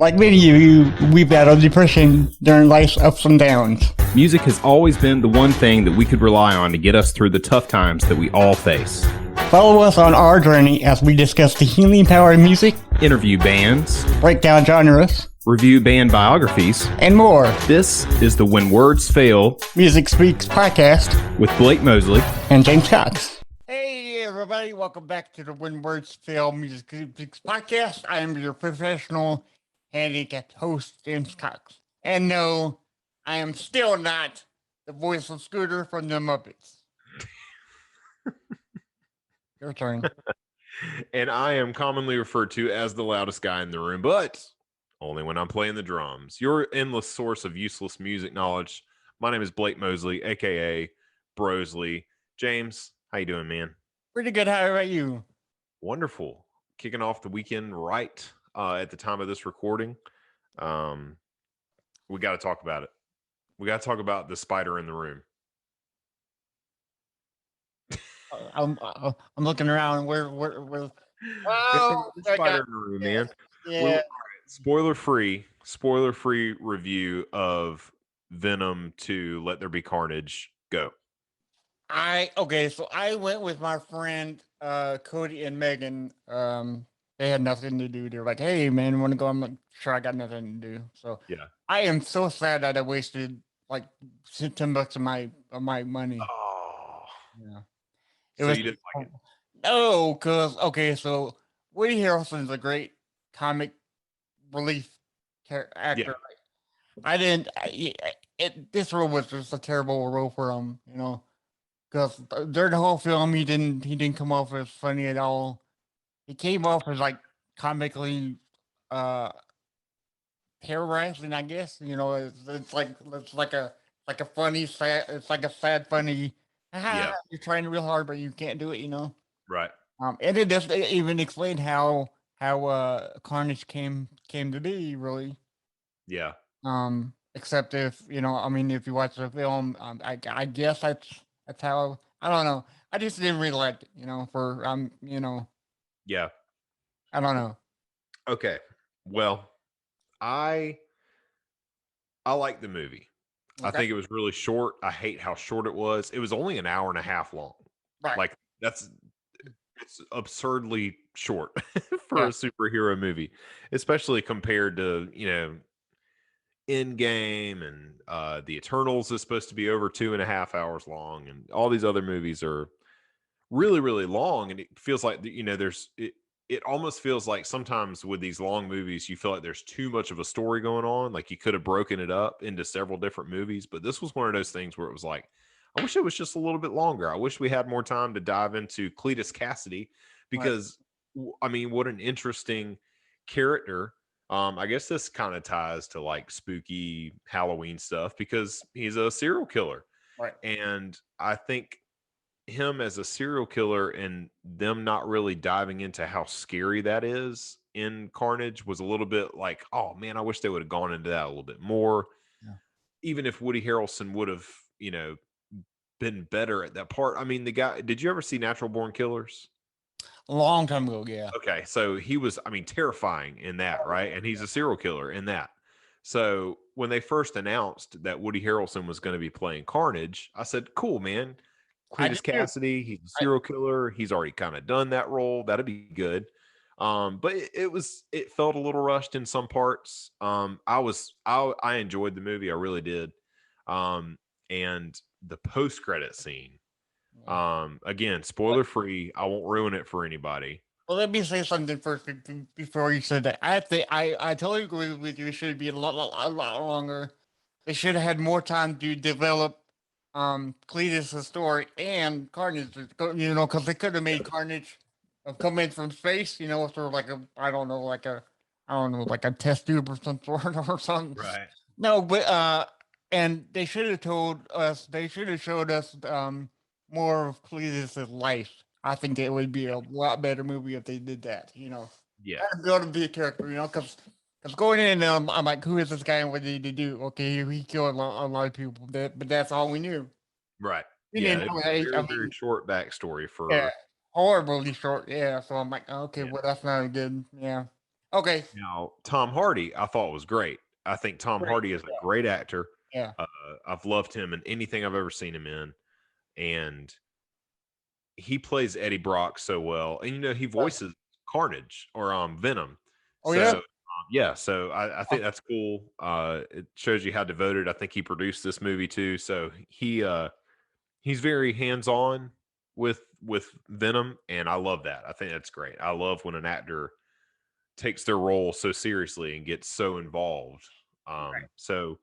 Like many of you, we battle depression during life's ups and downs. Music has always been the one thing that we could rely on to get us through the tough times that we all face. Follow us on our journey as we discuss the healing power of music, Interview bands, break down genres, review band biographies, and more. This is the When Words Fail Music Speaks podcast with Blake Mosley and James Cox. Hey everybody, welcome back to the When Words Fail Music Speaks podcast. I am your professional handicapped host, James Cox. And no, I am still not the voice of Scooter from the Muppets. Your turn. And I am commonly referred to as the loudest guy in the room, but only when I'm playing the drums. Your endless source of useless music knowledge. My name is Blake Mosley, aka Brosley. James, how you doing, man? Pretty good. How about you? Wonderful. Kicking off the weekend right at the time of this recording. We got to talk about it. We got to talk about the spider in the room. I'm looking around. Where? Oh, the spider in the room, man. Yeah. Well, spoiler free review of Venom 2 Let There Be Carnage. Go. So I went with my friend Cody and Megan. They had nothing to do. They're like, "Hey man, want to go?" I'm like, "Sure, I got nothing to do." So Yeah. I am so sad that I wasted like $10 of my money. Oh. Yeah. So you didn't like it? No, so Woody Harrelson is a great comic relief actor. Yeah. I didn't. This role was just a terrible role for him, because during the whole film he didn't come off as funny at all. He came off as like comically terrorizing, I guess. It's like a funny sad. It's like a sad funny. Yeah. You're trying real hard, but you can't do it. Right. And it doesn't even explain how Carnage came to be, really. Yeah. Except if if you watch the film, I guess that's how. I don't know. I just didn't really like it, Yeah. I don't know. Okay. Well, I like the movie. Okay. I think it was really short. I hate how short it was. It was only an hour and a half long. Right. Like it's absurdly short for a superhero movie, especially compared to, Endgame and the Eternals is supposed to be over 2.5 hours long, and all these other movies are really, really long. And it feels like, it almost feels like sometimes with these long movies, you feel like there's too much of a story going on. Like you could have broken it up into several different movies, but this was one of those things where it was like, I wish it was just a little bit longer. I wish we had more time to dive into Cletus Cassidy because, I mean, what an interesting character. I guess this kind of ties to like spooky Halloween stuff because he's a serial killer. Right. And I think him as a serial killer and them not really diving into how scary that is in Carnage was a little bit like, oh man, I wish they would have gone into that a little bit more. Yeah. Even if Woody Harrelson would have, been better at that part. I mean, the guy, did you ever see Natural Born Killers? A long time ago, yeah. Okay, so he was, terrifying in that, right? And he's a serial killer in that. So when they first announced that Woody Harrelson was going to be playing Carnage, I said, cool, man. Cletus Cassidy, he's a serial killer. He's already kind of done that role. That'd be good. But it felt a little rushed in some parts. I enjoyed the movie. I really did. And the post-credit scene, again, spoiler free. I won't ruin it for anybody. Well, let me say something first before you said that. I totally agree with you. It should be a lot longer. They should have had more time to develop Cletus' story and Carnage, because they could have made Carnage come in from space, through like like a test tube or some sort or something. Right. No, but and they should have showed us more of Cletus' life. I think it would be a lot better movie if they did that. Yeah. Build him to be a character, because going in, I'm like, who is this guy and what did he do? Okay, he killed a lot of people, but that's all we knew. Right. We Yeah. didn't know Very short backstory for. horribly short. Yeah. So I'm like, okay, Yeah. well, that's not good. Yeah. Okay. Now, Tom Hardy, I thought was great. I think Tom Great. Hardy is a great actor. Yeah. I've loved him in anything I've ever seen him in, and he plays Eddie Brock so well. And he voices Carnage or Venom. Oh So yeah. yeah, so I Oh, think that's cool. It shows you how devoted I think he produced this movie too. So he's very hands on with Venom, and I love that. I think that's great. I love when an actor takes their role so seriously and gets so involved. So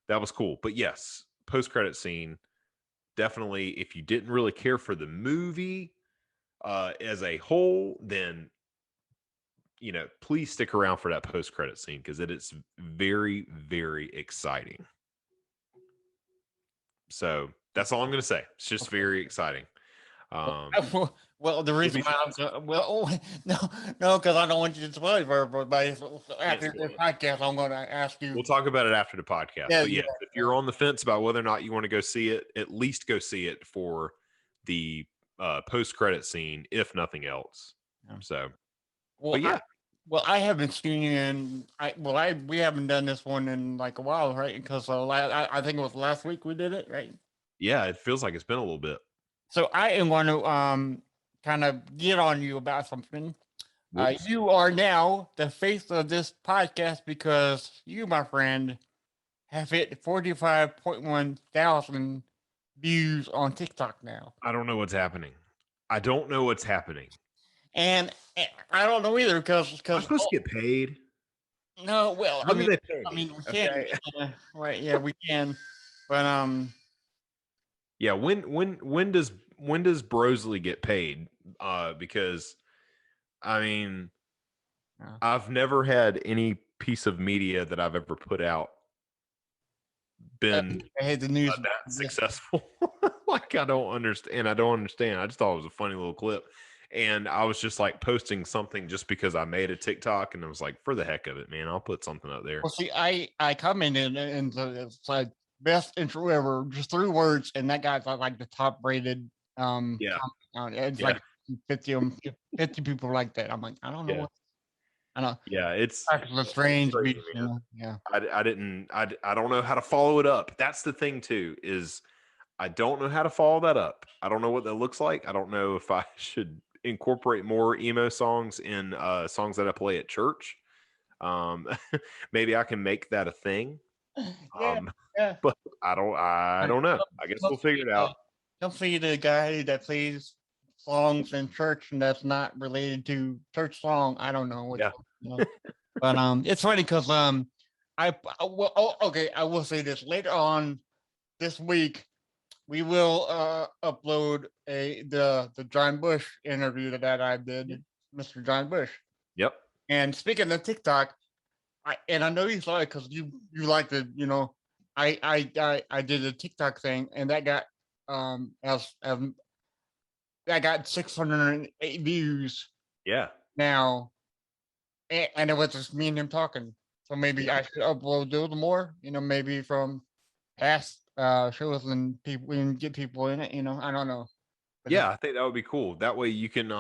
that was cool. But yes, post credit scene, definitely. If you didn't really care for the movie as a whole, then please stick around for that post credit scene because it is very, very exciting. So that's all I'm going to say. It's just okay. very exciting. Well, the reason why I'm no, because I don't want you to spoil it for everybody. So Can't after spoil this it. podcast, I'm going to ask you. We'll talk about it after the podcast. Yeah, But yeah, yes, if you're on the fence about whether or not you want to go see it, at least go see it for the post credit scene, if nothing else. yeah. So, Well, but yeah, I haven't seen. We haven't done this one in like a while, right? Because I think it was last week we did it, right? yeah, it feels like it's been a little bit. So I am going to kind of get on you about something. Whoops. You are now the face of this podcast because you, my friend, have hit 45.1 thousand views on TikTok now. I don't know what's happening. I don't know what's happening. And I don't know either I'm because supposed to get paid. no, well, When do they pay I me? mean, we can, Okay. right? Yeah, we can, but Yeah. When does Brosley get paid? Because I mean, uh, I've never had any piece of media that I've ever put out been I had the news. that successful. Like I don't understand. I don't understand. I just thought it was a funny little clip. And I was just like posting something just because I made a TikTok and I was like, for the heck of it, man, I'll put something up there. Well, see, I commented and it's like best intro ever, just 3 words, and that got like the top rated Yeah. it's Yeah. like 50 people like that. I'm like, I don't know Yeah. what I know. Yeah. It's It's strange, crazy, you man. know, yeah. I don't know how to follow it up. That's the thing too, is I don't know how to follow that up. I don't know what that looks like. I don't know if I should incorporate more emo songs in songs that I play at church. Um, maybe I can make that a thing. Yeah, yeah. But I don't know. I guess we'll figure it out. Come see the guy that plays songs in church and that's not related to church song. I don't know what, Yeah. you know. But it's funny because okay, I will say this later on this week. We will upload the John Bush interview that I did, Mr. John Bush. Yep. And speaking of TikTok, I know you saw it because you liked it. You know, I did a TikTok thing and that got as that got 608 views Yeah. now, and it was just me and him talking. So maybe Yeah. I should upload a little more. You know, maybe from past shows and people and get people in it. You know, I don't know. But Yeah, I think that would be cool. That way you can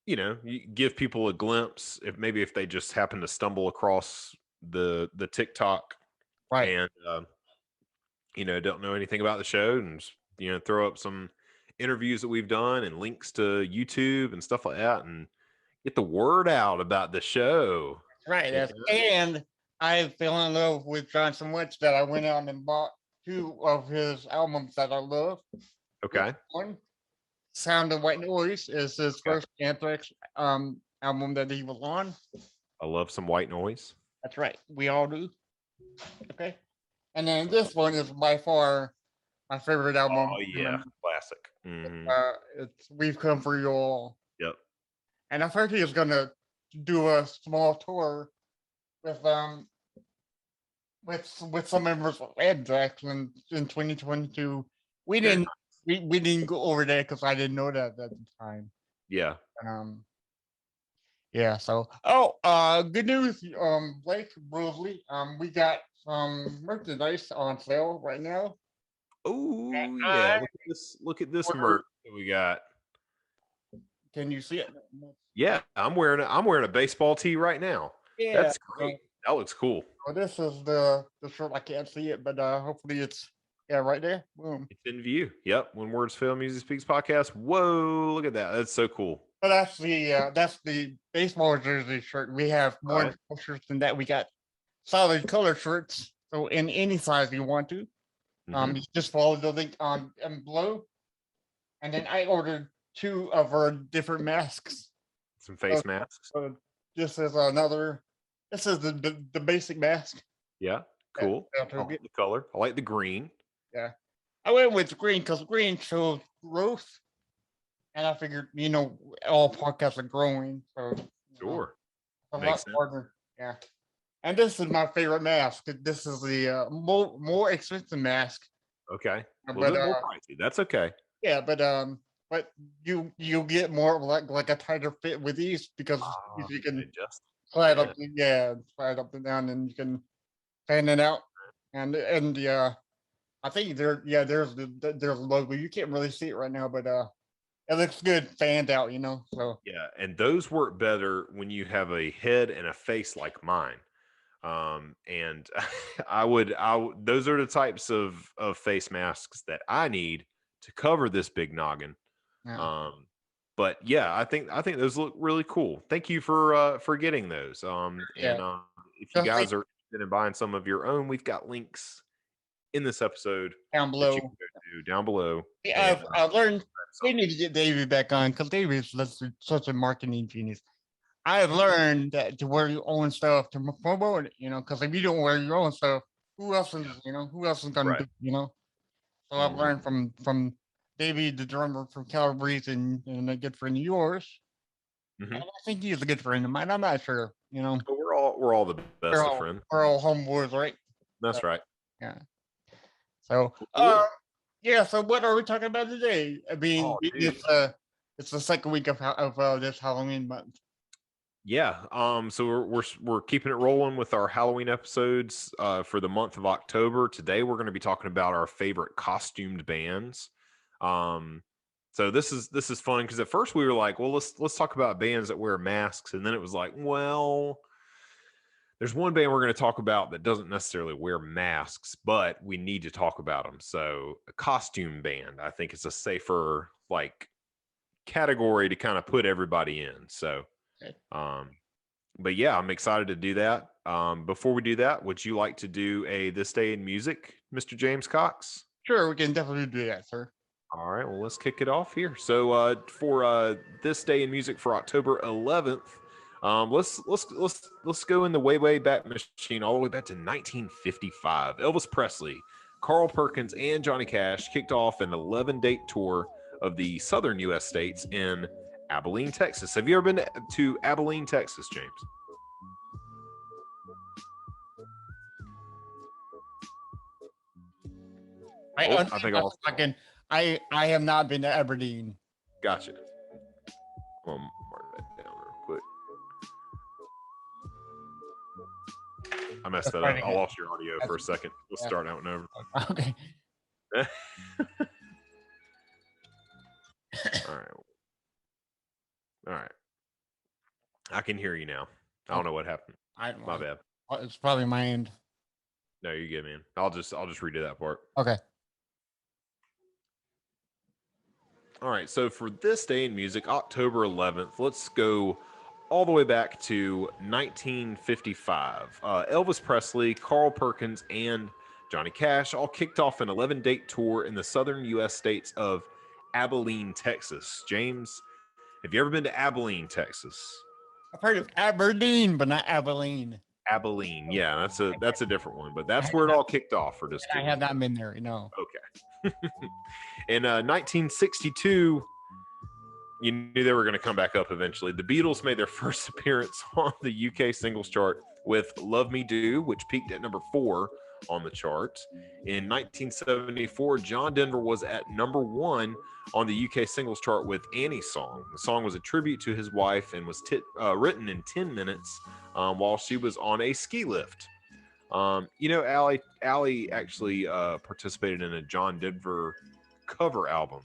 you give people a glimpse if they just happen to stumble across the TikTok right. and don't know anything about the show and just, throw up some interviews that we've done and links to YouTube and stuff like that and get the word out about the show. Right. you That's, know? and I fell in love with John so much that I went out and bought 2 of his albums that I love. Okay. One, Sound of White Noise, is his Okay. first Anthrax album that he was on. I love some white noise. That's right. We all do. Okay. And then this one is by far my favorite album. Oh yeah, classic. Mhm. It's We've Come For You All. Yep. And I've heard he is gonna do a small tour with with some members of Anthrax in 2022. We Very didn't we didn't go over there because I didn't know that at the time. Yeah. Yeah. So good news, Blake Brosley. We got some merchandise on sale right now. Oh And yeah. Look at this. Look at this Order- merch that we got. Can you see it? Yeah, I'm wearing a baseball tee right now. Yeah. That's great. That looks cool. So this is the shirt. I can't see it, but hopefully it's right there. Boom. It's in view. Yep. When words fail, music speaks podcast. Whoa, look at that. That's so cool. But that's the baseball jersey shirt. We have All more right. shirts than that. We got solid color shirts. So in any size you want to, Mhm. you just follow the link on below. And then I ordered two of our different masks. Some So, face masks. so this is another. This is the basic mask. Yeah. Yeah, Cool. yeah, I like the color. I like the green. yeah. I went with green because green shows growth, and I figured all podcasts are growing, so Sure. a Makes lot sense. harder. Yeah. And this is my favorite mask. This is the more expensive mask, Okay. A little but bit more pricey. That's okay. yeah, but you get more of like a tighter fit with these because you can Adjust. slide Yeah. up, slide up and down, and you can fan it out, and I think there's a logo. You can't really see it right now, but it looks good fanned out, So Yeah. And those work better when you have a head and a face like mine. And those are the types of face masks that I need to cover this big noggin. yeah, But yeah, I think those look really cool. Thank you for getting those. yeah. If you Just guys are interested in buying some of your own, we've got links in this episode down that you below. can go to down below. Yeah, And I've learned we need to get David back on because David is such a marketing genius. I have learned that to wear your own stuff to promote it, because if you don't wear your own stuff, who else is gonna right. do, So I've Mhm. learned from David, the drummer from Calabrese, and a good friend of yours. And Mhm. I think he's a good friend of mine. I'm not sure, But we're all the We're best of all friends. we're all homeboys, right? That's right. Yeah. So, Cool. yeah. So, what are we talking about today? I mean, Oh, dude. it's the second week of this Halloween month. Yeah. So we're keeping it rolling with our Halloween episodes for the month of October. Today we're going to be talking about our favorite costumed bands. Um, so this is fun because at first we were like, well, let's talk about bands that wear masks, and then it was like, well, there's one band we're going to talk about that doesn't necessarily wear masks, but we need to talk about them. So a costume band, I think, is a safer like category to kind of put everybody in. So. Okay. But yeah, I'm excited to do that. Before we do that, would you like to do a This Day in Music, Mr. James Cox? Sure, we can definitely do that, sir. All right, well, let's kick it off here. So for This Day in Music for October 11th, let's go in the way back machine all the way back to 1955. Elvis Presley, Carl Perkins, and Johnny Cash kicked off an 11-date tour of the southern U.S. states in Abilene, Texas. Have you ever been to Abilene, Texas, James? I think I'll I have not been to Aberdeen. gotcha. I'll mark that down real quick. I messed that up. I lost your audio for a second. We'll start out and over. Okay. All right. All right. I can hear you now. I don't know what happened. My bad. It's probably my end. No, you're good, man. I'll just redo that part. Okay. All right. So for This Day in Music, October 11th, let's go all the way back to 1955. Elvis Presley, Carl Perkins, and Johnny Cash all kicked off an 11-date tour in the southern U.S. states of Abilene, Texas. James, have you ever been to Abilene, Texas? I've heard of Aberdeen, but not Abilene. Abilene, yeah, that's a different one, but that's where it all kicked off for this tour. I have not been there, Okay. In 1962, you knew they were going to come back up eventually. The Beatles made their first appearance on the UK singles chart with Love Me Do, which peaked at number 4 on the chart. In 1974, John Denver was at number 1 on the UK singles chart with Annie's Song. The song was a tribute to his wife and was written in 10 minutes while she was on a ski lift. Allie actually participated in a John Denver cover album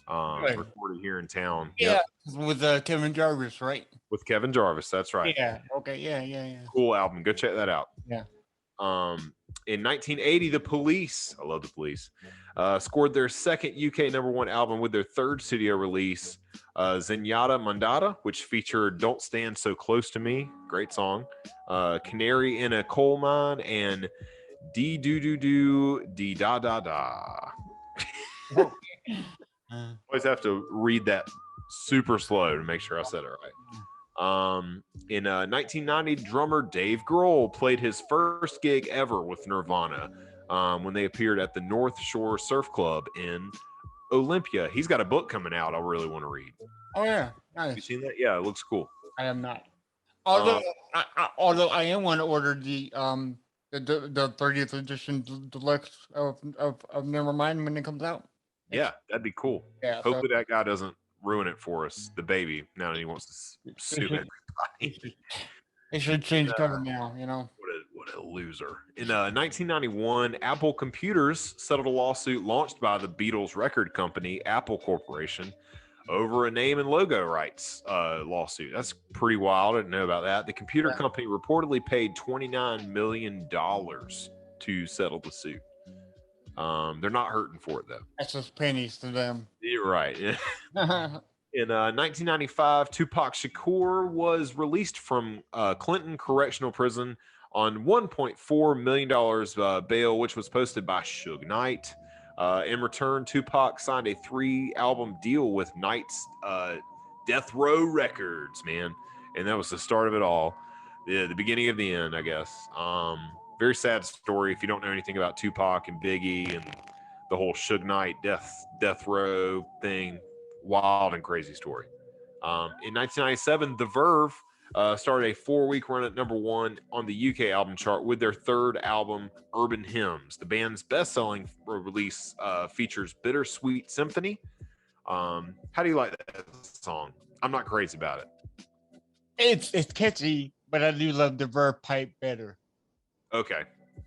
Really? recorded here in town. Yeah, Yep, with Kevin Jarvis, right? with Kevin Jarvis. That's right. Yeah. Okay. Yeah. Cool album. Go check that out. Yeah. In 1980, the Police, I love the Police, scored their second UK #1 album with their third studio release, Zenyatta Mandata, which featured Don't Stand So Close to Me, great song, Canary in a Coal Mine, and Dee Doo Doo Doo, Dee Da Da Da. Always have to read that super slow to make sure I said it right. In 1990, drummer Dave Grohl played his first gig ever with Nirvana when they appeared at the North Shore Surf Club in Olympia. He's got a book coming out I really want to read. Oh yeah, Have you nice. seen that? Yeah, it looks cool. I am not. Although, although I am going to order the 30th edition deluxe of Nevermind when it comes out. Yeah, that'd be cool. Yeah. Hopefully that guy doesn't ruin it for us, the baby. Now that he wants to sue everybody. They should change cover now. You know. What a loser. In 1991, Apple Computers settled a lawsuit launched by the Beatles record company, Apple Corporation, over a name and logo rights lawsuit. That's pretty wild. I didn't know about that. The computer company reportedly paid $29 million to settle the suit. They're not hurting for it, though. That's just pennies to them. You're right. In 1995, Tupac Shakur was released from Clinton Correctional Prison on $1.4 million bail, which was posted by Suge Knight. In return, Tupac signed a 3-album deal with Knight's Death Row Records, man. And that was the start of it all. The beginning of the end, I guess. Very sad story if you don't know anything about Tupac and Biggie and the whole Suge Knight Death Row thing. Wild and crazy story. In 1997, The Verve started a 4-week run at #1 on the UK album chart with their third album, Urban Hymns. The band's best-selling release features Bittersweet Symphony. How do you like that song? I'm not crazy about it. It's catchy, but I do love the Verve pipe better. Okay,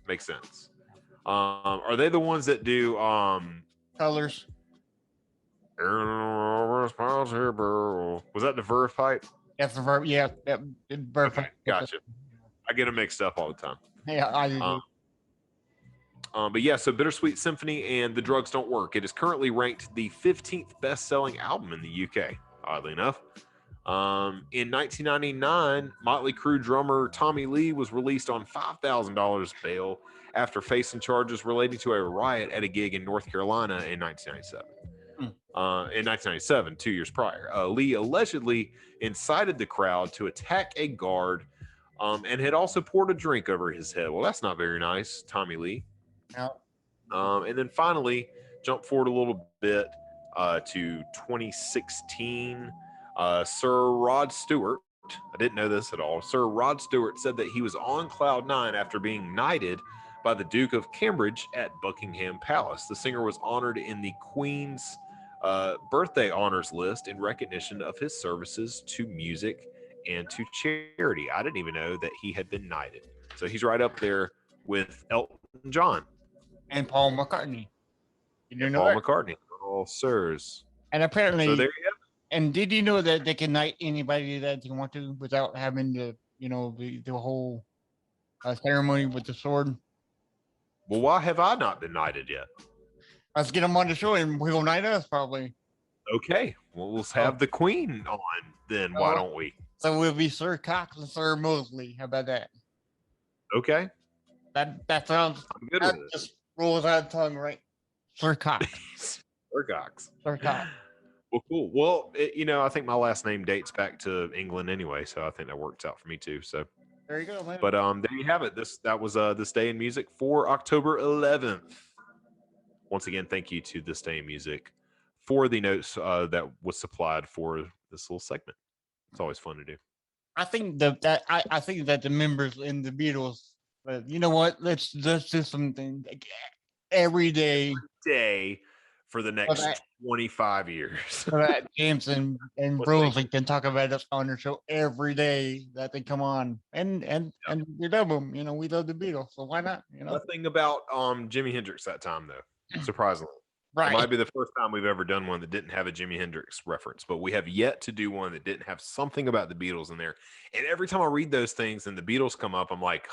makes sense. Are they the ones that do Colors? Was that the Verve pipe? That's the Verve. Yeah, Verve Okay, pipe. gotcha. I get them mixed up all the time. Yeah, I do. But yeah, so Bittersweet Symphony and The Drugs Don't Work. It is currently ranked the 15th best-selling album in the UK, oddly enough. In 1999, Motley Crue drummer Tommy Lee was released on $5,000 bail after facing charges relating to a riot at a gig in North Carolina in 1997. In 1997, 2 years prior, Lee allegedly incited the crowd to attack a guard and had also poured a drink over his head. Well, that's not very nice, Tommy Lee. Yeah. And then finally, jump forward a little bit to 2016. Sir Rod Stewart, I didn't know this at all. Sir Rod Stewart said that he was on cloud 9 after being knighted by the Duke of Cambridge at Buckingham Palace. The singer was honored in the Queen's birthday honors list in recognition of his services to music and to charity. I didn't even know that he had been knighted. So he's right up there with Elton John. And Paul McCartney. You do know Paul that? McCartney. All sirs. And apparently, So there you go. and did you know that they can knight anybody that they want to without having the whole ceremony with the sword? Well, why have I not been knighted yet? Let's get them on the show and we'll knight us probably. Okay. Well, let's have the Queen on then. Why don't we? So we'll be Sir Cox and Sir Mosley. How about that? Okay. That sounds. I'm good That with it. just rolls out of tongue, right? Sir Cox. Sir Cox. Sir Cox. Well, cool. Well, I think my last name dates back to England anyway, so I think that works out for me too. So There you go, man. but there you have it. That was This Day in Music for October 11th. Once again, thank you to This Day in Music for the notes that was supplied for this little segment. It's always fun to do. I think I think that the members in the Beatles, you know what? Let's do something like every day For the next that- 25 years. so that James and Rosie can talk about us on their show every day that they come on, and we love them. You know, we love the Beatles, so why not? You know, Nothing about Jimi Hendrix that time though, surprisingly. It might Right. be the first time we've ever done one that didn't have a Jimi Hendrix reference, but we have yet to do one that didn't have something about the Beatles in there. And every time I read those things and the Beatles come up, I'm like,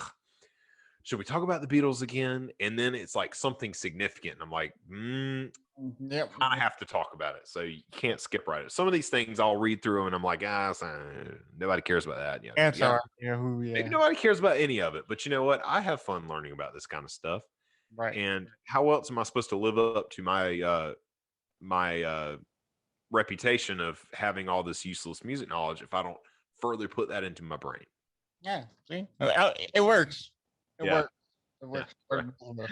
should we talk about the Beatles again? And then it's like something significant. And I'm like, Yep. kind of have to talk about it. So you can't skip right. Some of these things I'll read through them and I'm like, nobody cares about that. That's Yeah. all right. Yeah. Maybe nobody cares about any of it. But you know what? I have fun learning about this kind of stuff. Right. And how else am I supposed to live up to my reputation of having all this useless music knowledge if I don't further put that into my brain? Yeah. See, it works. It Yeah. works. It Yeah, works. right.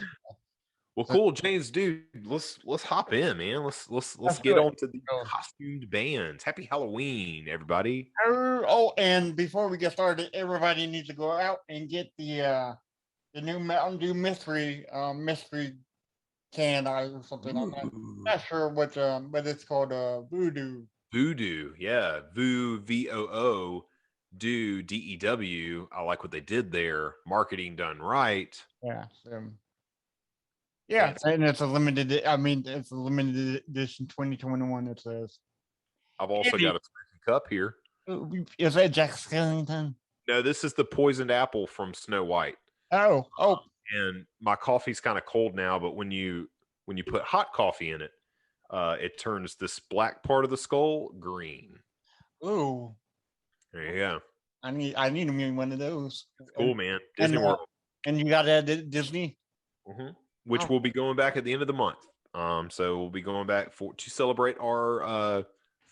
Well, cool, James, dude. Let's hop in, man. Let's Let's get do it. on to the costumed bands. Happy Halloween, everybody. Oh, and before we get started, everybody needs to go out and get the new Mountain Dew mystery can or something. I'm not sure what it's called. Voodoo. Voodoo, yeah, VOO, do DEW. I like what they did there. Marketing done right. Yeah. Yeah, and it's a limited. I mean, it's a limited edition 2021. It says. I've also got a spooky cup here. Is that Jack Skellington? No, this is the poisoned apple from Snow White. Oh. And my coffee's kind of cold now, but when you put hot coffee in it, it turns this black part of the skull green. Ooh. There you go. I need me one of those. It's cool, man. Disney World. And you got that at Disney? Mm-hmm. Which will be going back at the end of the month. So we'll be going back to celebrate our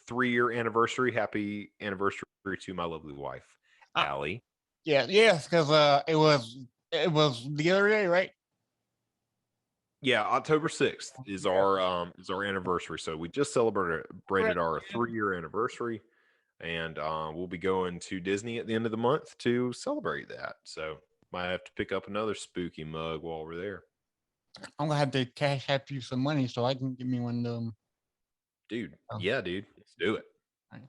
3-year anniversary. Happy anniversary to my lovely wife, Allie. Yeah, yes, because it was the other day, right? Yeah, October 6th is our anniversary. So we just celebrated our 3-year anniversary, and we'll be going to Disney at the end of the month to celebrate that. So might have to pick up another spooky mug while we're there. I'm gonna have to cash app you some money so I can give me one of them. Dude, yeah, dude, let's do it. Right.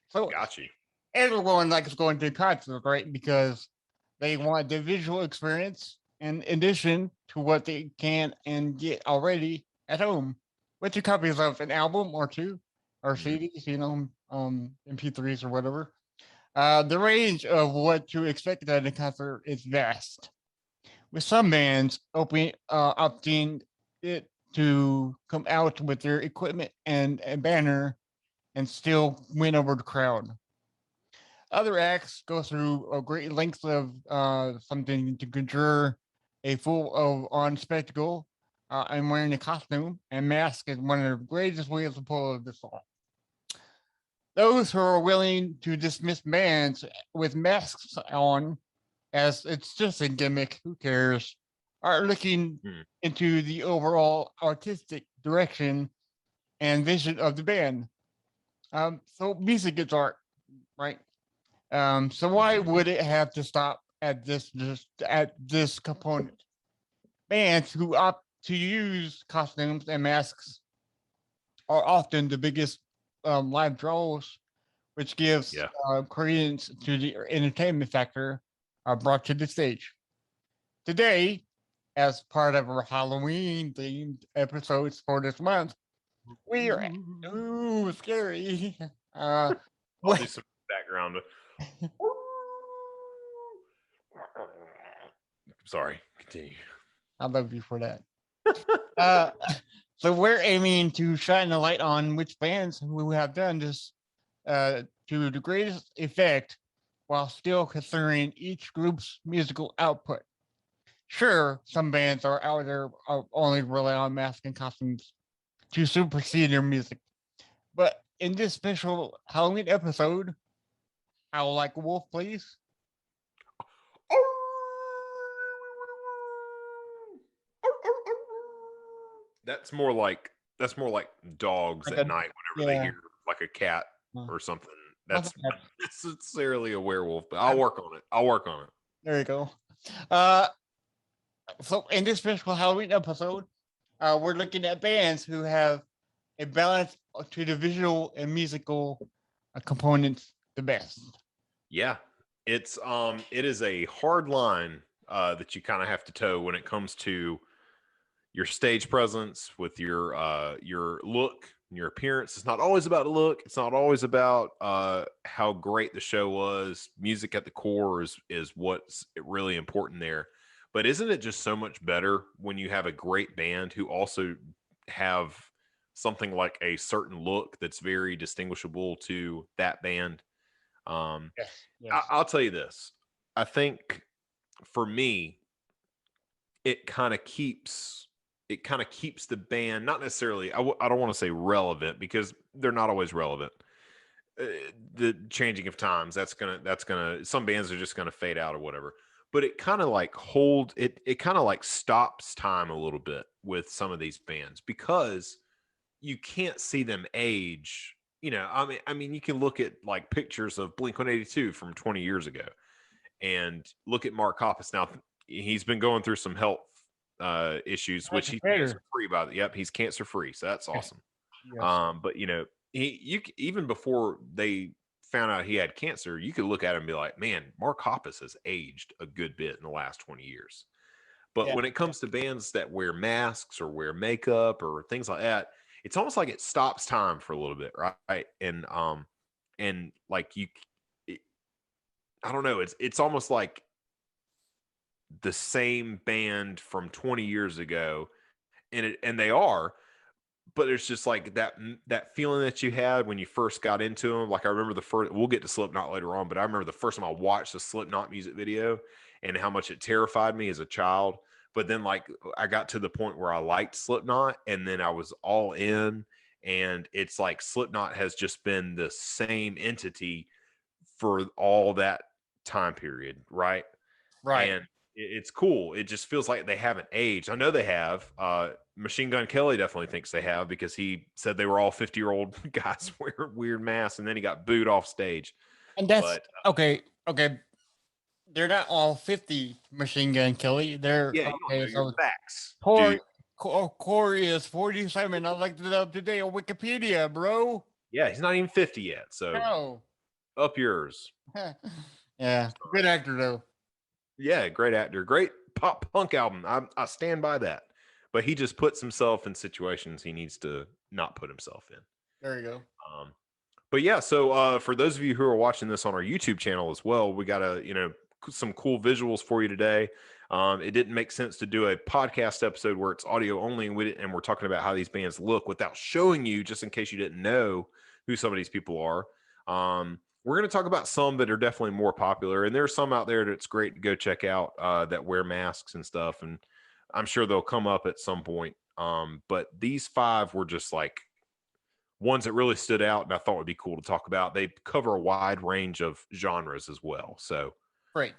So got you. Everyone likes going to concerts, right? Because they want the visual experience in addition to what they can and get already at home. With your copies of an album or two, or CDs, MP3s or whatever. The range of what to expect at a concert is vast. With some bands opting it to come out with their equipment and a banner and still win over the crowd. Other acts go through a great length of something to conjure a full on spectacle and wearing a costume and mask is one of the greatest ways to pull this off. Those who are willing to dismiss bands with masks on as it's just a gimmick, who cares, are looking into the overall artistic direction and vision of the band. So music is art, right? So why would it have to stop at this component? Bands who opt to use costumes and masks are often the biggest live draws, which gives credence to the entertainment factor brought to the stage. Today, as part of our Halloween themed episodes for this month, we are scary. I'll do some background. Sorry, continue. I love you for that. So we're aiming to shine a light on which bands who have done this to the greatest effect while still considering each group's musical output. Sure, some bands are out there only rely on masks and costumes to supersede their music. But in this special Halloween episode, I would like a wolf, please. That's more like dogs Like at night whenever they hear like a cat or something. That's not necessarily a werewolf, but I'll work on it. There you go. So in this special Halloween episode, we're looking at bands who have a balance to the visual and musical components the best. Yeah, it is a hard line that you kind of have to toe when it comes to your stage presence, with your look, and your appearance. It's not always about the look. It's not always about how great the show was. Music at the core is what's really important there. But isn't it just so much better when you have a great band who also have something like a certain look that's very distinguishable to that band? Yes. Yes. I'll tell you this. I think for me, it kind of keeps the band, not necessarily, I don't want to say relevant, because they're not always relevant. The changing of times, that's gonna some bands are just gonna fade out or whatever. But it kind of like it kind of like stops time a little bit with some of these bands, because you can't see them age. I mean, you can look at like pictures of Blink-182 from 20 years ago, and look at Mark Hoppus now. He's been going through some health issues, which he's cancer free by the. Yep, he's cancer free, so that's awesome. Yes. But even before they found out he had cancer, you could look at him and be like, man, Mark Hoppus has aged a good bit in the last 20 years. But Yeah. when it comes to bands that wear masks or wear makeup or things like that, it's almost like it stops time for a little bit, right? And like I don't know, it's almost like the same band from 20 years ago, and they are, but there's just like that feeling that you had when you first got into them. Like I remember the first, we'll get to Slipknot later on, but I remember the first time I watched the Slipknot music video and how much it terrified me as a child. But then like I got to the point where I liked Slipknot, and then I was all in, and it's like Slipknot has just been the same entity for all that time period, right? Right. And it's cool. It just feels like they haven't aged. I know they have. Machine Gun Kelly definitely thinks they have, because he said they were all 50-year-old guys wearing weird masks, and then he got booed off stage. And that's But okay. Okay. They're not all 50, Machine Gun Kelly. They're yeah, you don't know okay. your So facts, Corey, dude. Corey is 47. I looked it up today on Wikipedia, bro. Yeah, he's not even 50 yet. So No. up yours. Yeah. Good actor though. Yeah, great actor, great pop punk album. I stand by that. But he just puts himself in situations he needs to not put himself in. There you go. But yeah, so for those of you who are watching this on our YouTube channel as well, we got some cool visuals for you today. It didn't make sense to do a podcast episode where it's audio only, and we're talking about how these bands look without showing you, just in case you didn't know who some of these people are. We're going to talk about some that are definitely more popular, and there's some out there that's great to go check out that wear masks and stuff, and I'm sure they'll come up at some point. But these 5 were just like ones that really stood out and I thought would be cool to talk about. They cover a wide range of genres as well. So Great.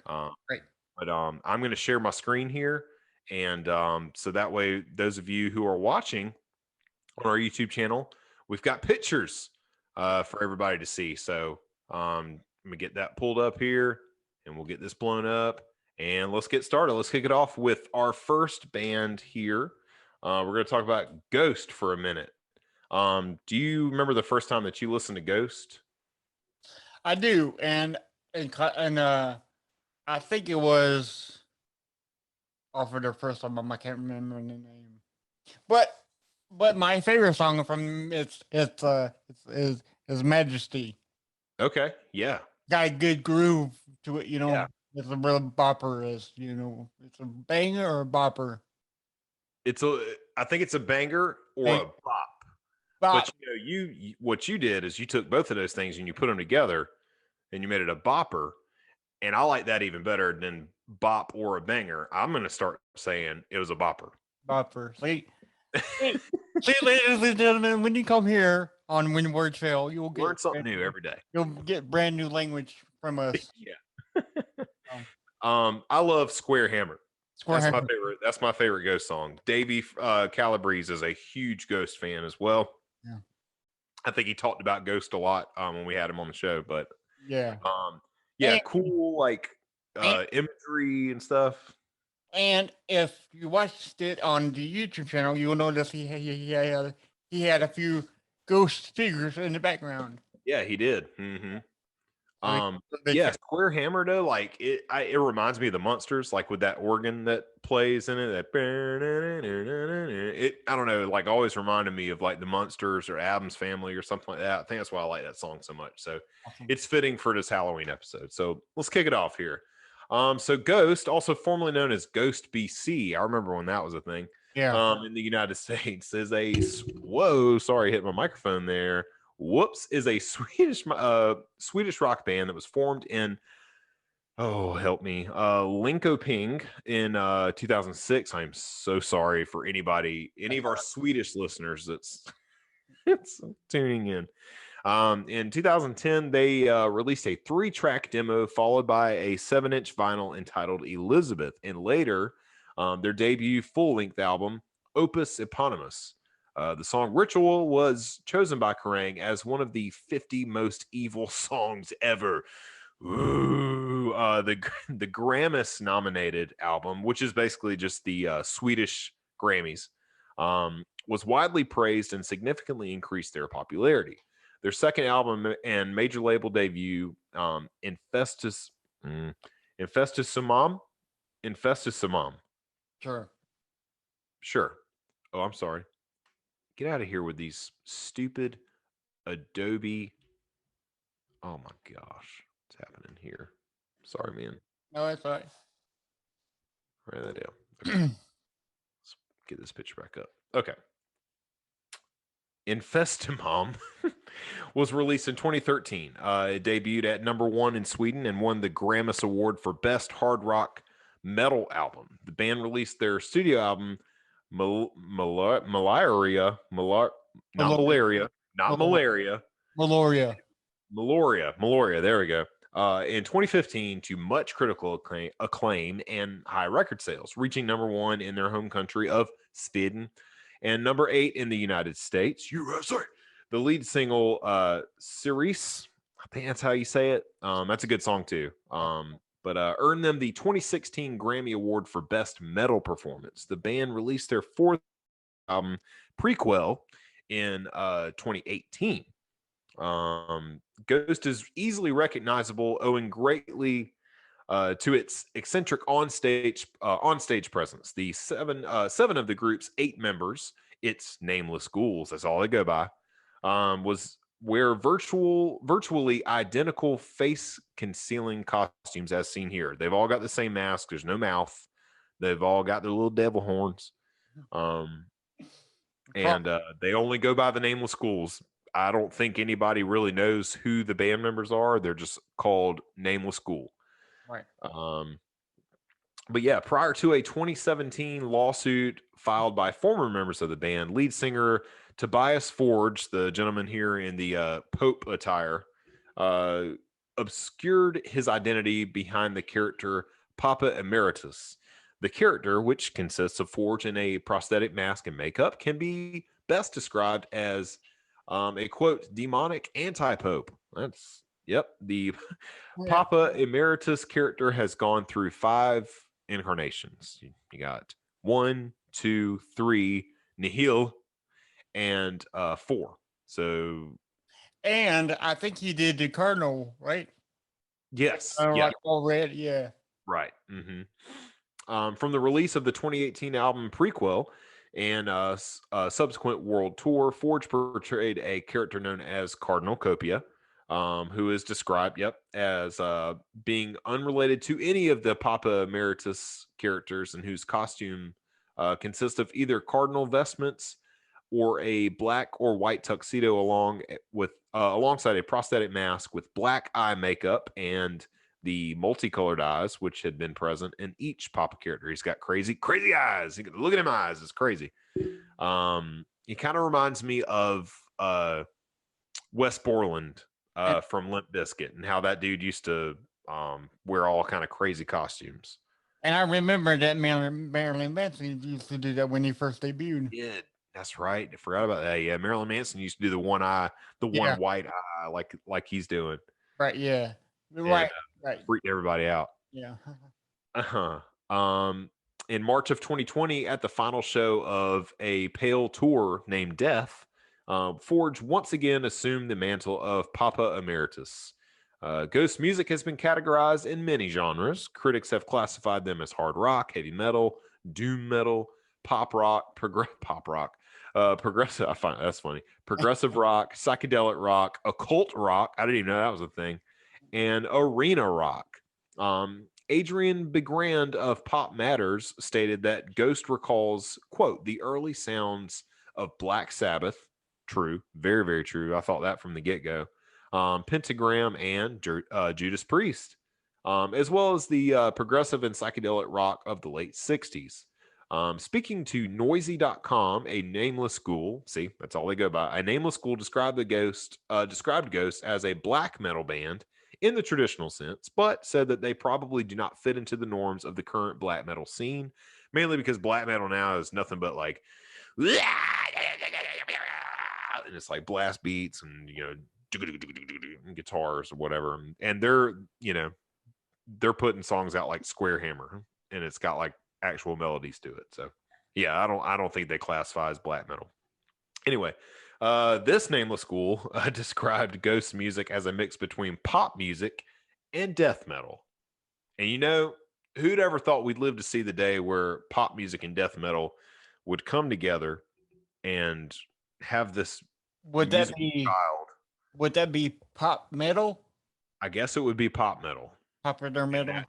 Great. But I'm going to share my screen here, and so that way those of you who are watching on our YouTube channel, we've got pictures for everybody to see. So let me get that pulled up here, and we'll get this blown up, and let's get started. Let's kick it off with our first band here. We're going to talk about Ghost for a minute. Do you remember the first time that you listened to Ghost? I do, and I think it was off of their first album. I can't remember the name, but my favorite song from is Majesty. Okay, yeah, Got a good groove to it, you know. Yeah. It's a real bopper, it's a banger or a bopper. I think it's a banger or Bang. a bop. Bop. But what you did is you took both of those things and you put them together, and you made it a bopper. And I like that even better than bop or a banger. I'm going to start saying it was a bopper. Bopper. See, ladies and gentlemen, when you come here on When Words Fail, you'll Learn something new every day. You'll get brand new language from us. Yeah. I love Square Hammer. Square That's Hammer. my favorite. That's my favorite Ghost song. Davey Calabrese is a huge Ghost fan as well. Yeah. I think he talked about Ghost a lot when we had him on the show. But yeah, and, cool like imagery and stuff. And if you watched it on the YouTube channel, you'll notice he had a few ghost figures in the background. Yeah, he did. Mm-hmm. So they Yeah, can- Square Hammer though, like it reminds me of the Munsters, like with that organ that plays in it. It I don't know, like always reminded me of like the Munsters or Addams Family or something like that. I think that's why I like that song so much. So awesome. it's fitting for this Halloween episode. So let's kick it off here. So Ghost, also formerly known as Ghost BC, I remember when that was a thing. Yeah. In the United States, is whoa, sorry, hit my microphone there. Whoops, is a Swedish rock band that was formed in help me, Linkoping in 2006. I'm so sorry for any of our Swedish listeners that's it's tuning in. In 2010, they released a 3-track demo followed by a 7-inch vinyl entitled Elizabeth, and later their debut full-length album, Opus Eponymous. The song Ritual was chosen by Kerrang as one of the 50 most evil songs ever. Ooh, the Grammys nominated album, which is basically just the Swedish Grammys, was widely praised and significantly increased their popularity. Their second album and major label debut, Infestus Sumam. Sure. Oh, I'm sorry. Get out of here with these stupid Adobe. Oh my gosh. What's happening here? Sorry, man. No, that's right. Write that down. Okay. Let's get this picture back up. Okay. Infestimum was released in 2013. It debuted at #1 in Sweden and won the Grammys Award for Best Hard Rock Metal Album. The band released their studio album, Malaria, there we go. In 2015, to much critical acclaim and high record sales, reaching #1 in their home country of Sweden and #8 in the United States, USA. The lead single, Cerise, I think that's how you say it. That's a good song too. But earned them the 2016 Grammy Award for Best Metal Performance. The band released their 4th album, Prequel, in 2018. Ghost is easily recognizable, owing greatly to its eccentric onstage presence. The seven of the group's 8 members, its nameless ghouls, that's all they go by, was wear virtually identical face concealing costumes as seen here. They've all got the same mask. There's no mouth. They've all got their little devil horns. And they only go by the nameless ghouls. I don't think anybody really knows who the band members are. They're just called Nameless Ghoul. Right. But yeah, prior to a 2017 lawsuit filed by former members of the band, lead singer Tobias Forge, the gentleman here in the Pope attire, obscured his identity behind the character Papa Emeritus. The character, which consists of Forge in a prosthetic mask and makeup, can be best described as a quote demonic anti-pope. That's the Papa Emeritus character has gone through 5 incarnations. You got 1, 2, 3, Nihil, and 4. So, and I think he did the Cardinal, right? yes, yeah, like all red, yeah, right. From the release of the 2018 album Prequel and subsequent world tour, Forge portrayed a character known as Cardinal Copia, who is described, as being unrelated to any of the Papa Emeritus characters, and whose costume consists of either cardinal vestments or a black or white tuxedo alongside a prosthetic mask with black eye makeup and the multicolored eyes, which had been present in each Papa character. He's got crazy eyes. Look at him eyes. It's crazy. He kind of reminds me of Wes Borland from Limp Bizkit, and how that dude used to wear all kind of crazy costumes. And I remember that Marilyn Manson used to do that when he first debuted. Yeah, that's right. I forgot about that. Yeah, Marilyn Manson used to do the one eye, one white eye, like he's doing. Right. Yeah. Right. Right. Freaked everybody out. Yeah. In March of 2020, at the final show of a Pale tour named Death, Forge once again assumed the mantle of Papa Emeritus. Ghost music has been categorized in many genres. Critics have classified them as hard rock, heavy metal, doom metal, pop rock, progressive. I find that's funny. Progressive rock, psychedelic rock, occult rock. I didn't even know that was a thing, and arena rock. Adrian Begrand of Pop Matters stated that Ghost recalls, quote, the early sounds of Black Sabbath. True, very, very true. I thought that from the get go. Pentagram and Judas Priest, as well as the progressive and psychedelic rock of the late 60s. Speaking to noisy.com, a nameless school, see, that's all they go by. A nameless school described Ghost as a black metal band in the traditional sense, but said that they probably do not fit into the norms of the current black metal scene, mainly because black metal now is nothing but like and it's like blast beats and guitars or whatever, and they're putting songs out like Square Hammer, and it's got like actual melodies to it. So yeah, I don't think they classify as black metal. Anyway, this nameless school described Ghost music as a mix between pop music and death metal. And who'd ever thought we'd live to see the day where pop music and death metal would come together and have this Would that musical be child? would that be pop metal? I guess it would be pop metal. Popular metal?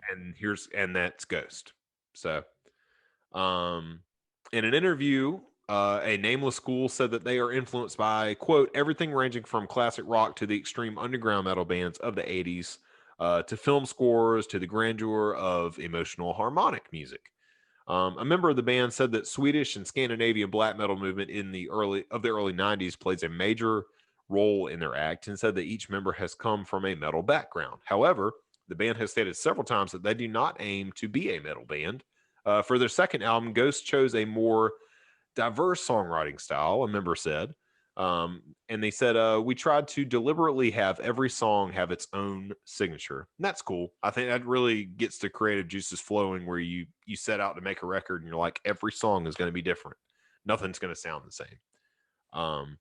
And that's Ghost. So, in an interview, a nameless school said that they are influenced by, quote, everything ranging from classic rock to the extreme underground metal bands of the 80s, to film scores to the grandeur of emotional harmonic music. A member of the band said that Swedish and Scandinavian black metal movement in the early 90s plays a major role in their act, and said that each member has come from a metal background. However, the band has stated several times that they do not aim to be a metal band. For their second album, Ghost chose a more diverse songwriting style, a member said. And they said, we tried to deliberately have every song have its own signature. And that's cool. I think that really gets the creative juices flowing, where you set out to make a record and you're like, every song is going to be different. Nothing's going to sound the same.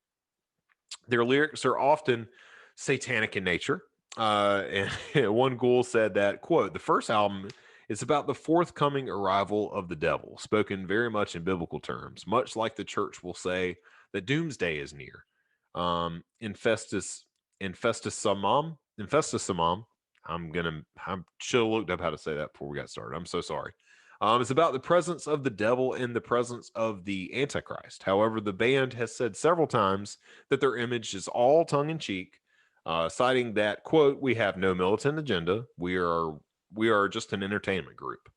Their lyrics are often satanic in nature. And one ghoul said that, quote, the first album is about the forthcoming arrival of the devil, spoken very much in biblical terms, much like the church will say that doomsday is near. Infestus Samam. I should have looked up how to say that before we got started. I'm so sorry. It's about the presence of the devil and the presence of the Antichrist. However, the band has said several times that their image is all tongue in cheek, citing that, quote, we have no militant agenda. We are just an entertainment group.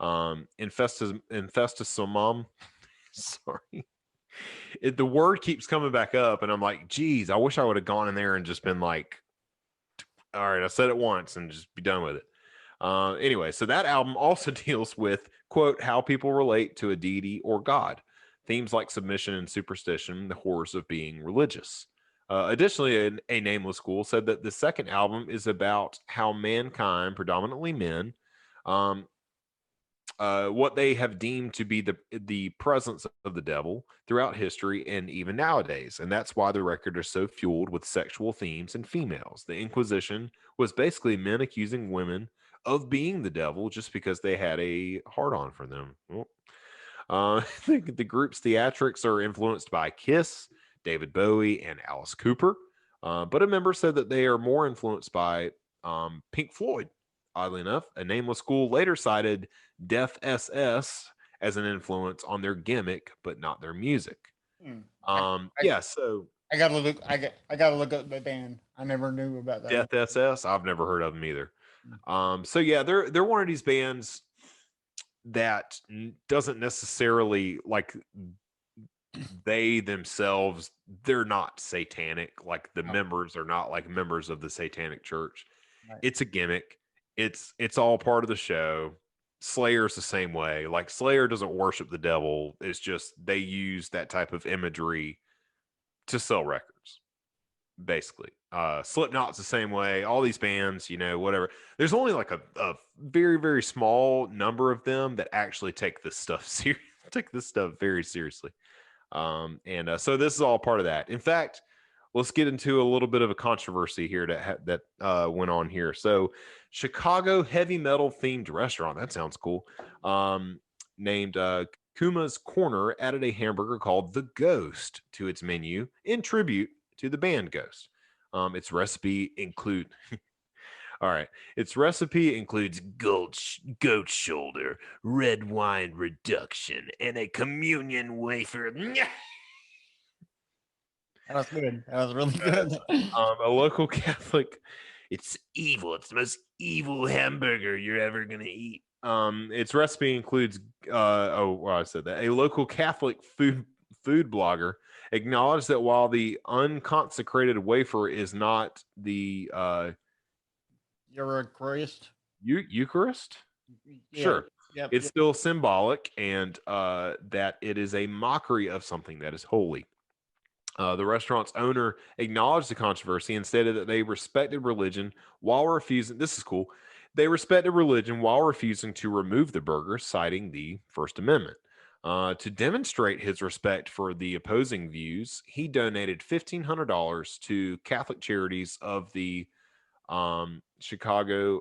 Infestus Samam. Sorry. The word keeps coming back up, and I'm like, geez, I wish I would have gone in there and just been like, all right, I said it once and just be done with it. Anyway, so that album also deals with, quote, how people relate to a deity or God, themes like submission and superstition, the horrors of being religious. Additionally, a nameless school said that the second album is about how mankind, predominantly men, what they have deemed to be the presence of the devil throughout history and even nowadays. And that's why the record is so fueled with sexual themes and females. The Inquisition was basically men accusing women of being the devil just because they had a hard-on for them. The group's theatrics are influenced by Kiss, David Bowie, and Alice Cooper. But a member said that they are more influenced by Pink Floyd. Oddly enough, a nameless school later cited Death SS as an influence on their gimmick, but not their music. So I gotta look. I gotta look up the band. I never knew about that. Death SS. I've never heard of them either. So yeah, they're one of these bands that doesn't necessarily like they themselves. They're not satanic. Like the members are not like members of the Satanic Church. Right. It's a gimmick. It's all part of the show. Slayer's the same way. Like Slayer doesn't worship the devil. It's just they use that type of imagery to sell records, basically. Slipknot's the same way. All these bands, whatever. There's only like a very, very small number of them that actually take this stuff very seriously. So this is all part of that. In fact, let's get into a little bit of a controversy here that went on here. So, Chicago heavy metal themed restaurant, that sounds cool. Named Kuma's Corner added a hamburger called the Ghost to its menu in tribute to the band Ghost. Its recipe include all right. Its recipe includes goat shoulder, red wine reduction, and a communion wafer. That was good. That was really good. A local Catholic. It's evil. It's the most evil hamburger you're ever gonna eat. Its recipe includes. I said that. A local Catholic food blogger acknowledged that while the unconsecrated wafer is not the You're a Christ. Eucharist, Yeah. sure, Yep. it's still symbolic, and that it is a mockery of something that is holy. The restaurant's owner acknowledged the controversy and stated that they respected religion while refusing. This is cool. They respected religion while refusing to remove the burger, citing the First Amendment. To demonstrate his respect for the opposing views, he donated $1,500 to Catholic charities of the Chicago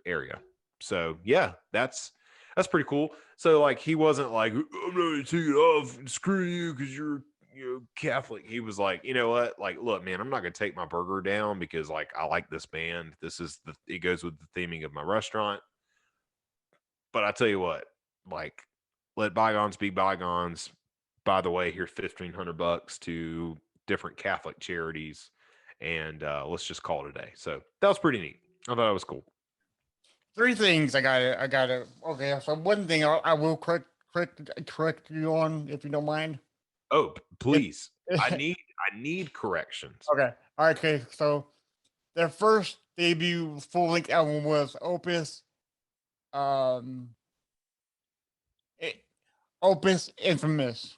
area. So yeah, that's pretty cool. So like he wasn't like, I'm not gonna take it off, screw you because you're Catholic. He was like, you know what, like, look, man, I'm not gonna take my burger down because like I like this band. This is it goes with the theming of my restaurant. But I tell you what, like, let bygones be bygones. By the way, here's $1,500 to different Catholic charities, and let's just call it a day. So that was pretty neat. I thought it was cool. Three things I gotta. Okay, so one thing I will correct you on, if you don't mind. Oh, please. I need corrections. Okay. All right. Okay. So their first debut full length album was Opus. Um. Opus Infamous.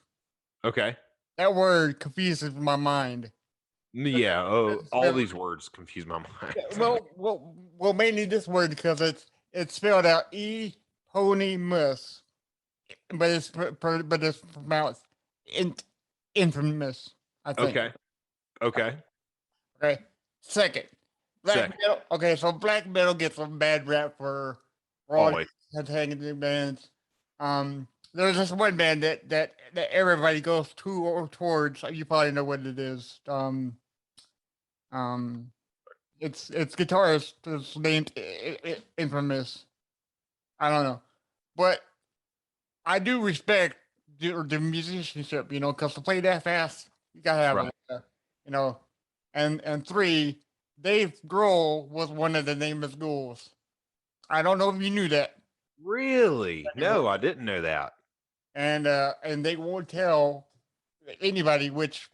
Okay. That word confuses my mind. Yeah. Oh, all these words confuse my mind. Well, mainly this word because it's spelled out Eponymus, but it's pronounced infamous. I think. Okay. Okay. Second, black Second. metal. Okay, so black metal gets a bad rap for all Always. antagonistic bands. There's this one band that everybody goes to or towards. You probably know what it is. Its guitarist is named Infamous. I don't know, but I do respect the musicianship. You know, because to play that fast, you gotta have Right. you know, and three, Dave Grohl was one of the Nameless Ghouls. I don't know if you knew that. Really? No, I didn't know that. And they won't tell anybody which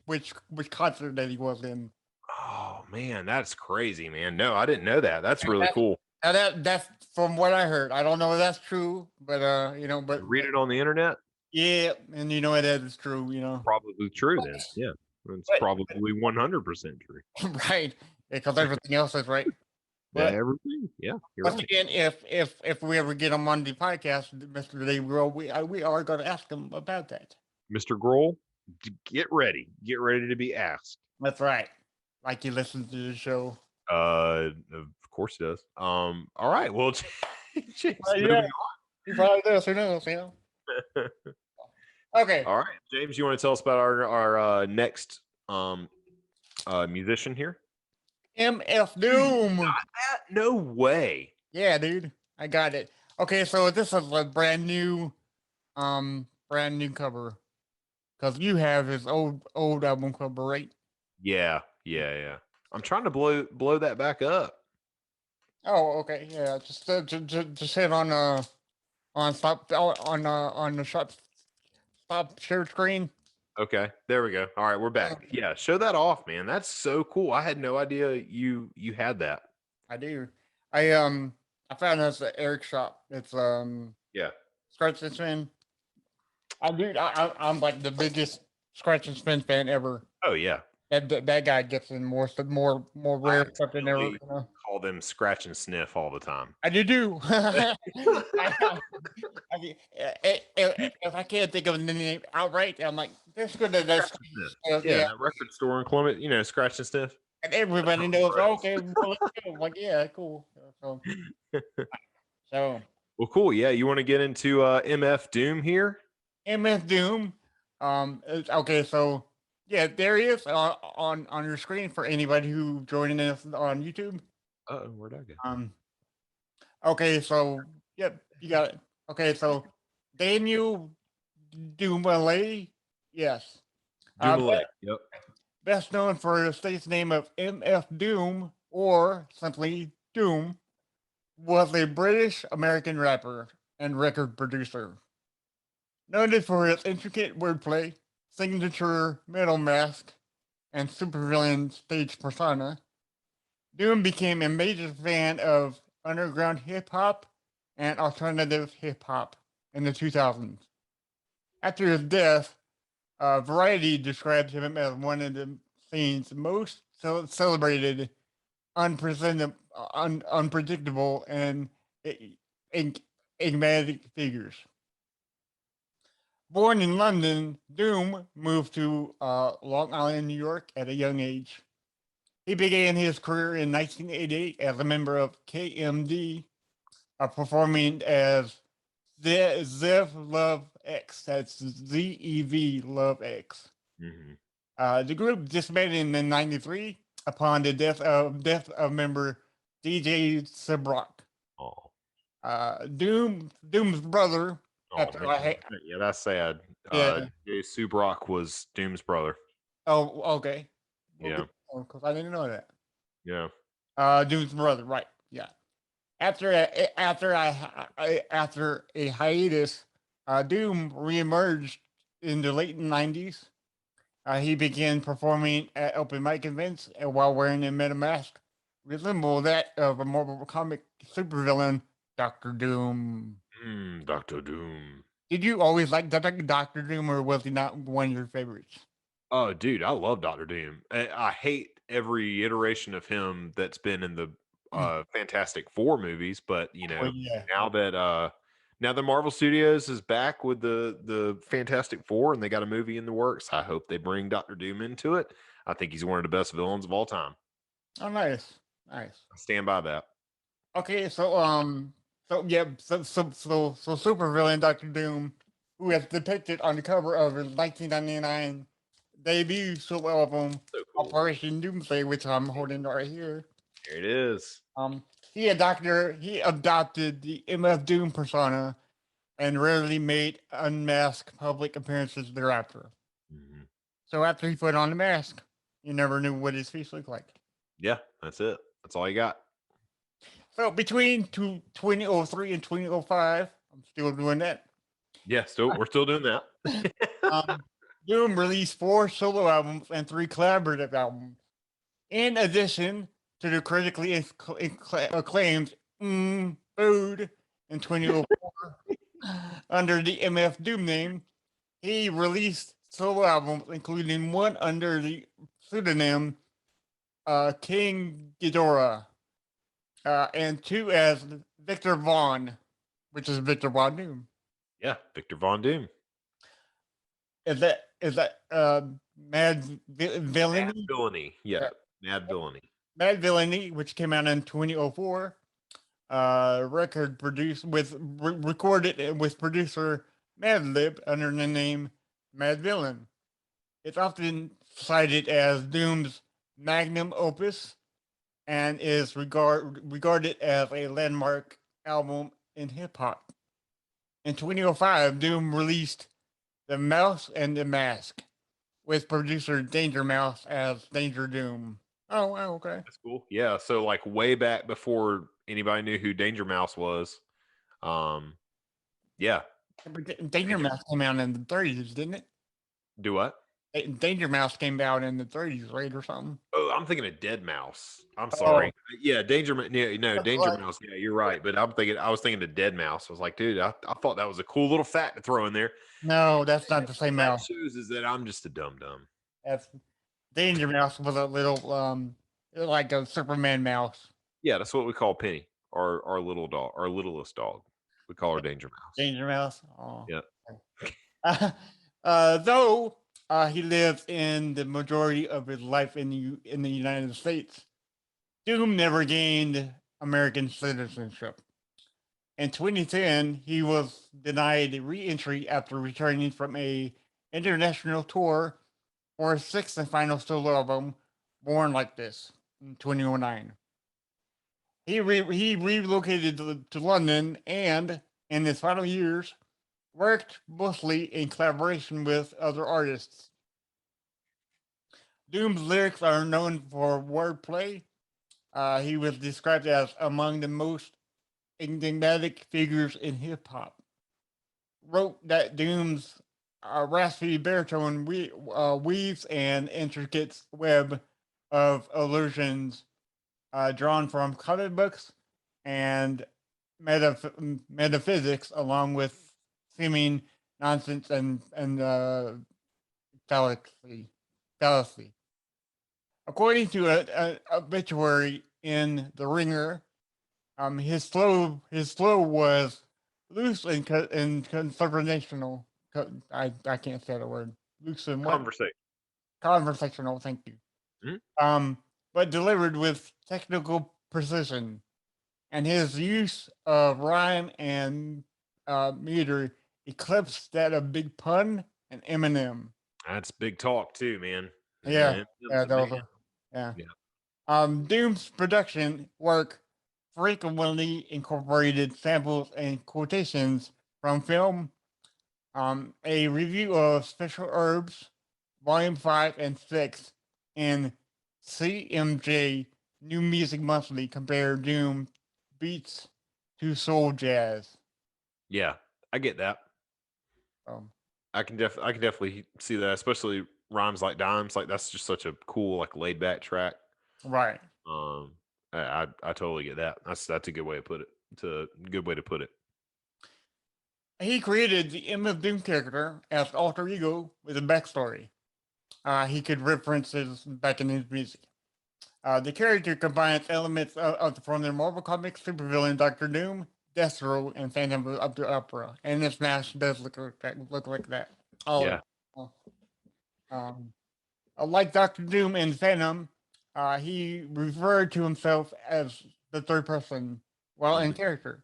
concert that he was in. Oh man, that's crazy, man. No, I didn't know that. That's really cool. Now that's from what I heard. I don't know if that's true, but you know, but Read it on the internet. yeah, and you know it is true. You know, Probably true then. Yeah, it's probably 100% true. right? Because everything else is right. Yeah, But everything. Yeah, you're once right. again, if we ever get him on the podcast, Mr. Dave Grohl, we are going to ask him about that. Mr. Grohl, get ready. Get ready to be asked. That's right. Like you listen to the show. Of course he does. All right. Well, James, Yeah, he probably does. Who knows? You know. Okay. All right, James, you want to tell us about our next musician here? MF Doom. No way. Yeah, dude. I got it. Okay, so this is a brand new cover. Because you have his old album cover, right? Yeah. I'm trying to blow that back up. Oh, okay. Yeah, just hit on the stop share screen. Okay, there we go. All right, we're back. Yeah, show that off, man. That's so cool. I had no idea you had that. I do. I found this at Eric's shop. It's Yeah. Scratch and Spin. I'm like the biggest Scratch and Spin fan ever. Oh yeah. That guy gets in more rare stuff than ever. You know? Call them scratch and sniff all the time. I do. I mean, if I can't think of the name outright, I'm like, That's good that that's Scratch and sniff. yeah. That record store in Columbia, scratch and sniff. And everybody knows. Right. Okay, well, let's go. Like, yeah, cool. So Well, cool. Yeah, you want to get into MF Doom here? MF Doom. Okay, so yeah, there he is on your screen for anybody who joining us on YouTube. Where'd I go? Okay, so yep, you got it. Okay, so Daniel Dumoulin, yes, Doomale. Yep. best known for the state's name of MF Doom or simply Doom, was a British American rapper and record producer. Noted for his intricate wordplay, signature metal mask, and supervillain stage persona, Doom became a major fan of underground hip hop and alternative hip hop in the 2000s. After his death, Variety described him as one of the scene's most celebrated, unpredictable, and enigmatic figures. Born in London, Doom moved to Long Island, New York at a young age. He began his career in 1988 as a member of KMD, performing as Zev Love X. That's ZEV Love X. The group disbanded in 1993 upon the death of member DJ Sebrock. Doom's brother. Yeah, that's sad. Yeah. Jay Subrock was Doom's brother. Oh, okay. Yeah. Because I didn't know that. Yeah. Doom's brother, right? Yeah. After a hiatus, Doom reemerged in the late 90s. He began performing at open mic events while wearing a metal mask, resemble that of a Marvel comic supervillain, Doctor Doom. Doctor Doom. Did you always like Doctor Doom, or was he not one of your favorites? Oh, dude, I love Doctor Doom. I hate every iteration of him that's been in the Fantastic Four movies, but now that Marvel Studios is back with the Fantastic Four and they got a movie in the works, I hope they bring Doctor Doom into it. I think he's one of the best villains of all time. Oh, nice. I stand by that. Okay, so supervillain Doctor Doom, who is depicted on the cover of his 1999 debut solo album, Operation Doomsday, which I'm holding right here. Here it is. He adopted the MF Doom persona and rarely made unmasked public appearances thereafter. So after he put on the mask, you never knew what his face looked like. Yeah, that's it. That's all you got. So between 2003 and 2005, I'm still doing that. Yeah, we're still doing that. Doom released 4 solo albums and 3 collaborative albums. In addition to the critically acclaimed Food in 2004, under the MF Doom name, he released solo albums, including one under the pseudonym King Ghidorah, and 2 as Victor Vaughn, which is Victor Von Doom. Yeah, Victor Von Doom. Is that Mad Villainy? Mad Villainy, yeah. Mad Villainy. Mad Villainy, which came out in 2004. Recorded with producer Madlib under the name Mad Villain. It's often cited as Doom's magnum opus and is regarded as a landmark album in hip hop. In 2005, Doom released The Mouse and the Mask with producer Danger Mouse as Danger Doom. Oh, wow, okay. That's cool. Yeah, so like way back before anybody knew who Danger Mouse was. Yeah. Danger Mouse came out in the 30s, didn't it? Do what? Danger Mouse came out in the 30s, right, or something? Oh, I'm thinking of Dead Mouse. I'm sorry. Yeah, Danger Mouse. Yeah, you're right. But I was thinking of Dead Mouse. I was like, dude, I thought that was a cool little fact to throw in there. No, that's not the same mouse. That shows is that I'm just a dum. That's Danger Mouse was a little like a Superman mouse. Yeah, that's what we call Penny, our little dog, our littlest dog. We call her Danger Mouse. Danger Mouse. Oh. Yeah. Though he lived in the majority of his life in the United States. Doom never gained American citizenship. In 2010, he was denied re-entry after returning from a international tour for his sixth and final solo album, Born Like This, in 2009. He relocated to London and, in his final years, worked mostly in collaboration with other artists. Doom's lyrics are known for wordplay. He was described as among the most enigmatic figures in hip hop. Wrote that Doom's raspy baritone weaves an intricate web of illusions drawn from comic books and metaphysics, along with seeming nonsense and fallacy. Fallacy. According to an obituary in The Ringer, his flow was loose and conversational. I can't say the word. Loose and what? Conversation. Conversational. Thank you. Mhm. But delivered with technical precision, and his use of rhyme and meter eclipsed that of Big Pun and Eminem. That's big talk too, man. Yeah, Eminem's yeah, a those man. yeah. Yeah. Doom's production work frequently incorporated samples and quotations from film. A review of Special Herbs, Volume 5 and 6, in CMJ New Music Monthly compared Doom beats to soul jazz. Yeah, I get that. Um, I can definitely see that, especially rhymes like dimes. Like that's just such a cool, like laid back track. right. Um, I totally get that. That's a good way to put it. Good way to put it. He created the Imp of Doom character as alter ego with a backstory. He could references back in his music. The character combines elements from the Marvel Comics supervillain Doctor Doom, Deathstroke, and Phantom of the Opera, and this mask does look like that. Oh, Yeah. um, like Doctor Doom and Phantom, he referred to himself as the third person while in Mhm. character.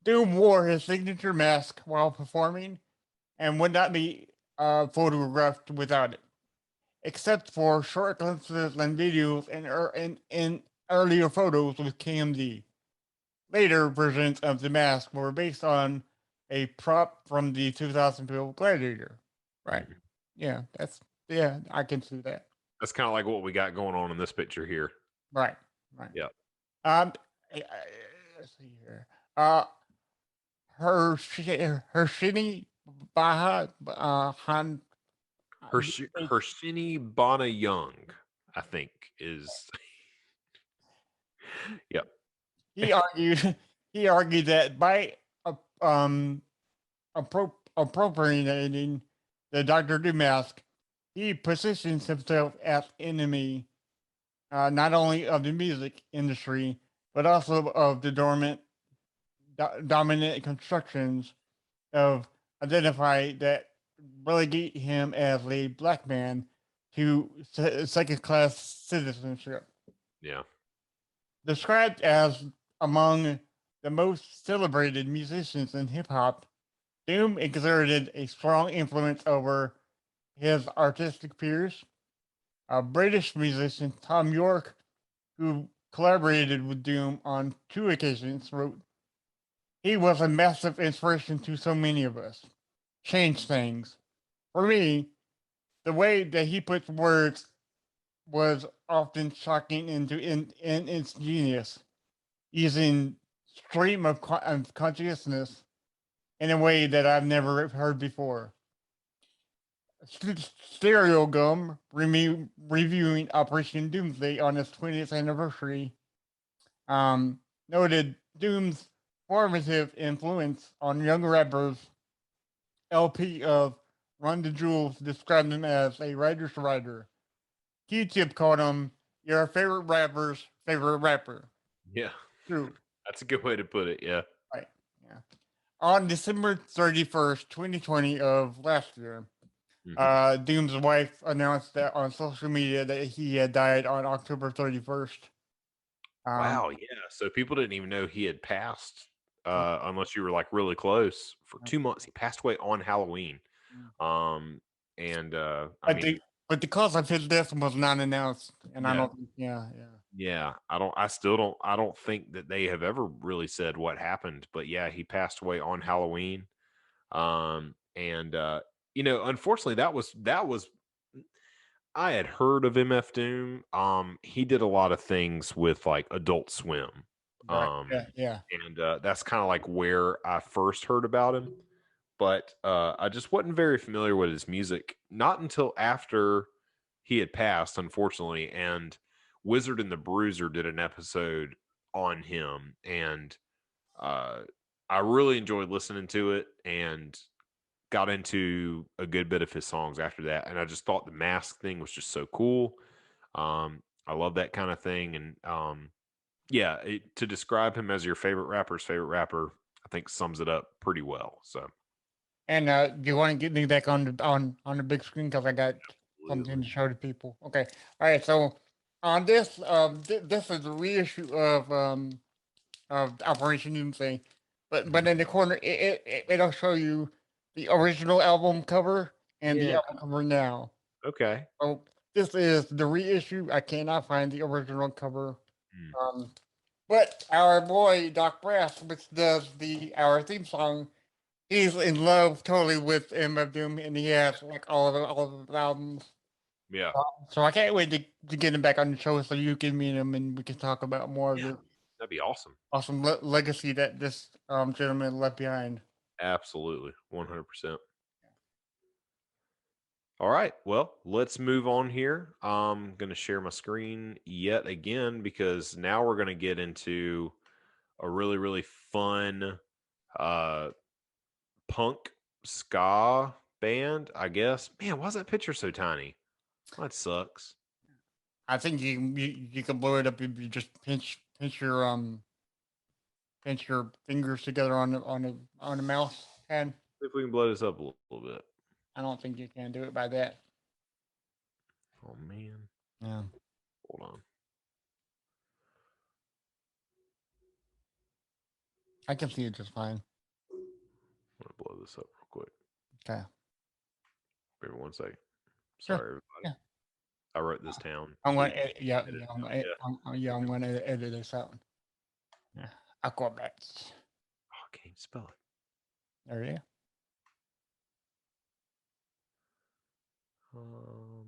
Doom wore his signature mask while performing and would not be photographed without it, except for short glimpses and videos in earlier photos with KMD. Later versions of the mask were based on a prop from the 2000 film Gladiator. Right. Mhm. Yeah, I can see that. That's kind of like what we got going on in this picture here. Right. Right. Yeah. Um, let's see here. Uh, Hershini Baha Han. Hershini Bana Young, I think is. Yep. He argued he argued that by um appropriating the Doctor Doom mask, he positions himself as enemy not only of the music industry but also of the dominant constructions of identify that relegate him as a black man to second class citizenship. Yeah. Described as among the most celebrated musicians in hip hop, Doom exerted a strong influence over his artistic peers. A British musician, Tom York, who collaborated with Doom on 2 occasions, wrote, "He was a massive inspiration to so many of us. Changed things. For me, the way that he puts words was often shocking in its genius, using stream of consciousness in a way that I've never heard before." Stereo Gum reviewing Operation Doomsday on its 20th anniversary noted Doom's formative influence on young rappers. LP of Run the Jewels described him as a writer's writer. Q-Tip called him your favorite rapper's favorite rapper. Yeah. True. That's a good way to put it. Yeah. Right. Yeah. On December 31st, 2020 of last year, Doom's wife announced that on social media that he had died on October 31st. Wow, yeah. So people didn't even know he had passed, unless you were like really close. For 2 months, he passed away on Halloween. Um, and I But mean, the cause of his death was not announced, and I yeah, don't think, yeah. yeah. I don't think that they have ever really said what happened. But yeah, he passed away on Halloween. And unfortunately, that was I had heard of MF Doom. He did a lot of things with like Adult Swim. Right. Um, Yeah. and that's kind of like where I first heard about him. But I just wasn't very familiar with his music. Not until after he had passed, unfortunately. And Wizard and the Bruiser did an episode on him, and uh, I really enjoyed listening to it, and got into a good bit of his songs after that. And I just thought the mask thing was just so cool. I love that kind of thing. And yeah, to describe him as your favorite rapper's favorite rapper, I think sums it up pretty well. So, And do you want to get me back on the big screen because I got something absolutely. to show to people? Okay. All right. So on this, this is a reissue of Operation Doomsday, but in the corner it'll show you the original album cover and the Yeah. album cover now. Okay. So this is the reissue. I cannot find the original cover. Mm. Um, but our boy Doc Brass, which does our theme song, he's in love totally with MF Doom, and he has like all of the albums. Yeah. So I can't wait to get him back on the show so you can meet him and we can talk about more of Yeah. the That'd be awesome. awesome legacy that this gentleman left behind. Absolutely. 100%. All right. Well, let's move on here. I'm going to share my screen yet again because now we're going to get into a really, really fun uh, punk ska band, I guess. Man, why is that picture so tiny? That sucks. I think you can blow it up if you just pinch your fingers together on the mouse pad. See if we can blow this up a little bit. I don't think you can do it by that. Oh, man. Yeah, Hold on. I can see it just fine. I'm going to blow this up real quick. Okay, Give me 1 second. sure. Sorry, everybody. Yeah, I wrote this down. I'm so gonna you can yeah edit yeah it out. Yeah. I'm gonna edit this out. Yeah, Aquabats. Oh, I can't even spell it. There you go. Um,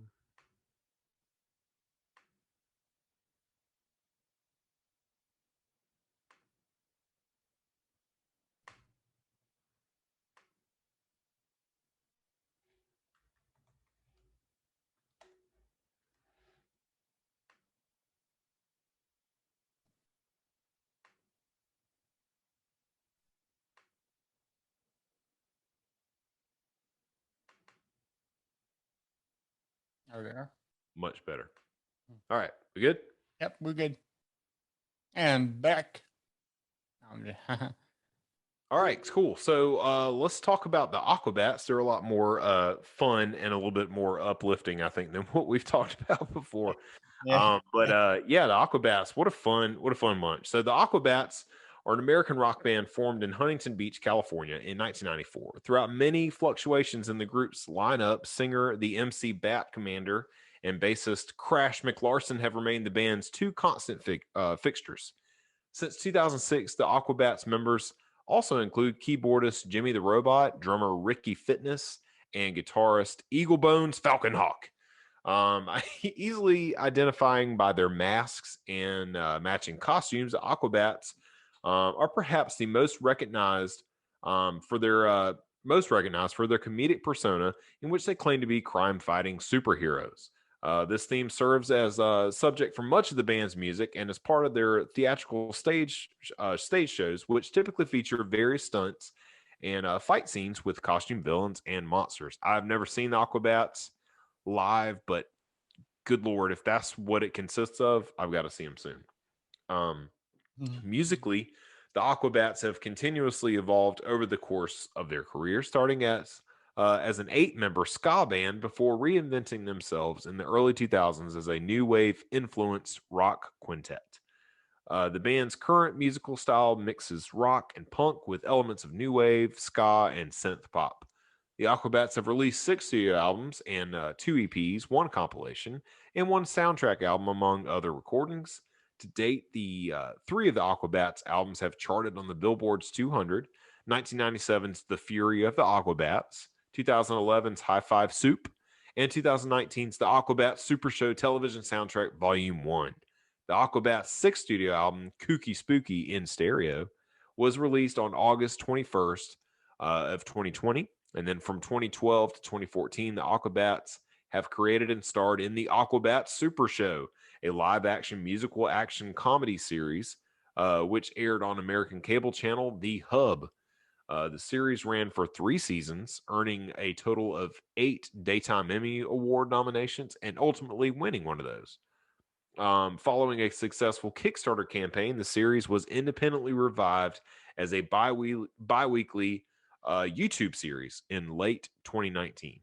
There we go. much better. All right. We good? Yep, we're good. And back. All right, cool. So let's talk about the Aquabats. They're a lot more fun and a little bit more uplifting, I think, than what we've talked about before. Yeah. Yeah, the Aquabats. What a fun bunch. So the Aquabats are an American rock band formed in Huntington Beach, California, in 1994. Throughout many fluctuations in the group's lineup, singer the MC Bat Commander and bassist Crash McLarson have remained the band's two constant fixtures. Since 2006, the Aquabats members also include keyboardist Jimmy the Robot, drummer Ricky Fitness, and guitarist Eagle Bones Falcon Hawk. Easily identifying by their masks and matching costumes, the Aquabats are perhaps the most recognized for their comedic persona, in which they claim to be crime-fighting superheroes. This theme serves as a subject for much of the band's music and is part of their theatrical stage shows, which typically feature various stunts and fight scenes with costume villains and monsters. I've never seen the Aquabats live, but good lord, if that's what it consists of, I've got to see them soon. Musically, the Aquabats have continuously evolved over the course of their career, starting as as an 8-member ska band before reinventing themselves in the early 2000s as a new wave influenced rock quintet. The band's current musical style mixes rock and punk with elements of new wave, ska, and synth pop. The Aquabats have released 6 studio albums and 2 EPs, 1 compilation, and 1 soundtrack album, among other recordings. To date, the 3 of the Aquabats albums have charted on the Billboard's 200, 1997's The Fury of the Aquabats, 2011's High Five Soup, and 2019's The Aquabats Super Show Television Soundtrack Volume 1. The Aquabats' 6th studio album, Kooky Spooky in Stereo, was released on August 21st of 2020. And then from 2012 to 2014, the Aquabats have created and starred in the Aquabats Super Show, a live-action musical action comedy series, which aired on American cable channel The Hub. The series ran for 3 seasons, earning a total of 8 Daytime Emmy Award nominations and ultimately winning one of those. Following a successful Kickstarter campaign, the series was independently revived as a bi-weekly YouTube series in late 2019.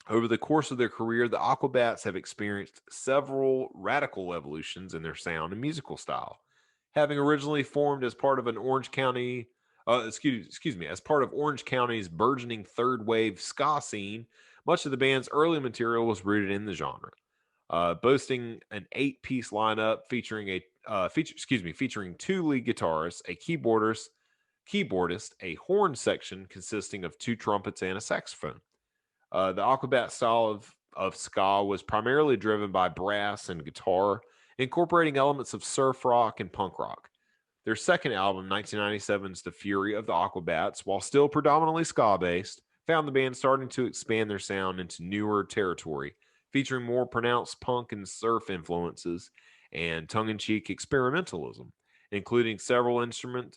Over the course of their career, the Aquabats have experienced several radical evolutions in their sound and musical style. Having originally formed as part of an Orange County, as part of Orange County's burgeoning third wave ska scene, much of the band's early material was rooted in the genre. Boasting an 8-piece lineup featuring featuring 2 lead guitarists, a keyboardist, a horn section consisting of 2 trumpets and a saxophone. The Aquabat style of ska was primarily driven by brass and guitar, incorporating elements of surf rock and punk rock. Their second album, 1997's The Fury of the Aquabats, while still predominantly ska-based, found the band starting to expand their sound into newer territory, featuring more pronounced punk and surf influences and tongue-in-cheek experimentalism, including several instrumentals,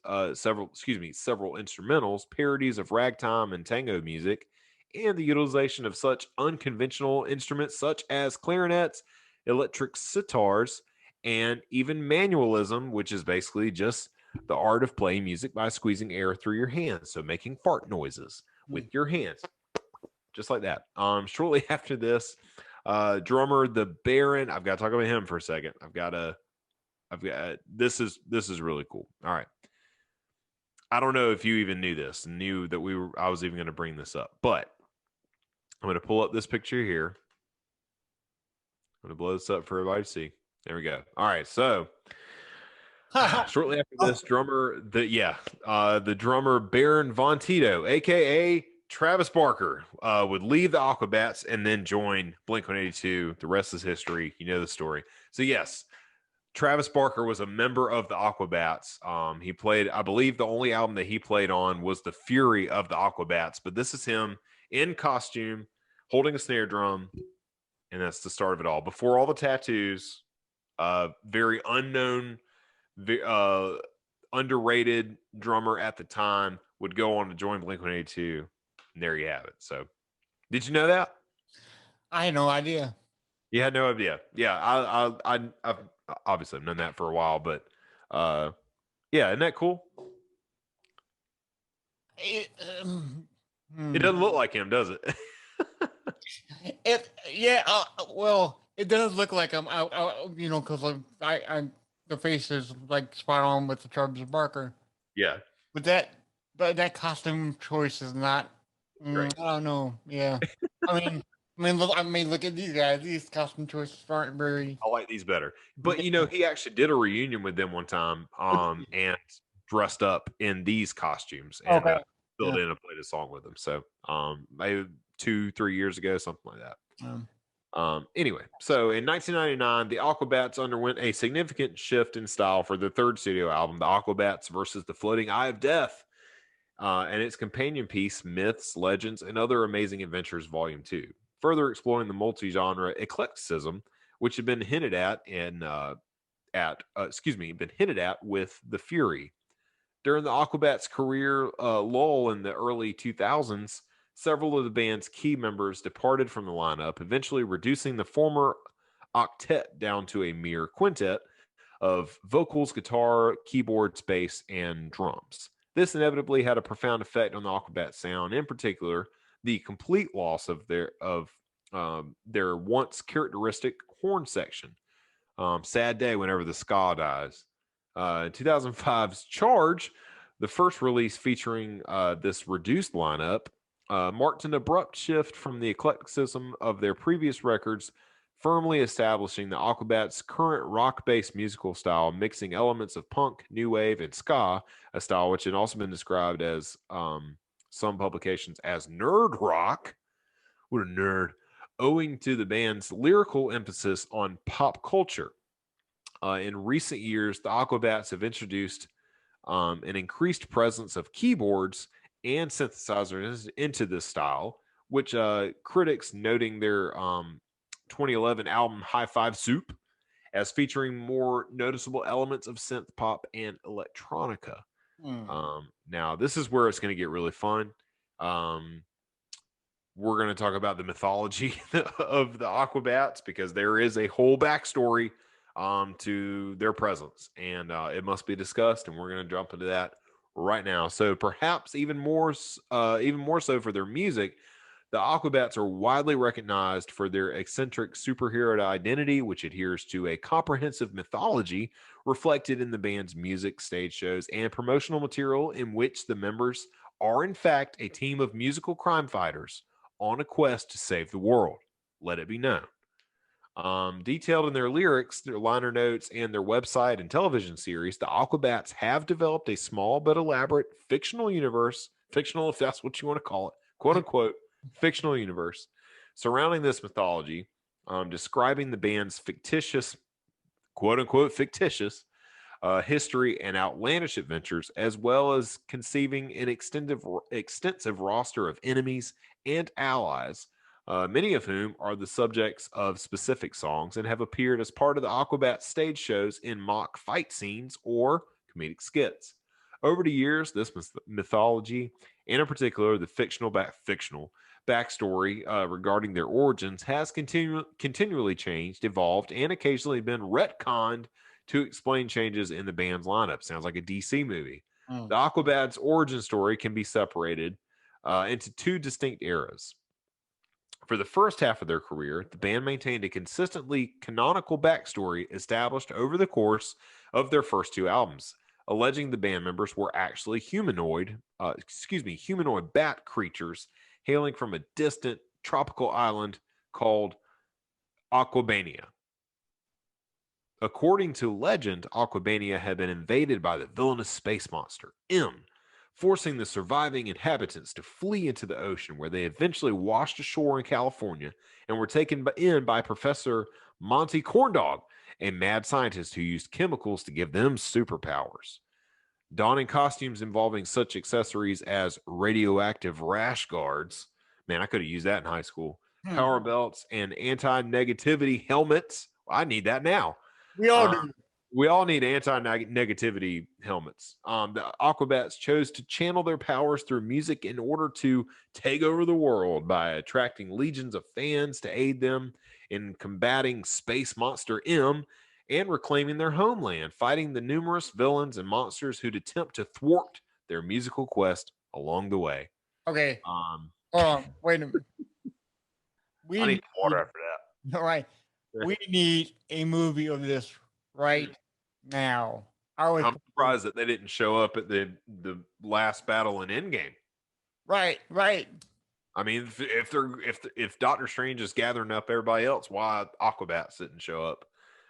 parodies of ragtime and tango music, and the utilization of such unconventional instruments such as clarinets, electric sitars, and even manualism, which is basically just the art of playing music by squeezing air through your hands, so making fart noises with your hands, just like that. Shortly after this, drummer the Baron. I've got to talk about him for a second. This is really cool. All right. I don't know if you even knew that I was even going to bring this up, but I'm going to pull up this picture here. I'm going to blow this up for everybody to see. There we go. All right. So shortly after this, the drummer Baron Von Tito, aka Travis Barker, would leave the Aquabats and then join Blink-182. The rest is history. You know the story. So yes, Travis Barker was a member of the Aquabats. He played, I believe, the only album that he played on was The Fury of the Aquabats. But this is him in costume, holding a snare drum, and that's the start of it all. Before all the tattoos, very unknown, underrated drummer at the time would go on to join Blink-182. And there you have it. So, did you know that? I had no idea. You had no idea. Yeah, I've obviously known that for a while, but yeah, isn't that cool? It doesn't look like him, does it? well, it does look like him. Because the face is like spot on with the Travis Barker. Yeah, but that costume choice is not. Right. I don't know. Yeah, look at these guys. These costume choices aren't very. I like these better. But he actually did a reunion with them one time, and dressed up in these costumes and filled in and played a song with them. So, maybe 2-3 years ago, something like that. Anyway, so in 1999, the Aquabats underwent a significant shift in style for their third studio album, The Aquabats versus the Floating Eye of Death, and its companion piece, Myths, Legends, and Other Amazing Adventures, Volume 2, further exploring the multi-genre eclecticism which had been hinted at with The Fury. During the Aquabats' career lull in the early 2000s, several of the band's key members departed from the lineup, eventually reducing the former octet down to a mere quintet of vocals, guitar, keyboards, bass, and drums. This inevitably had a profound effect on the Aquabats sound. In particular, the complete loss of their once characteristic horn section. Sad day whenever the ska dies. In 2005's Charge, the first release featuring this reduced lineup, marked an abrupt shift from the eclecticism of their previous records, firmly establishing the Aquabats' current rock-based musical style, mixing elements of punk, new wave, and ska, a style which had also been described as some publications as nerd rock. What a nerd! Owing to the band's lyrical emphasis on pop culture. In recent years, the Aquabats have introduced an increased presence of keyboards and synthesizers into this style, which critics noting their 2011 album High Five Soup as featuring more noticeable elements of synth pop and electronica. Now, this is where it's going to get really fun. We're going to talk about the mythology of the Aquabats because there is a whole backstory to their presence, and it must be discussed, and we're going to jump into that right now. So perhaps even more so for their music, the Aquabats are widely recognized for their eccentric superhero identity, which adheres to a comprehensive mythology reflected in the band's music, stage shows, and promotional material, in which the members are in fact a team of musical crime fighters on a quest to save the world. Let it be known. Detailed in their lyrics, their liner notes, and their website and television series, the Aquabats have developed a small but elaborate fictional universe, fictional if that's what you want to call it, quote unquote, fictional universe, surrounding this mythology, describing the band's fictitious, quote unquote, fictitious history and outlandish adventures, as well as conceiving an extensive roster of enemies and allies, many of whom are the subjects of specific songs and have appeared as part of the Aquabats stage shows in mock fight scenes or comedic skits. Over the years, this mythology, and in particular the fictional backstory regarding their origins, has continually changed, evolved, and occasionally been retconned to explain changes in the band's lineup. Sounds like a DC movie. The Aquabats' origin story can be separated into two distinct eras. For the first half of their career, the band maintained a consistently canonical backstory established over the course of their first two albums, alleging the band members were actually humanoid bat creatures hailing from a distant tropical island called Aquabania. According to legend, Aquabania had been invaded by the villainous space monster, M, forcing the surviving inhabitants to flee into the ocean, where they eventually washed ashore in California and were taken in by Professor Monty Corndog, a mad scientist who used chemicals to give them superpowers. Donning costumes involving such accessories as radioactive rash guards, man, I could have used that in high school, power belts, and anti-negativity helmets. I need that now. We all do. We all need anti-negativity helmets. The Aquabats chose to channel their powers through music in order to take over the world by attracting legions of fans to aid them in combating space monster M and reclaiming their homeland, fighting the numerous villains and monsters who'd attempt to thwart their musical quest along the way. Okay. Wait a minute. I need water after that. All right. We need a movie of this right now. I'm surprised that they didn't show up at the last battle in Endgame. Right. I mean, if Doctor Strange is gathering up everybody else, why Aquabats didn't show up?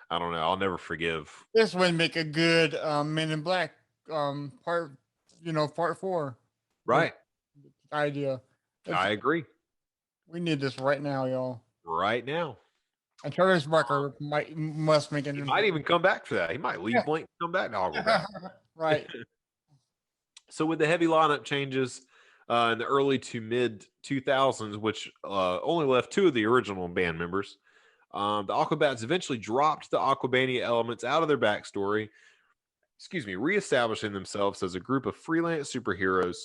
I don't know. I'll never forgive. This would make a good Men in Black part 4. Right. Idea. I agree. We need this right now, y'all. Right now. And Travis Barker must make it. He might even come back for that. He might leave Blink and come back to Aquabat. Right. So with the heavy lineup changes in the early to mid 2000s, which only left two of the original band members, the Aquabats eventually dropped the Aquabania elements out of their backstory, reestablishing themselves as a group of freelance superheroes,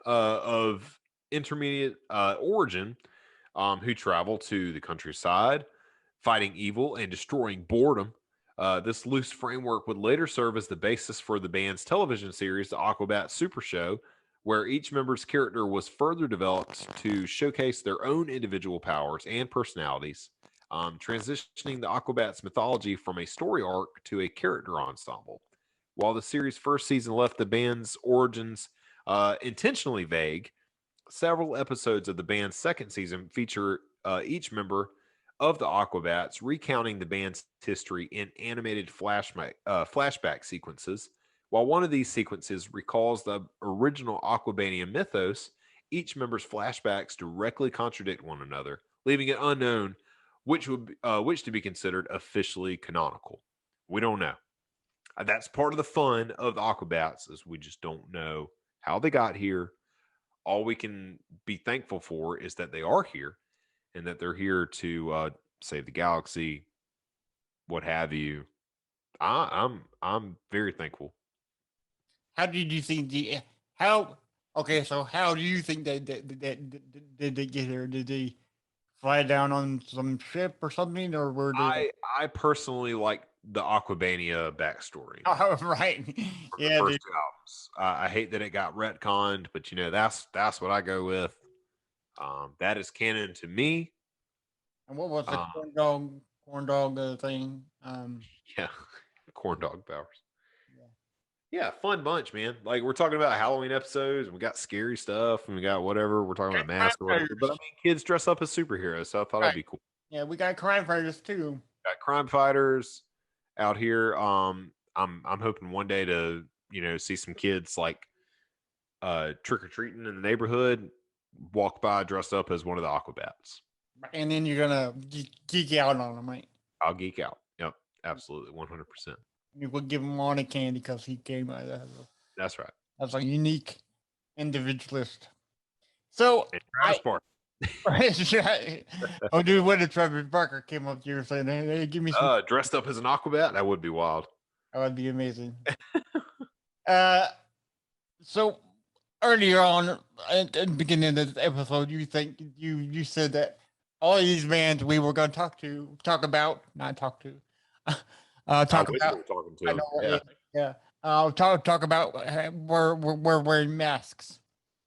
of intermediate origin, who travel to the countryside, fighting evil and destroying boredom. This loose framework would later serve as the basis for the band's television series, the Aquabat Super Show, where each member's character was further developed to showcase their own individual powers and personalities, transitioning the Aquabats mythology from a story arc to a character ensemble. While the series' first season left the band's origins intentionally vague, several episodes of the band's second season feature each member of the Aquabats recounting the band's history in animated flashback sequences. While one of these sequences recalls the original Aquabania mythos, each member's flashbacks directly contradict one another, leaving it unknown which to be considered officially canonical. We don't know. That's part of the fun of the Aquabats is we just don't know how they got here. All we can be thankful for is that they are here and that they're here to save the galaxy, what have you. I'm very thankful. How did you think how? Okay, so how do you think did they get here? Did they fly down on some ship or something, or were they? I personally like the Aquabania backstory Oh, right. from the Yeah. first two albums. I hate that it got retconned, but that's what I go with. That is canon to me. And what was the Uh, corn dog thing? yeah, corn dog powers. Yeah. Yeah, fun bunch, man. Like we're talking about Halloween episodes, and we got scary stuff, and we got whatever. We're talking about masks or whatever. But I mean, kids dress up as superheroes, so I thought that'd Right. be cool. Yeah, we got crime fighters too. Got crime fighters out here. I'm hoping one day to see some kids like trick or treating in the neighborhood, walk by dressed up as one of the Aquabats. And then you're gonna geek out on them, right? I'll geek out. Yep, absolutely, 100%. You would give him all the candy because he came out of that. That's right. That's a unique individualist. So And Travis Barker. Oh, dude, what if Travis Barker came up to you and said, "Hey, give me some"? Dressed up as an Aquabat, that would be wild. That would be amazing. So earlier on at the beginning of this episode, you said that all these bands we were going to talk about, talk we were talking to I him. know, yeah. Talk about we're wearing masks.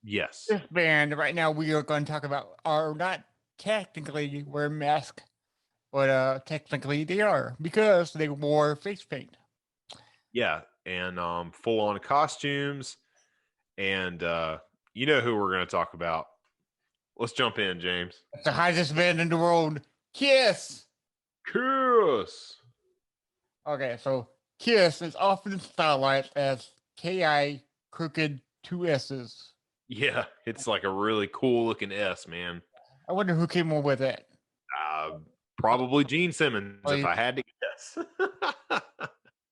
Yes. This band right now we are going to talk about are not technically wearing masks, but technically they are because they wore face paint. Yeah, and full on costumes, and you know who we're going to talk about. Let's jump in, James. It's the highest band in the world, Kiss. Kiss. Okay, so Kiss is often stylized as Ki crooked two S's. Yeah, it's like a really cool looking S, man. I wonder who came up with that. Probably Gene Simmons, if I had to guess.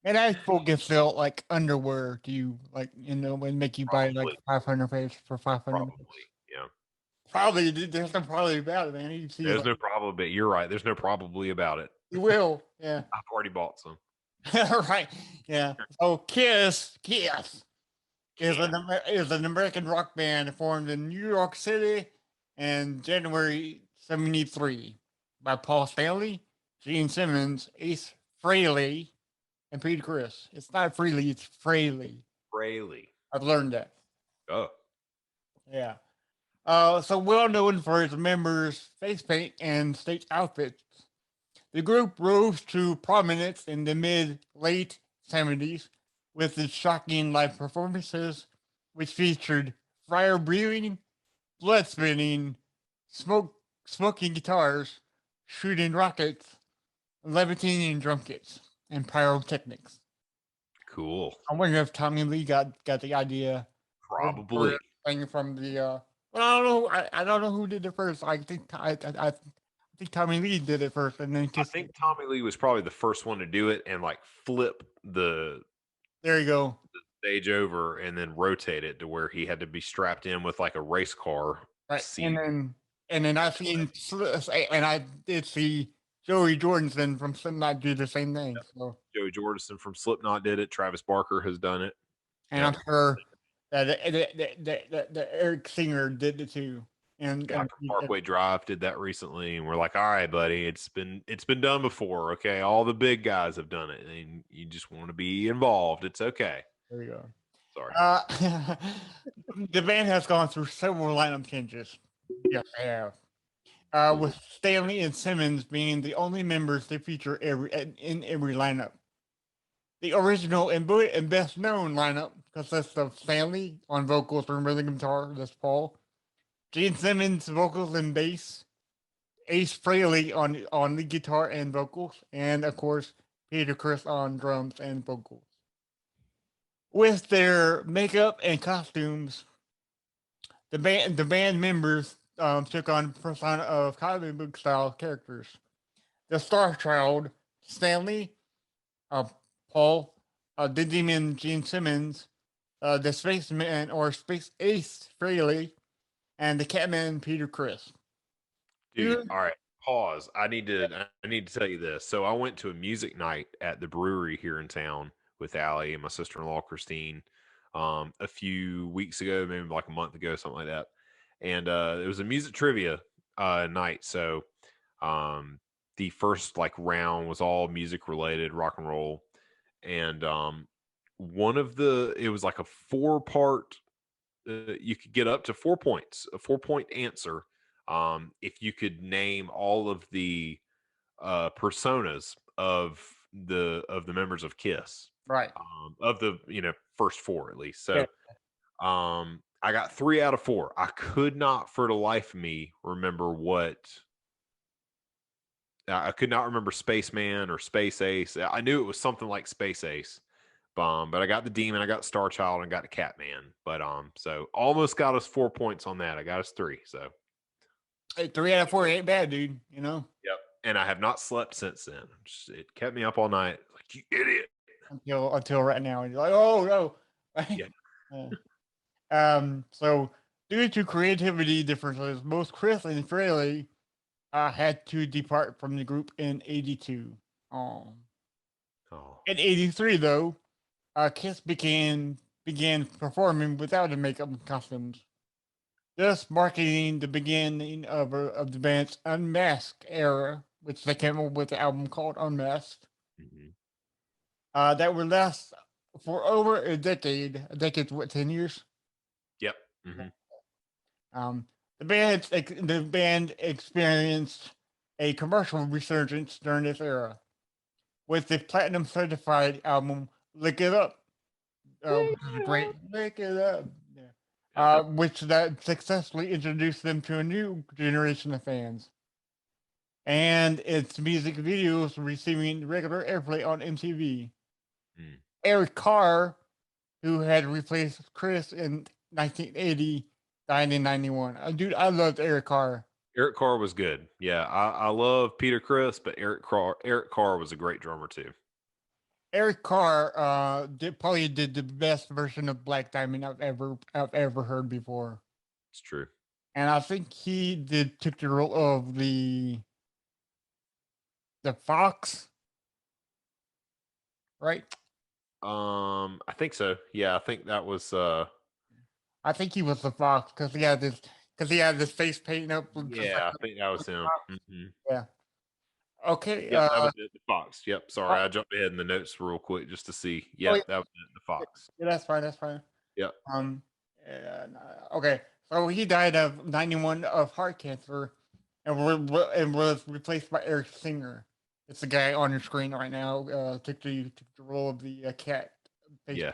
And I focus still like underwear. Do you and make you buy like 500 pairs for 500? Probably, yeah. Probably there's no probably about it, man. There's no probably. You're right. There's no probably about it. You will, yeah. I've already bought some. Right, yeah. So Kiss is an American rock band formed in New York City in January '73 by Paul Stanley, Gene Simmons, Ace Frehley, and Peter Criss. It's not Frehley, it's Frehley. Frehley. I've learned that. Oh. Yeah. So well known for its members' face paint and stage outfits. The group rose to prominence in the mid-late 70s with its shocking live performances, which featured fire breathing, blood spitting, smoking guitars, shooting rockets, levitating drunkets, and pyrotechnics. Cool. I wonder if Tommy Lee got the idea. Probably. From the well, I don't know. I don't know who did it first. I think Tommy Lee did it first, and then I think Tommy Lee was probably the first one to do it and like flip the there you go stage over and then rotate it to where he had to be strapped in with like a race car right. seat. And then I did see Joey Jordison from Slipknot do the same thing. Yep. So Joey Jordison from Slipknot did it. Travis Barker has done it, and I'm sure that Eric Singer did it too. And Parkway Drive did that recently, and we're like, all right, buddy, it's been done before. Okay, all the big guys have done it, and you just want to be involved. It's okay. There you go. Sorry. The band has gone through several lineup changes. Yes, they have. With Stanley and Simmons being the only members they feature in every lineup. The original and best known lineup consists of Stanley on vocals and rhythm guitar, that's Paul, Gene Simmons vocals and bass, Ace Frehley on the guitar and vocals, and of course Peter Criss on drums and vocals. With their makeup and costumes, the band members took on persona of comic book style characters. The Star Child, Stanley, uh, Paul, the Demon Gene Simmons, the Spaceman or Space Ace Frehley, and the Catman Peter Criss. Dude, all right, pause. I need to tell you this. So I went to a music night at the brewery here in town with Allie and my sister-in-law Christine a few weeks ago, maybe like a month ago, something like that. And it was a music trivia night. So the first like round was all music related, rock and roll. And it was like a four-part you could get up to 4 points, a 4 point answer if you could name all of the personas of the members of Kiss, Right. of the first four at least. Yeah. So I got 3 out of 4. I could not for the life of me remember what. I could not remember Spaceman or Space Ace. I knew it was something like Space Ace. But I got the Demon, I got Star Child, and got the Catman. But so almost got us 4 points on that. I got us 3. So Hey, 3 out of 4 ain't bad, dude. You know, yep. And I have not slept since then. It kept me up all night. Like, you idiot. until right now, and you're like, oh no. Yeah. So due to creativity differences, both Chris and Fraley had to depart from the group in '82. Oh. In '83, though, Kiss began performing without the makeup and costumes, thus marking the beginning of the band's Unmasked era, which they came up with an album called Unmasked. That would last for over a decade. A decade's what, 10 years? Yep. The band experienced a commercial resurgence during this era with the platinum certified album "Lick It Up," which is a great "Lick It Up," which that successfully introduced them to a new generation of fans, and its music videos receiving regular airplay on MTV. Eric Carr, who had replaced Chris in 1980, died in 91. Dude, I loved Eric Carr. Eric Carr was good. Yeah, I love Peter Criss, but Eric Carr was a great drummer too. Eric Carr probably did the best version of Black Diamond I've ever heard before. It's true. And I think took the role of the fox, right? I think so. Yeah, I think that was I think he was the fox because he had this face paint up. Yeah, I think that was him. Yeah. Okay. Yeah, that was it, the fox. Yep. Sorry, I jumped ahead in the notes real quick just to see. Yeah, that was it, the fox. Yeah, that's fine. That's fine. Yep. Okay. So he died of 91 of heart cancer, and was replaced by Eric Singer. It's the guy on your screen right now. Took the role of the cat. Yeah.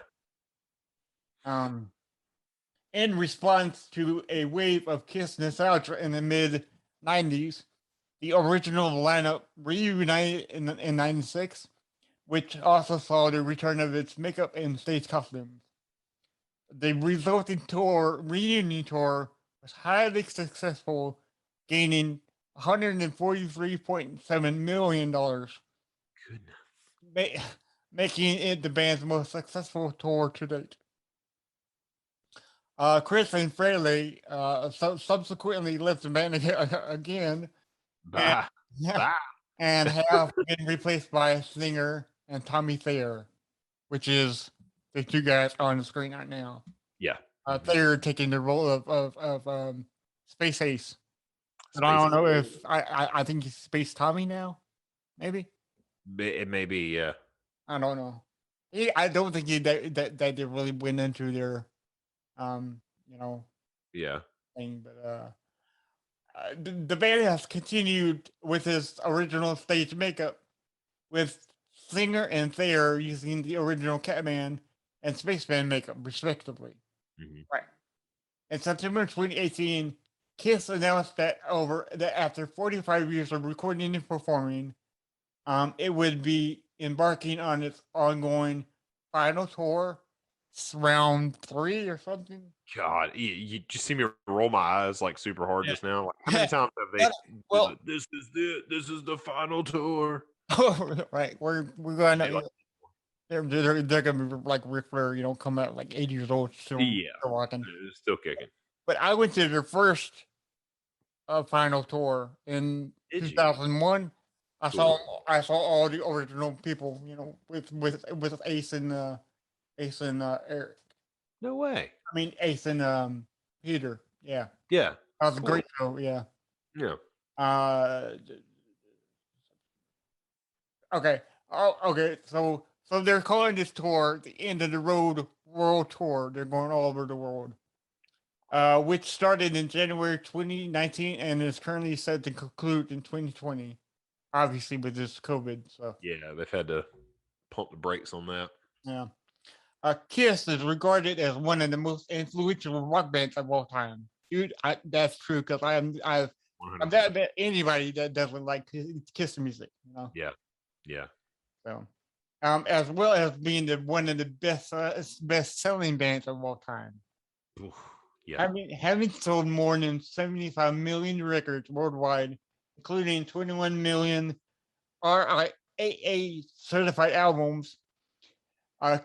In response to a wave of Kiss nostalgia in the mid '90s, the original lineup reunited in '96, which also saw the return of its makeup and stage costumes. The resulting reunion tour was highly successful, gaining $143.7 million. Goodness. Making it the band's most successful tour to date. Chris and Fraley subsequently left the band again. Bah. And have been replaced by Singer and Tommy Thayer, which is the two guys on the screen right now. Yeah. Thayer taking the role of Space Ace. And I don't know if I think he's Space Tommy now, maybe. It may be, yeah. I don't know. I don't think that they really went into their Yeah. thing. But the band has continued with his original stage makeup, with singer and Thayer using the original Catman and Spaceman makeup, respectively. Mhm. Right. In September 2018, Kiss announced that after 45 years of recording and performing, it would be embarking on its ongoing final tour, round 3 or something. God, you just see me roll my eyes like super hard Yeah. just now. Like, how many times have they? That- well, This is it. This is the final tour. right, we're going They to. like- They're gonna be like Ric Flair, come out like 80 years old, still Yeah, walking. it's still kicking. But I went to their first final tour in Did you? 2001. I Cool. saw all the original people, with Ace and Eric. No way. I mean Ace and Peter. Yeah, Yeah. that was a Cool. great show. Yeah. Yeah. Okay. Oh, okay. So they're calling this tour the End of the Road World Tour. They're going all over the world. Which started in January 2019 and is currently set to conclude in 2020. Obviously, with this COVID stuff. Yeah, they've had to pump the brakes on that. Yeah. Kiss is regarded as one of the most influential rock bands of all time. Dude, that's true because I'm 100%. that anybody that doesn't like Kiss music, Yeah. Yeah. So, as well as being one of the best selling bands of all time. Oof. Yeah. Having sold more than 75 million records worldwide, including 21 million RIAA certified albums.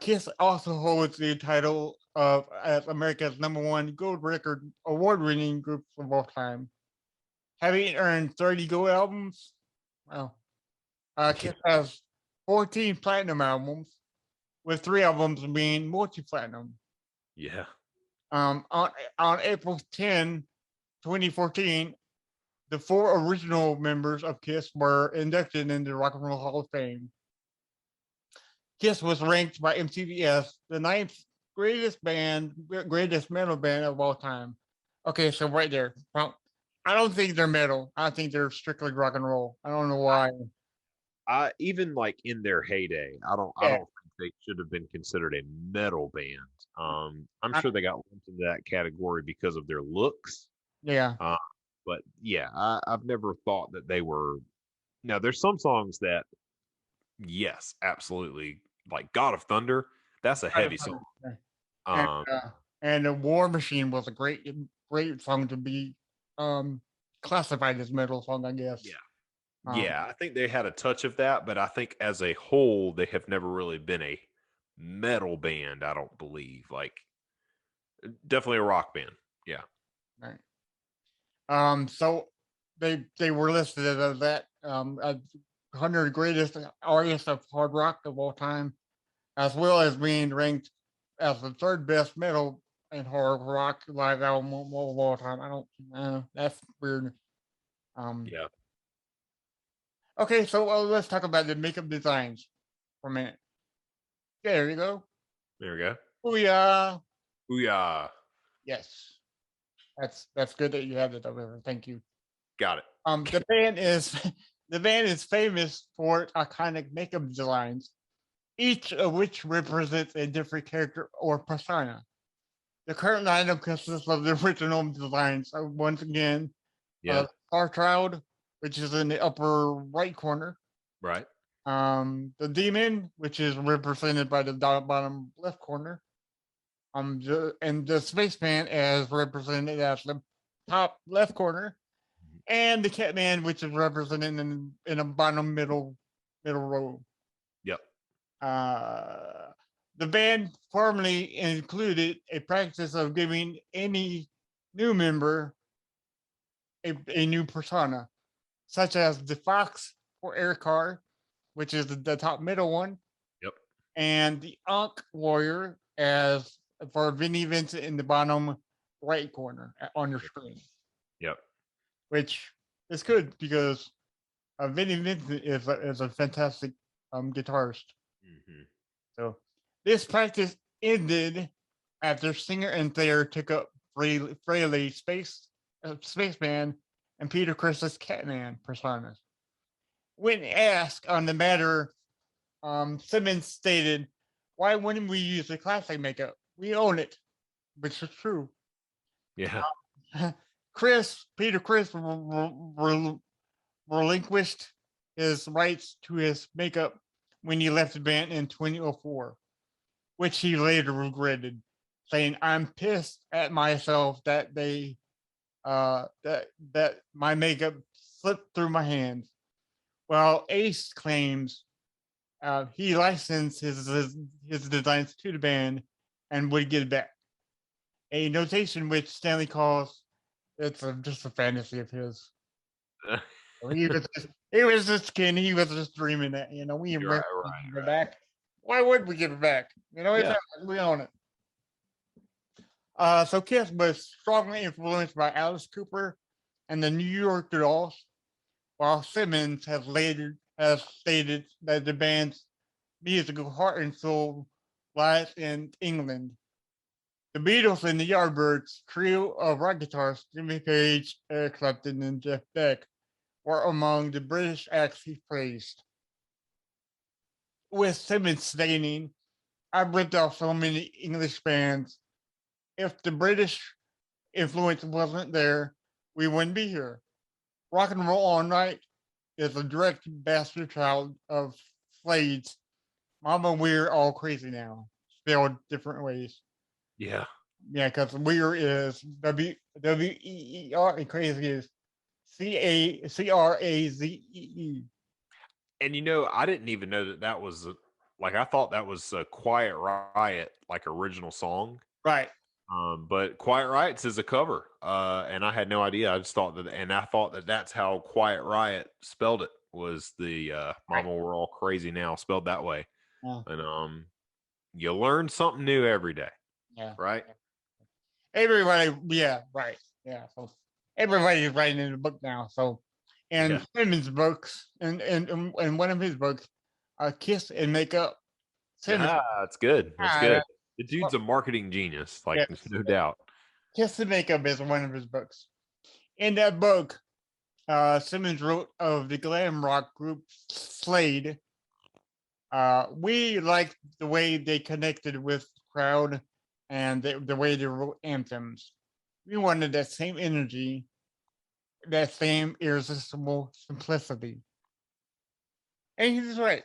Kiss also holds the title of as America's #1 gold record award-winning group of all time, having earned 30 gold albums. Wow. Kiss has 14 platinum albums, with 3 albums being multi-platinum. Yeah. On April 10, 2014, the 4 original members of Kiss were inducted into the Rock and Roll Hall of Fame. Kiss was ranked by MTV as the 9th greatest metal band of all time. Okay, so right there. Well, I don't think they're metal. I think they're strictly rock and roll. I don't know why. I even like in their heyday, I don't think they should have been considered a metal band. I'm sure they got lumped into that category because of their looks. Yeah. But yeah, I've never thought that they were. Now, there's some songs that, yes, absolutely, like God of Thunder. That's a heavy song. And the War Machine was a great song to be classified as metal song, I guess. Yeah. Yeah, I think they had a touch of that, but I think as a whole, they have never really been a metal band, I don't believe. Like, definitely a rock band. Yeah. Right. So they were listed as that 100 greatest artists of hard rock of all time, as well as being ranked as the 3rd best metal and hard rock live album of all time. I don't. That's weird. Yeah. Okay, so let's talk about the makeup designs for a minute. There you go. There we go. Booyah! Booyah. Yes, that's good that you have it over there. Thank you. Got it. The band is famous for its iconic makeup designs, each of which represents a different character or persona. The current lineup consists of the original designs. Once again, Yeah. Star Child, which is in the upper right corner. Right. The Demon, which is represented by the bottom left corner. And the Spaceman is represented as the top left corner, and the Catman, which is represented in a bottom middle row. Yep. The band formerly included a practice of giving any new member a new persona, such as the Fox for Air Car, which is the top middle one. Yep. And the Ankh Warrior as for Vinnie Vincent in the bottom right corner on your screen. Yep. Which is good because Vinnie Vincent is a fantastic guitarist. Mm-hmm. So this practice ended after singer and Thayer took up Fraley spaceman and Peter Chris's Catman personas. When asked on the matter, Simmons stated, "Why wouldn't we use the classic makeup? We own it," which is true. Yeah. Peter Chris relinquished his rights to his makeup when he left the band in 2004, which he later regretted, saying, "I'm pissed at myself that that my makeup slipped through my hands." While Ace claims he licensed his designs to the band and would get it back. A notation which Stanley calls just a fantasy of his. He was just kidding. He was just dreaming that we Right, give right, it back. Why would we give it back? It's Yeah. ours. We own it. So Kiss was strongly influenced by Alice Cooper and the New York Dolls, while Simmons has stated that the band's musical heart and soul lies in England. The Beatles and the Yardbirds, trio of rock guitarists Jimmy Page, Eric Clapton, and Jeff Beck, were among the British acts he praised. With Simmons stating, "I've ripped off so many English bands. If the British influence wasn't there, we wouldn't be here. Rock and Roll All Night is a direct bastard child of Slade's Mama We're All Crazy Now," spelled different ways. Yeah. Yeah, because Weir is WEER and crazy is CACRAZEE. And I didn't even know that was like I thought that was a Quiet Riot like original song. Right. But Quiet Riot's is a cover. And I had no idea. I just thought that that's how Quiet Riot spelled it, was the Mama We're All Crazy Now spelled that way. Yeah. And you learn something new every day. Yeah. Right? Everybody, yeah, right. Yeah. So everybody's writing in the book now. So and Yeah. Simmons' books and one of his books, Kiss and Makeup. Simmons, Yeah, that's good. That's ah, good. The dude's a marketing genius, like yes. there's no doubt. Kiss and Makeup is one of his books. In that book, Simmons wrote of the glam rock group Slade. We liked the way they connected with the crowd and the way they wrote anthems. We wanted that same energy, that same irresistible simplicity. And he's right.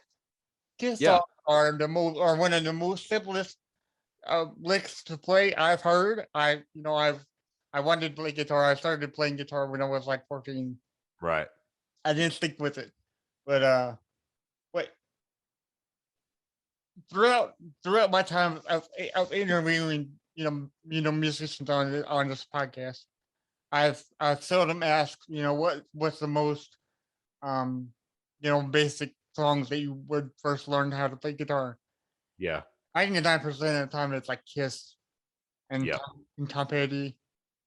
Kiss Yeah. are one of the most simplest licks to play I've heard. I wanted to play guitar. I started playing guitar when I was like 14. Right. I didn't stick with it, but throughout my time of interviewing musicians on this podcast, I've seldom asked what's the most basic songs that you would first learn how to play guitar. Yeah. 99% of the time it's like Kiss and Yeah. Tom Petty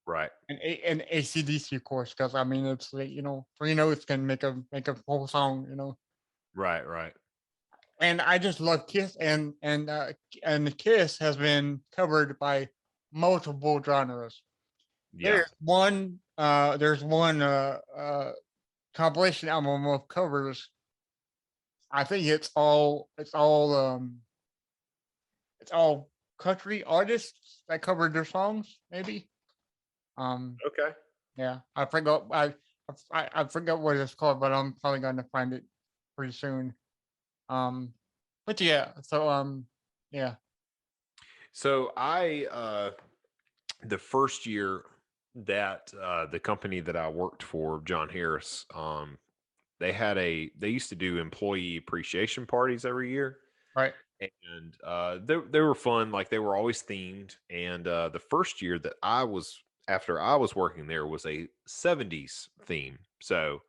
Right. and AC/DC, of course, because I mean it's like 3 notes can make a whole song. Right. Right. And I just love Kiss, and Kiss has been covered by multiple genres. Yeah. There's one compilation album of covers. I think it's all country artists that covered their songs, maybe. Okay. Yeah, I forgot I forgot what it's called, but I'm probably gonna find it pretty soon. But yeah, so yeah. So the first year that the company that I worked for, John Harris, they used to do employee appreciation parties every year. Right. And they were fun, like they were always themed. And the first year that after I was working there, was a 70s theme. So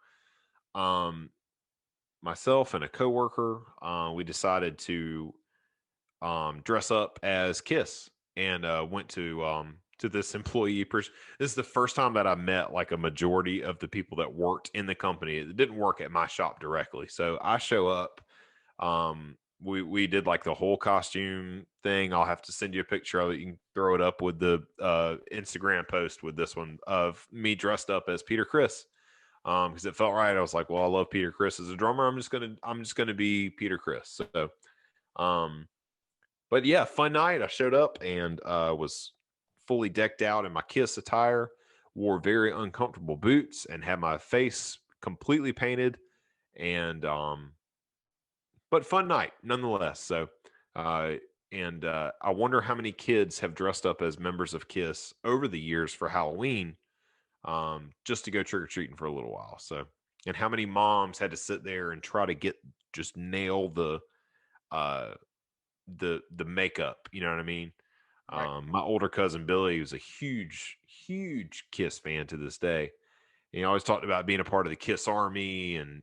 myself and a coworker, we decided to dress up as Kiss, and went to this employee person. This is the first time that I met like a majority of the people that worked in the company. It didn't work at my shop directly, so I show up we did like the whole costume thing. I'll have to send you a picture of it. You can throw it up with the Instagram post with this one of me dressed up as Peter Criss. Because it felt right. I was like, well, I love Peter Criss as a drummer. I'm just gonna be Peter Criss. So um but yeah, fun night. I showed up and was fully decked out in my Kiss attire, wore very uncomfortable boots, and had my face completely painted. And but fun night nonetheless. So, uh, and I wonder how many kids have dressed up as members of Kiss over the years for Halloween, just to go trick or treating for a little while. So, and how many moms had to sit there and try to just nail uh, the makeup. You know what I mean? Right. My older cousin Billy was a huge Kiss fan to this day. And he always talked about being a part of the Kiss Army and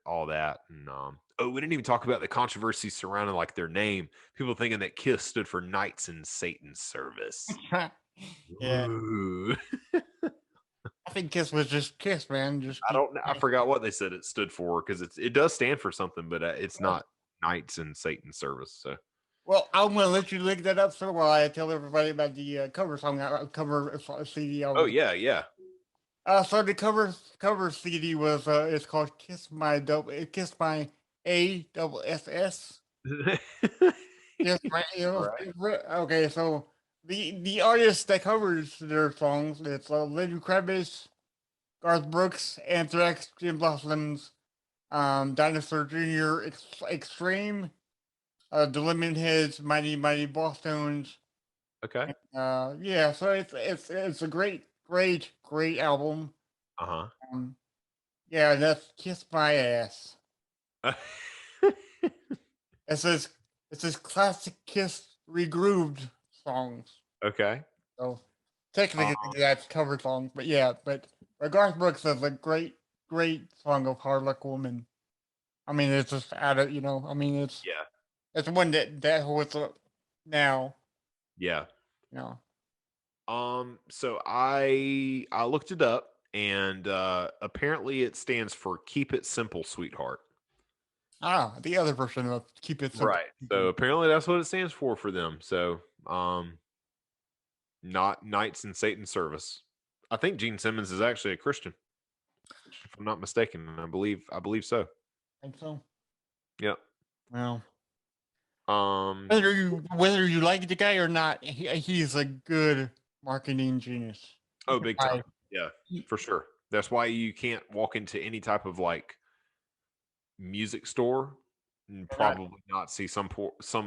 all that. And oh, we didn't even talk about the controversy surrounding like their name. People thinking that Kiss stood for Knights in Satan's Service. Yeah. Ooh. I think Kiss was just Kiss, man. Just I don't know. I forgot what they said it stood for because it does stand for something, but it's Well, not Knights in Satan's Service. So I'm gonna let you link that up so while I tell everybody about the cover song, cover CD. oh yeah. So the cover CD was it's called Kiss My ASS. Kiss My Right. Okay, so the artist that covers their songs it's Lenny Kravitz, Garth Brooks, Anthrax, Jim Blossoms, Dinosaur Jr., Extreme, The Lemon Heads, Mighty Boss Tones. Okay. Yeah, so it's a great album. Uh Um, yeah, that's Kiss My Ass. huh. It says classic Kiss regrooved songs. Okay. So technically Um, that's cover song, but yeah, but Garth Brooks is a great song of Hard Luck Woman. I mean, it's just out of I mean, yeah. it's one that holds up now. Yeah. You know, So I looked it up, and apparently it stands for "Keep It Simple, Sweetheart." the other version of Keep It Simple. Right. So apparently that's what it stands for them. So not Knights in Satan's Service. I think Gene Simmons is actually a Christian, if I'm not mistaken. I believe so. I think so. Yep. Well, Um. whether you like the guy or not, he's a good marketing genius. Oh, big I, time. Yeah, for sure. That's why you can't walk into any type of like music store and not, probably not see some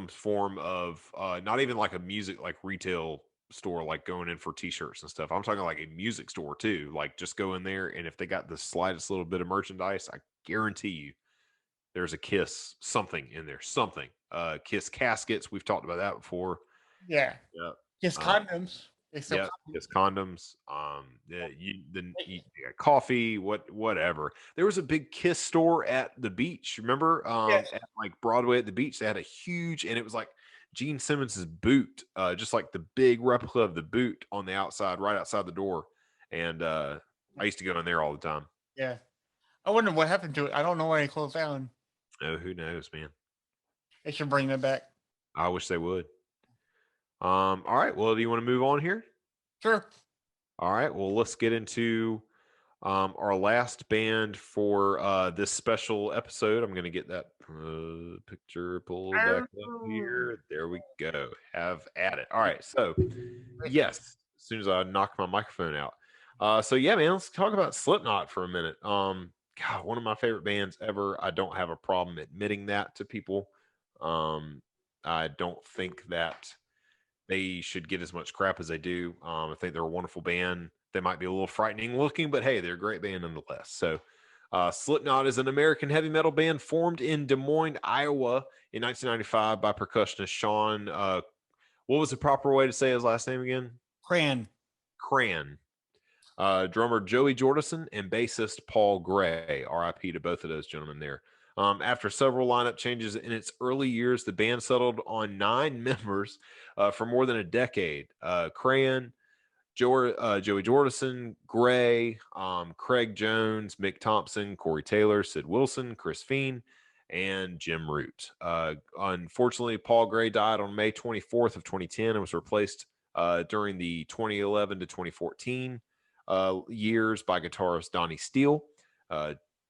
form of not even like a music like retail store like going in for t-shirts and stuff. I'm talking like a music store too. Like just go in there and if they got the slightest little bit of merchandise, I guarantee you there's a Kiss something in there. Something. Kiss caskets, we've talked about that before. yeah, Yeah. just Um, condoms. They sell yeah, condoms. it's condoms. You got coffee, whatever. There was a big Kiss store at the beach. Remember, Yeah, at like Broadway at the beach, they had a huge, and it was like Gene Simmons's boot, just like the big replica of the boot on the outside, right outside the door. And I used to go in there all the time. yeah. I wonder what happened to it. I don't know why it closed down. Oh, who knows, man? They should bring that back. I wish they would. All right. Well, do you want to move on here? Sure. All right. Well, let's get into our last band for this special episode. I'm going to get that picture pulled back up here. There we go. Have at it. All right. So, yes, as soon as I knock my microphone out. So yeah, man, let's talk about Slipknot for a minute. God, one of my favorite bands ever. I don't have a problem admitting that to people. I don't think that they should get as much crap as they do. I think they're a wonderful band. They might be a little frightening looking, but hey, they're a great band nonetheless. So, Slipknot is an American heavy metal band formed in Des Moines, Iowa in 1995 by percussionist Sean. What was the proper way to say his last name again? Cran. Cran. Drummer Joey Jordison and bassist Paul Gray. RIP to both of those gentlemen there. After several lineup changes in its early years, the band settled on 9 members for more than a decade. Crayon, Joey Jordison, Gray, Craig Jones, Mick Thompson, Corey Taylor, Sid Wilson, Chris Fiend, and Jim Root. Unfortunately, Paul Gray died on May 24th of 2010 and was replaced during the 2011 to 2014 years by guitarist Donnie Steele.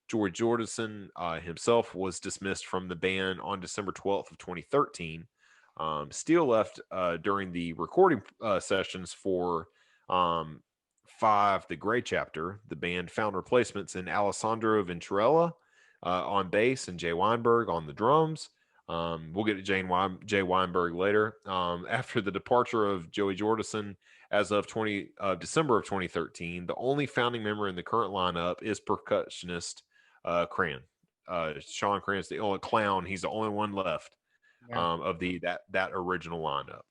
Joy Jordison himself was dismissed from the band on December 12th of 2013. Steele left during the recording sessions for 5, The Gray Chapter. The band found replacements in Alessandro Venturella on bass and Jay Weinberg on the drums. We'll get to Jay Weinberg later. After the departure of Joey Jordison, as of December of 2013, the only founding member in the current lineup is percussionist Cran. Sean Cran's the only clown. He's the only one left of that original lineup.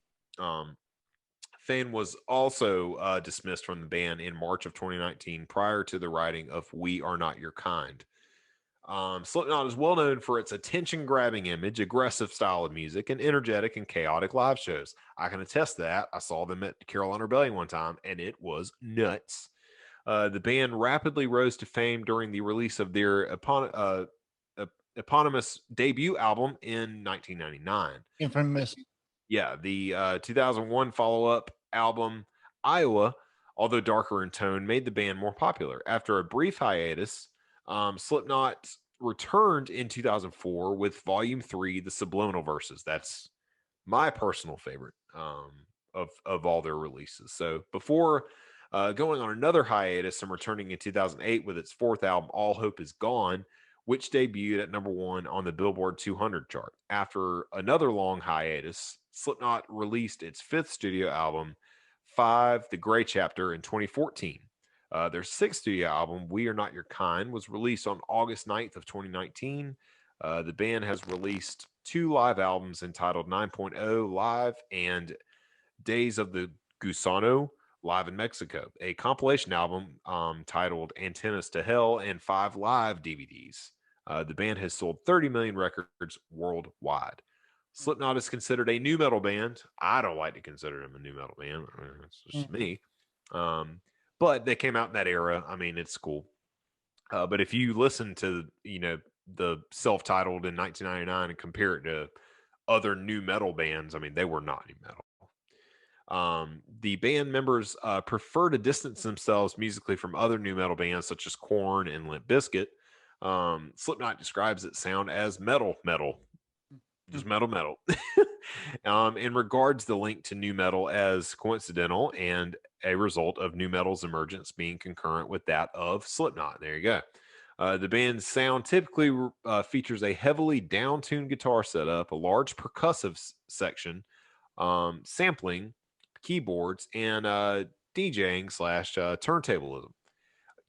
Thane was also dismissed from the band in March of 2019 prior to the writing of We Are Not Your Kind. Slipknot is well known for its attention-grabbing image, aggressive style of music, and energetic and chaotic live shows. I can attest to that. I saw them at Carolina Rebellion one time, and it was nuts. The band rapidly rose to fame during the release of their eponymous debut album in 1999. Infamous. Yeah, the 2001 follow-up album, Iowa, although darker in tone, made the band more popular. After a brief hiatus, Slipknot returned in 2004 with Volume 3, The Subliminal Verses. That's my personal favorite of all their releases. So before going on another hiatus and returning in 2008 with its 4th album, All Hope Is Gone, which debuted at #1 on the Billboard 200 chart. After another long hiatus, Slipknot released its 5th studio album, 5, The Gray Chapter, in 2014. Their 6th studio album, We Are Not Your Kind, was released on August 9th of 2019. The band has released 2 live albums entitled 9.0 Live and Days of the Gusano Live in Mexico, a compilation album titled Antennas to Hell, and 5 live DVDs. The band has sold 30 million records worldwide. Slipknot is considered a nu metal band. I don't like to consider them a nu metal band. It's just me. But they came out in that era. I mean, it's cool. But if you listen to, the self-titled in 1999 and compare it to other nu metal bands, I mean, they were not nu metal. The band members prefer to distance themselves musically from other nu metal bands such as Korn and Limp Bizkit. Slipknot describes its sound as metal. Just metal. In regards the link to nu metal as coincidental and a result of nu metal's emergence being concurrent with that of Slipknot. There you go. The band's sound typically features a heavily down-tuned guitar setup, a large percussive section, sampling, keyboards, and DJing / turntablism.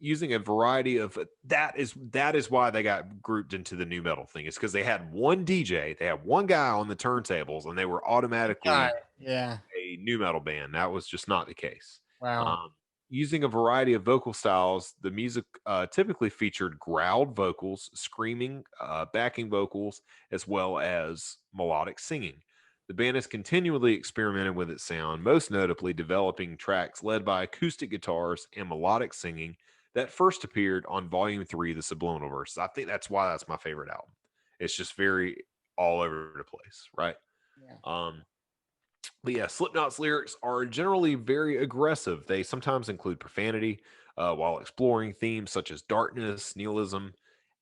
Using a variety of that is why they got grouped into the nu metal thing. It's because they had one DJ, they had one guy on the turntables, and they were automatically a nu metal band. That was just not the case. Wow. Using a variety of vocal styles, the music typically featured growled vocals, screaming, backing vocals, as well as melodic singing. The band has continually experimented with its sound, most notably developing tracks led by acoustic guitars and melodic singing that first appeared on Volume 3, The Subliminal Verses. I think that's why that's my favorite album. It's just very all over the place, right? Yeah. But yeah, Slipknot's lyrics are generally very aggressive. They sometimes include profanity while exploring themes such as darkness, nihilism,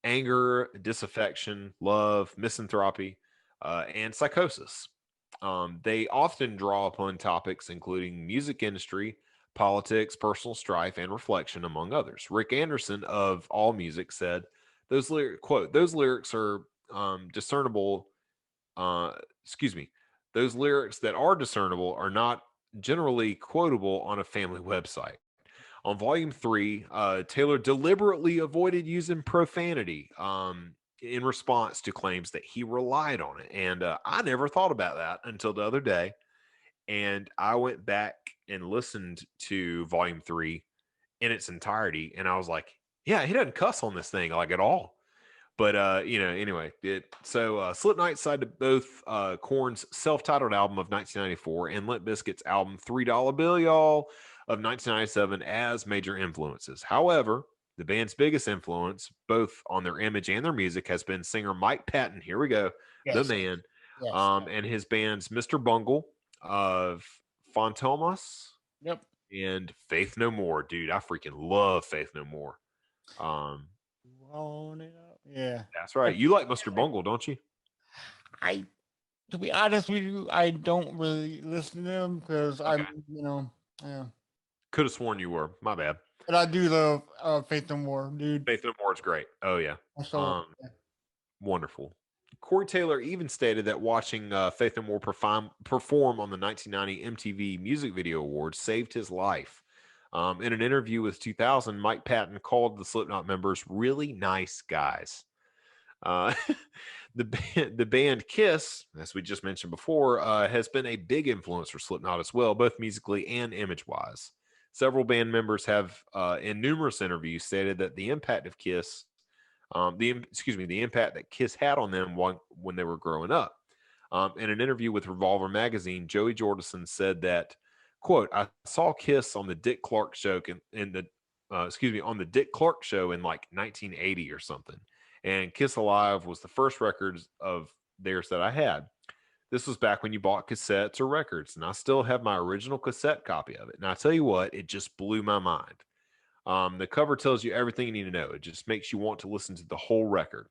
anger, disaffection, love, misanthropy, and psychosis. They often draw upon topics including music industry, politics, personal strife, and reflection, among others. Rick Anderson of AllMusic said, "Those lyrics are discernible. Those lyrics that are discernible are not generally quotable on a family website." On Volume 3, Taylor deliberately avoided using profanity in response to claims that he relied on it. And I never thought about that until the other day. And I went back and listened to Volume 3 in its entirety. And I was like, yeah, he doesn't cuss on this thing like at all. But, anyway, Slipknot cited both Korn's self-titled album of 1994 and Limp Bizkit's album $3 Bill Y'all of 1997 as major influences. However, The band's biggest influence, both on their image and their music, has been singer Mike Patton. Here we go, the Yes. man, Yes. and his band's Mr. Bungle of Fantomas Yep. and Faith No More. Dude, I freaking love Faith No More. Roll it up. Yeah. That's right. You like Mr. Bungle, don't you? I, to be honest with you, I don't really listen to them because Okay. yeah. Could have sworn you were. My bad. But I do love Faith No More, dude. Faith No More is great. Oh yeah. So Wonderful. Corey Taylor even stated that watching Faith No More perform on the 1990 MTV Music Video Awards saved his life. In an interview with 2000, Mike Patton called the Slipknot members really nice guys. The band Kiss, as we just mentioned before, has been a big influence for Slipknot as well, both musically and image-wise. Several band members have, in numerous interviews, stated that the impact of Kiss, the impact that Kiss had on them when they were growing up. In an interview with Revolver magazine, Joey Jordison said that, quote, "I saw Kiss on the Dick Clark show on the Dick Clark show in like 1980 or something. And Kiss Alive was the first record of theirs that I had. This was back when you bought cassettes or records, and I still have my original cassette copy of it. And I tell you what, it just blew my mind. The cover tells you everything you need to know. It just makes you want to listen to the whole record.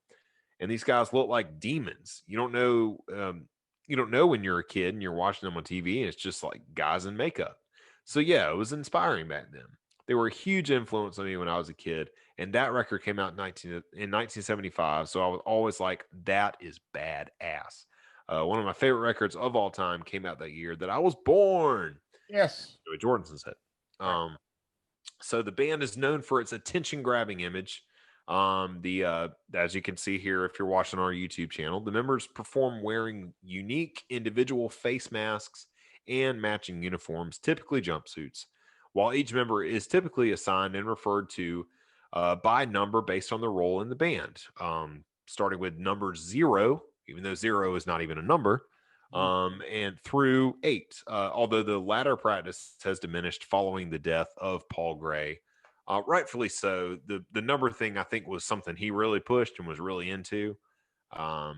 And these guys look like demons. You don't know when you're a kid and you're watching them on TV, and it's just like guys in makeup. So yeah, it was inspiring back then. They were a huge influence on me when I was a kid, and that record came out in 1975. So I was always like, that is badass. One of my favorite records of all time came out that year that I was born. yes. Joey Jordan said. So the band is known for its attention-grabbing image. As you can see here, if you're watching our YouTube channel, the members perform wearing unique individual face masks and matching uniforms, typically jumpsuits, while each member is typically assigned and referred to by number based on their role in the band, starting with number 0, even though 0 is not even a number, and through 8, although the latter practice has diminished following the death of Paul Gray. Rightfully so. The number thing, I think, was something he really pushed and was really into. I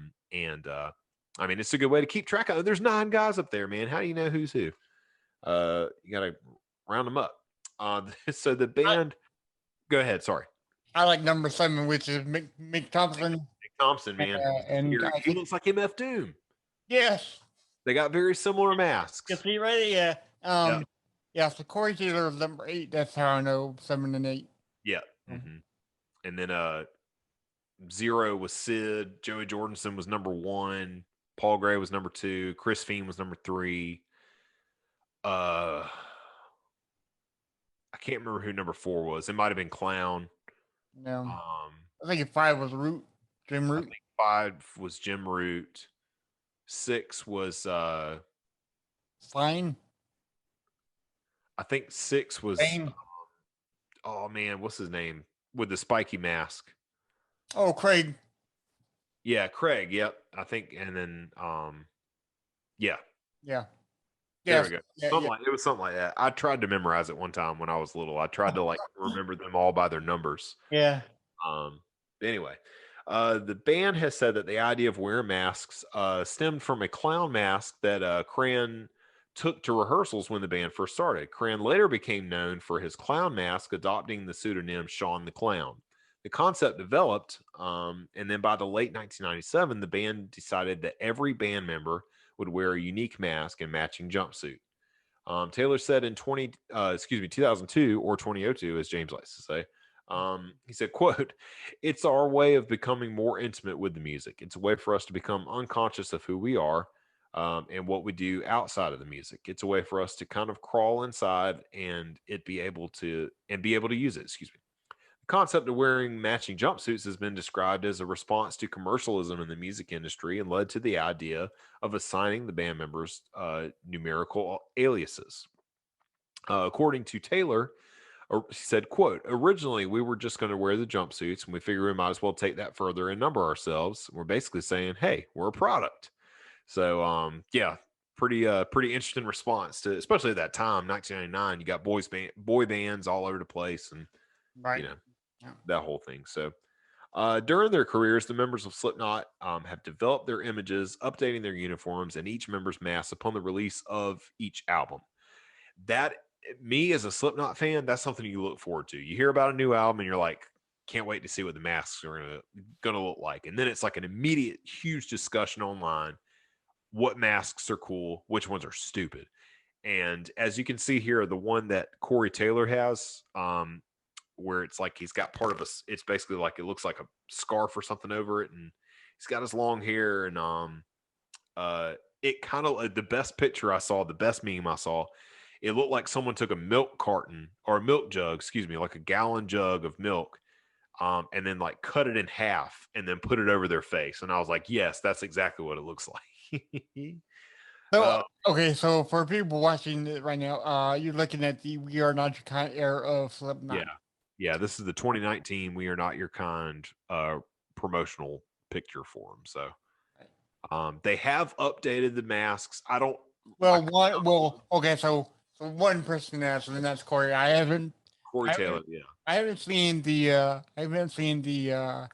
mean, it's a good way to keep track of. There's 9 guys up there, man. How do you know who's who? You got to round them up. So the band, go ahead. Sorry. I like number 7, which is Mick Thompson. Mick Thompson, man. And he looks like MF Doom. yes. They got very similar masks. You see right? Yeah. Yeah, so Corey Taylor is number 8. That's how I know 7 and 8. Yeah. Mm-hmm. And then 0 was Sid. Joey Jordison was number 1. Paul Gray was number 2. Chris Fiend was number 3. I can't remember who number 4 was. It might have been Clown. No. I think 5 was Jim Root. I think 5 was Jim Root. 6 was Fine. I think 6 was oh man, what's his name? With the spiky mask. Oh, Craig. Yeah, Craig, yep. I think, and then yeah. Yeah. There we go. It was something like that. I tried to memorize it one time when I was little. I tried to remember them all by their numbers. Yeah. Anyway, the band has said that the idea of wearing masks stemmed from a clown mask that Cran took to rehearsals when the band first started. Cran later became known for his clown mask, adopting the pseudonym Sean the Clown. The concept developed, and then by the late 1997, the band decided that every band member would wear a unique mask and matching jumpsuit. Taylor said in 2002 or 2002, as James likes to say, he said, quote, "It's our way of becoming more intimate with the music. It's a way for us to become unconscious of who we are and what we do outside of the music. It's a way for us to kind of crawl inside and be able to use it." Excuse me. The concept of wearing matching jumpsuits has been described as a response to commercialism in the music industry and led to the idea of assigning the band members numerical aliases. According to Taylor, he said, quote, "Originally, we were just going to wear the jumpsuits, and we figured we might as well take that further and number ourselves. We're basically saying, hey, we're a product." So, yeah, pretty interesting response to, especially at that time, 1999. You got boy bands all over the place, and right. Yeah. that whole thing. So during their careers, the members of Slipknot have developed their images, updating their uniforms and each member's mask upon the release of each album. That me as a Slipknot fan, that's something you look forward to. You hear about a new album and you're like, can't wait to see what the masks are gonna look like. And then it's like an immediate huge discussion online. What masks are cool, which ones are stupid. And as you can see here, the one that Corey Taylor has, where it's like he's got part of it's basically like it looks like a scarf or something over it, and he's got his long hair, and it kind of the best picture I saw, the best meme I saw, it looked like someone took a milk carton or a milk jug, excuse me, like a gallon jug of milk, and then like cut it in half and then put it over their face. And I was like, yes, that's exactly what it looks like. So uh, okay, so for people watching it right now, you're looking at the "We Are Not Your Kind" era of yeah, Slipknot. yeah. This is the 2019 "We Are Not Your Kind" promotional picture for them. So they have updated the masks. Well, one, well, okay, so one person asked, and that's Corey. Corey I Taylor, haven't, yeah. I haven't seen the, I haven't seen the.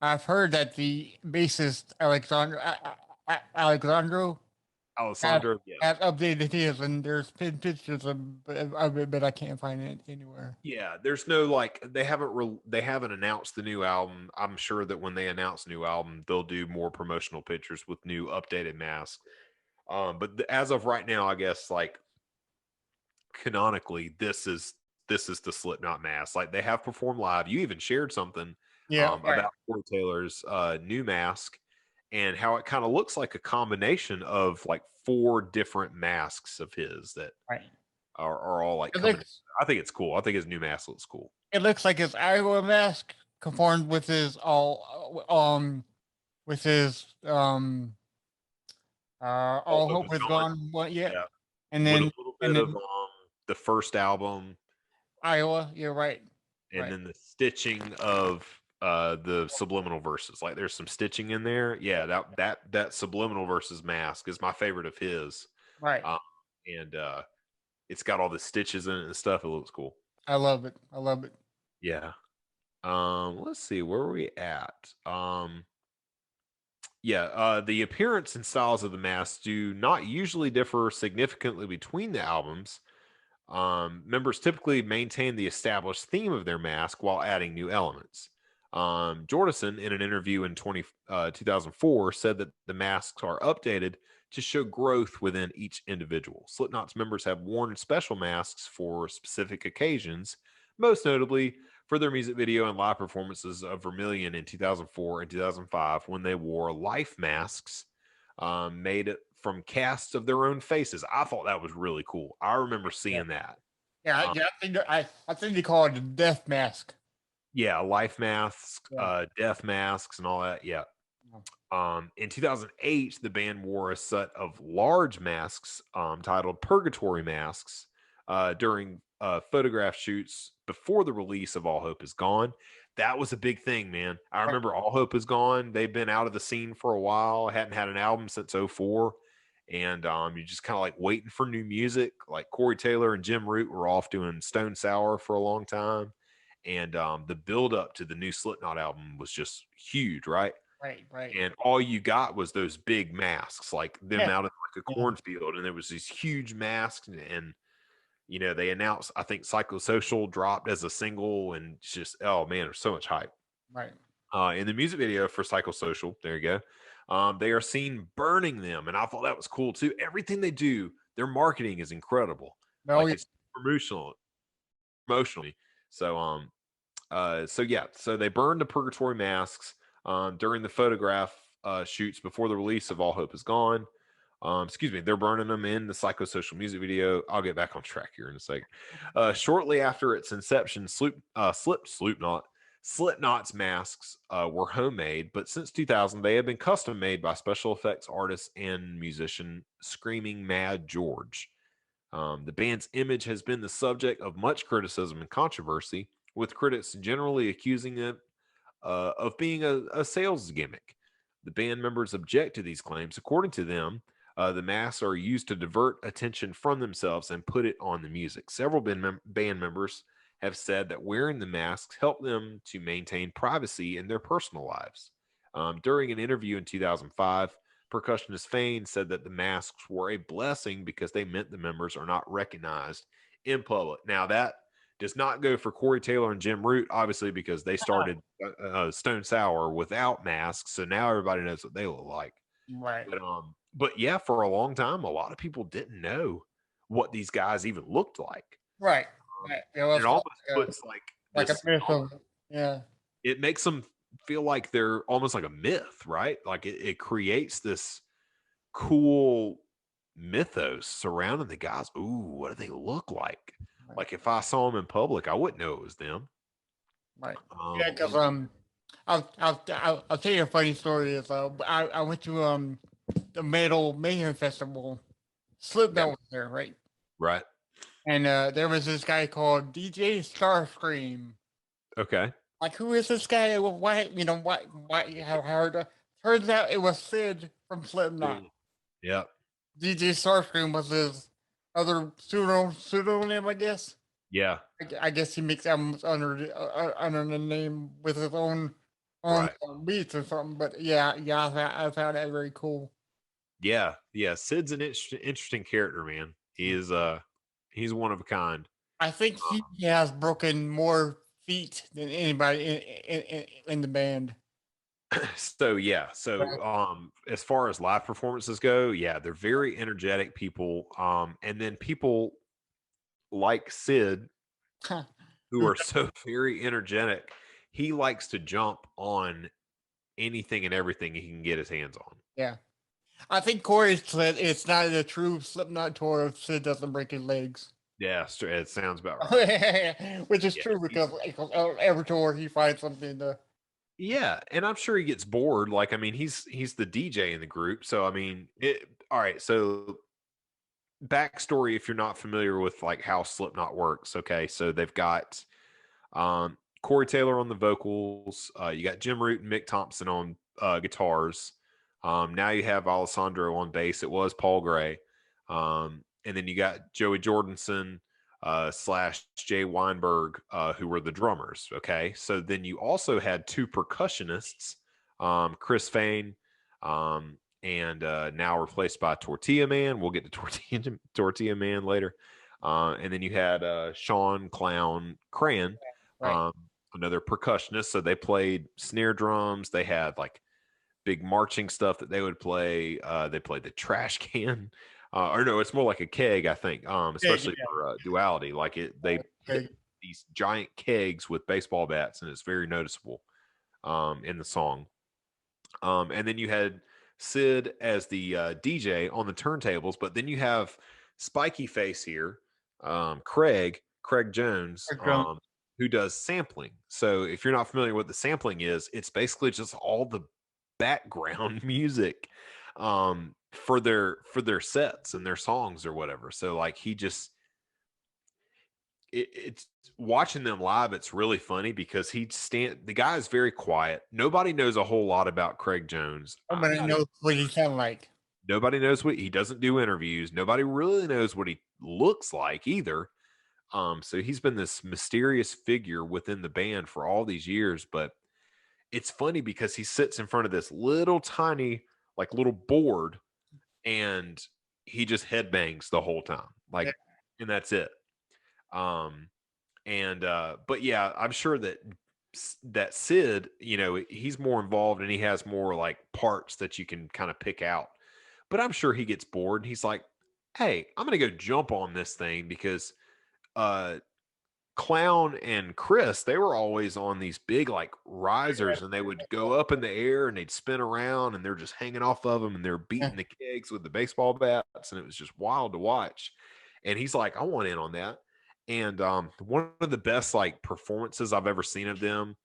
I've heard that the bassist Alexandro has, Alessandro, yeah. has updated his, and there's been pictures of it, but I can't find it anywhere. Yeah, there's no like they haven't announced the new album. I'm sure that when they announce a new album, they'll do more promotional pictures with new updated masks. But as of right now, I guess like canonically, this is the Slipknot mask. Like they have performed live. You even shared something Yeah, right, about Corey Taylor's new mask and how it kind of looks like a combination of like four different masks of his that right. are all like It coming. looks, I think it's cool. I think his new mask looks cool. it looks like his Iowa mask conformed with his with his All all Hope hope Is is Gone. gone. What? Yeah, Yeah, and with a then little and bit of then the first album, Iowa. You're right. and Right. then the stitching of the subliminal verses. Like there's some stitching in there. Yeah, that subliminal verses mask is my favorite of his. Right. Um, and it's got all the stitches in it and stuff. It looks cool. I love it. I love it. Yeah. Let's see where are we at. Yeah, the appearance and styles of the masks do not usually differ significantly between the albums. Members typically maintain the established theme of their mask while adding new elements. Jordison, in an interview in 2004, said that the masks are updated to show growth within each individual. Slipknot's members have worn special masks for specific occasions, most notably for their music video and live performances of Vermilion in 2004 and 2005 when they wore life masks made from casts of their own faces. I thought that was really cool. I remember Yeah. seeing that. Yeah. Um, Yeah. I think they call it the death mask. yeah, life masks, Yeah. death masks, and all that. Yeah. Yeah. In 2008, the band wore a set of large masks titled Purgatory Masks during photograph shoots before the release of All Hope Is Gone. That was a big thing, man. I Right. remember All Hope Is Gone. They've been out of the scene for a while, hadn't had an album since '04. And you're just kind of like waiting for new music. Like Corey Taylor and Jim Root were off doing Stone Sour for a long time. And the build up to the new Slipknot album was just huge, right? Right. Right. And all you got was those big masks, like them Yeah. out in like a Yeah. cornfield, and there was these huge masks, and you know they announced I think Psychosocial dropped as a single, and it's just oh man, there's so much hype. Right. In the music video for Psychosocial, there you go. They are seen burning them, and I thought that was cool too. Everything they do, their marketing is incredible. Oh, Like yeah. it's emotionally. So so yeah, so they burned the purgatory masks during the photograph shoots before the release of All Hope Is Gone. Excuse me, they're burning them in the Psychosocial music video. I'll get back on track here in a second. Shortly after its inception, Slipknot's masks were homemade, but since 2000, they have been custom made by special effects artist and musician Screaming Mad George. The band's image has been the subject of much criticism and controversy, with critics generally accusing it of being a sales gimmick. The band members object to these claims. According to them, the masks are used to divert attention from themselves and put it on the music. Several band members have said that wearing the masks helped them to maintain privacy in their personal lives. During an interview in 2005, percussionist Fane said that the masks were a blessing because they meant the members are not recognized in public. Now, that does not go for Corey Taylor and Jim Root, obviously, because they started Stone Sour without masks. So now everybody knows what they look like. Right. But yeah, for a long time, a lot of people didn't know what these guys even looked like. Right. Right. It was It almost puts like a this, myth of, yeah. it makes them feel like they're almost like a myth, right? Like it creates this cool mythos surrounding the guys. Ooh, what do they look like? Right. Like if I saw them in public, I wouldn't know it was them. Right. Yeah, because I'll tell you a funny story. Is I went to the Metal Mayhem Festival. Slipknot was there, right? Right. And there was this guy called DJ Starscream. Okay. Like, who is this guy? Why, how hard? Turns out it was Sid from Slipknot. Yep. DJ Starscream was his other pseudonym, I guess. Yeah. I guess he makes albums under the name with his own Right. beats or something. But yeah, I found that very cool. Yeah. Sid's an interesting character, man. He is he's one of a kind. I think he has broken more feet than anybody in the band. So as far as live performances go, yeah, they're very energetic people. And then people like Sid, who are so very energetic, he likes to jump on anything and everything he can get his hands on. Yeah. I think Corey said it's not a true Slipknot tour if Sid doesn't break his legs. Yeah, it sounds about right. Which is true because every tour he finds something to. Yeah, and I'm sure he gets bored. Like, I mean, he's the DJ in the group, so I mean, all right. So, backstory: if you're not familiar with like how Slipknot works, okay, so they've got Corey Taylor on the vocals, you got Jim Root and Mick Thompson on guitars. Now you have Alessandro on bass. It was Paul Gray, and then you got Joey Jordanson / Jay Weinberg, who were the drummers. Okay. So then you also had two percussionists, Chris Fane, and now replaced by Tortilla Man. We'll get to Tortilla Man later. And then you had Sean Clown Cran, another percussionist. So they played snare drums. They had like big marching stuff that they would play. They played the trash can. Or no, it's more like a keg, I think, especially for Duality. Like they hit these giant kegs with baseball bats, and it's very noticeable in the song. And then you had Sid as the DJ on the turntables, but then you have Spiky Face here, Craig Jones, who does sampling. So if you're not familiar with the sampling is, it's basically just all the background music for their sets and their songs or whatever. So like he just it's watching them live, it's really funny because the guy is very quiet. Nobody knows a whole lot about Craig Jones. Nobody knows what he sounds like. Nobody knows what he doesn't do interviews. Nobody really knows what he looks like either. So he's been this mysterious figure within the band for all these years, but it's funny because he sits in front of this little tiny, like little board, and he just headbangs the whole time. Like, and that's it. But yeah, I'm sure that Sid, he's more involved and he has more like parts that you can kind of pick out. But I'm sure he gets bored and he's like, hey, I'm going to go jump on this thing because Clown and Chris, they were always on these big like risers and they would go up in the air and they'd spin around and they're just hanging off of them and they're beating the kegs with the baseball bats and it was just wild to watch. And he's like, I want in on that. And one of the best like performances I've ever seen of them,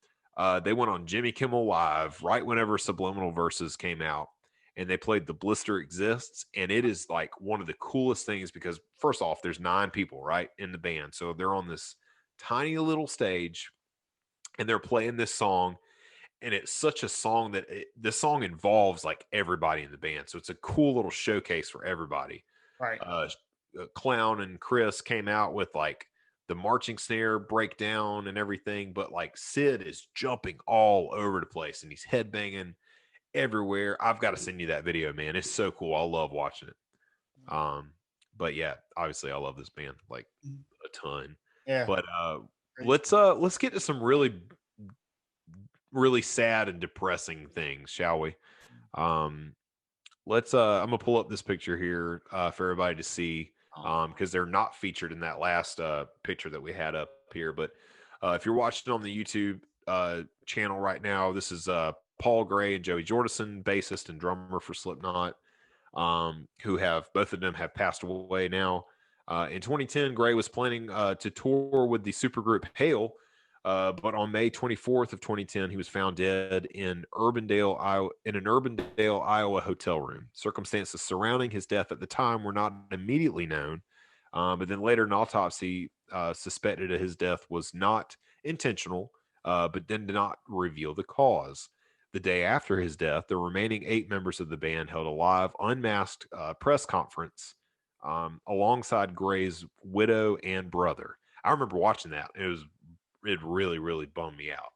they went on Jimmy Kimmel Live right whenever Subliminal Verses came out. And they played The Blister Exists. And it is like one of the coolest things because first off, there's 9 people, right, in the band. So they're on this tiny little stage and they're playing this song. And it's such a song that this song involves like everybody in the band. So it's a cool little showcase for everybody. Right. Clown and Chris came out with like the marching snare break down and everything, but like Sid is jumping all over the place and he's headbanging everywhere. I've got to send you that video, man. It's so cool. I love watching it. But yeah, obviously I love this band like a ton. Yeah. But Great. let's get to some really sad and depressing things, shall we? Um let's I'm gonna pull up this picture here for everybody to see because they're not featured in that last picture that we had up here. But if you're watching on the YouTube channel right now, this is Paul Gray and Joey Jordison, bassist and drummer for Slipknot, who have both of them have passed away now. In 2010, Gray was planning to tour with the supergroup Hail, but on May 24th of 2010, he was found dead in Urbandale, Iowa, in an Urbandale, Iowa hotel room. Circumstances surrounding his death at the time were not immediately known, but then later an autopsy suspected that his death was not intentional, but then did not reveal the cause. The day after his death, the remaining 8 members of the band held a live, unmasked press conference alongside Gray's widow and brother. I remember watching that. It really, really bummed me out.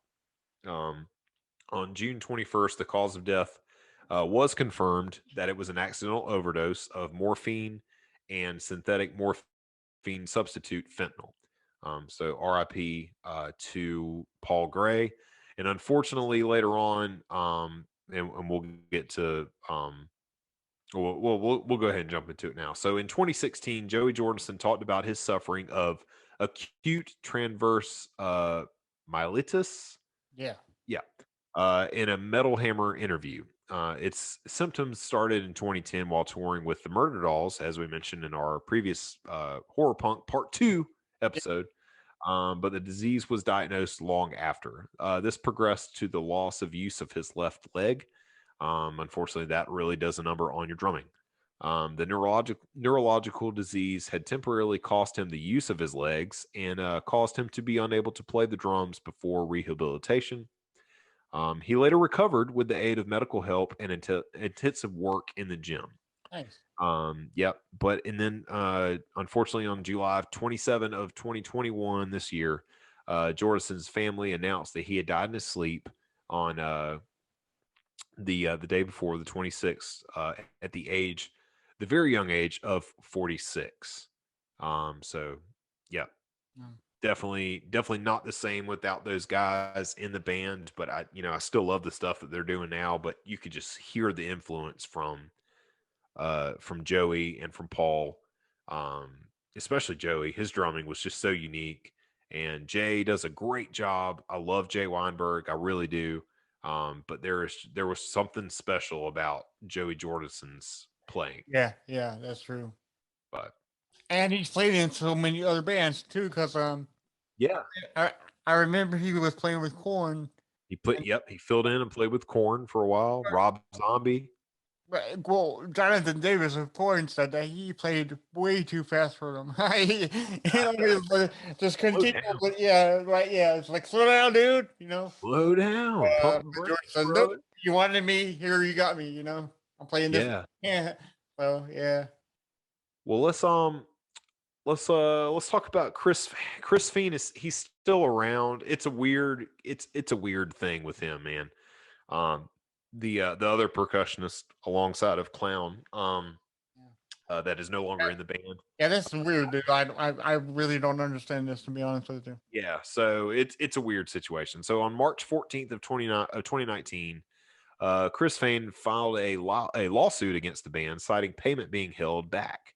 On June 21st, the cause of death was confirmed that it was an accidental overdose of morphine and synthetic morphine substitute fentanyl. So RIP to Paul Gray. And unfortunately, later on, and we'll get to we'll go ahead and jump into it now. So in 2016, Joey Jordison talked about his suffering of acute transverse myelitis. Yeah. Yeah. In a Metal Hammer interview. Its symptoms started in 2010 while touring with the Murder Dolls, as we mentioned in our previous Horror Punk Part 2 episode. But the disease was diagnosed long after. This progressed to the loss of use of his left leg. Unfortunately, that really does a number on your drumming. The neurological disease had temporarily cost him the use of his legs and caused him to be unable to play the drums before rehabilitation. He later recovered with the aid of medical help and intensive work in the gym. Nice. Yep. But and then unfortunately on July 27 of 2021 this year, Jordison's family announced that he had died in his sleep on the day before, the 26th, at the very young age of 46. So yeah, Mm. definitely not the same without those guys in the band. But I still love the stuff that they're doing now. But you could just hear the influence from Joey and from Paul, especially Joey. His drumming was just so unique, and Jay does a great job. I love Jay Weinberg, I really do. But there was something special about Joey Jordison's playing. Yeah, yeah, that's true. But And he's played in so many other bands too, because yeah, I I remember he was playing with Korn. he filled in and played with Korn for a while. Rob Zombie. Well, Jonathan Davis of Korn said that he played way too fast for them. Just Slow continue, down, but yeah, right, yeah, it's like slow down, dude. slow down, pump the But George brakes, says, nope, brother. you wanted me, here you got me. I'm playing this. Yeah. Yeah, so yeah, Well, let's talk about Chris Fiend. He's still around. It's a weird thing with him, man. Um the other percussionist alongside of Clown, that is no longer in the band. yeah, that's weird, dude. I really don't understand this, to be honest with you. Yeah, so it's a weird situation. So on March 14th of 2019, Chris Fain filed a lawsuit against the band, citing payment being held back.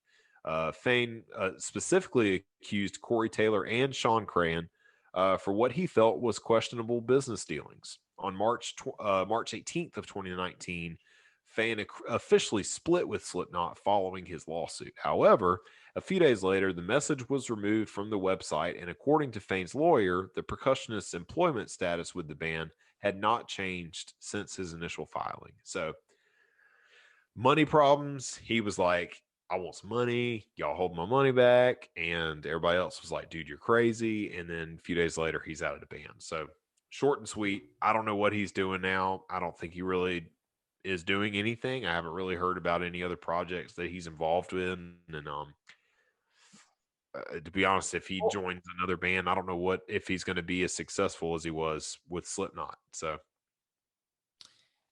Fain specifically accused Corey Taylor and Sean Crahan for what he felt was questionable business dealings. On March 18th of 2019, Fain officially split with Slipknot following his lawsuit. However, a few days later, the message was removed from the website, and according to Fain's lawyer, the percussionist's employment status with the band had not changed since his initial filing. So, money problems. He was like, I want some money. Y'all hold my money back. And everybody else was like, dude, you're crazy. And then a few days later, he's out of the band. So, short and sweet. I don't know what he's doing now. I don't think he really is doing anything. I haven't really heard about any other projects that he's involved with. And to be honest, if he Oh, joins another band, I don't know if he's going to be as successful as he was with Slipknot. So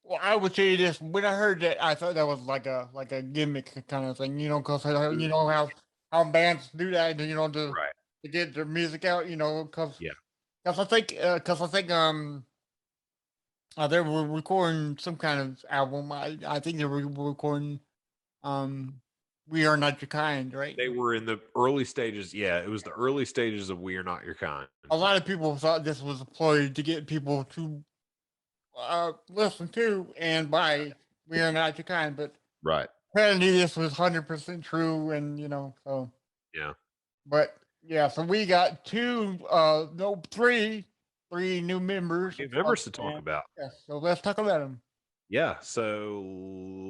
well, I would say this. When I heard that, I thought that was like a gimmick kind of thing, because you know how bands do that, right, to get their music out, because yeah, I think they were recording some kind of album. I think they were recording um, "We Are Not Your Kind," right? they were in the early stages. Yeah, it was the early stages of "We Are Not Your Kind." A lot of people thought this was a ploy to get people to listen to and buy "We Are Not Your Kind," but Right. apparently this was 100% true, and so. Yeah. But yeah, so we got no, three new members New of members to the talk band. about. Yes, so let's talk about them. Yeah. So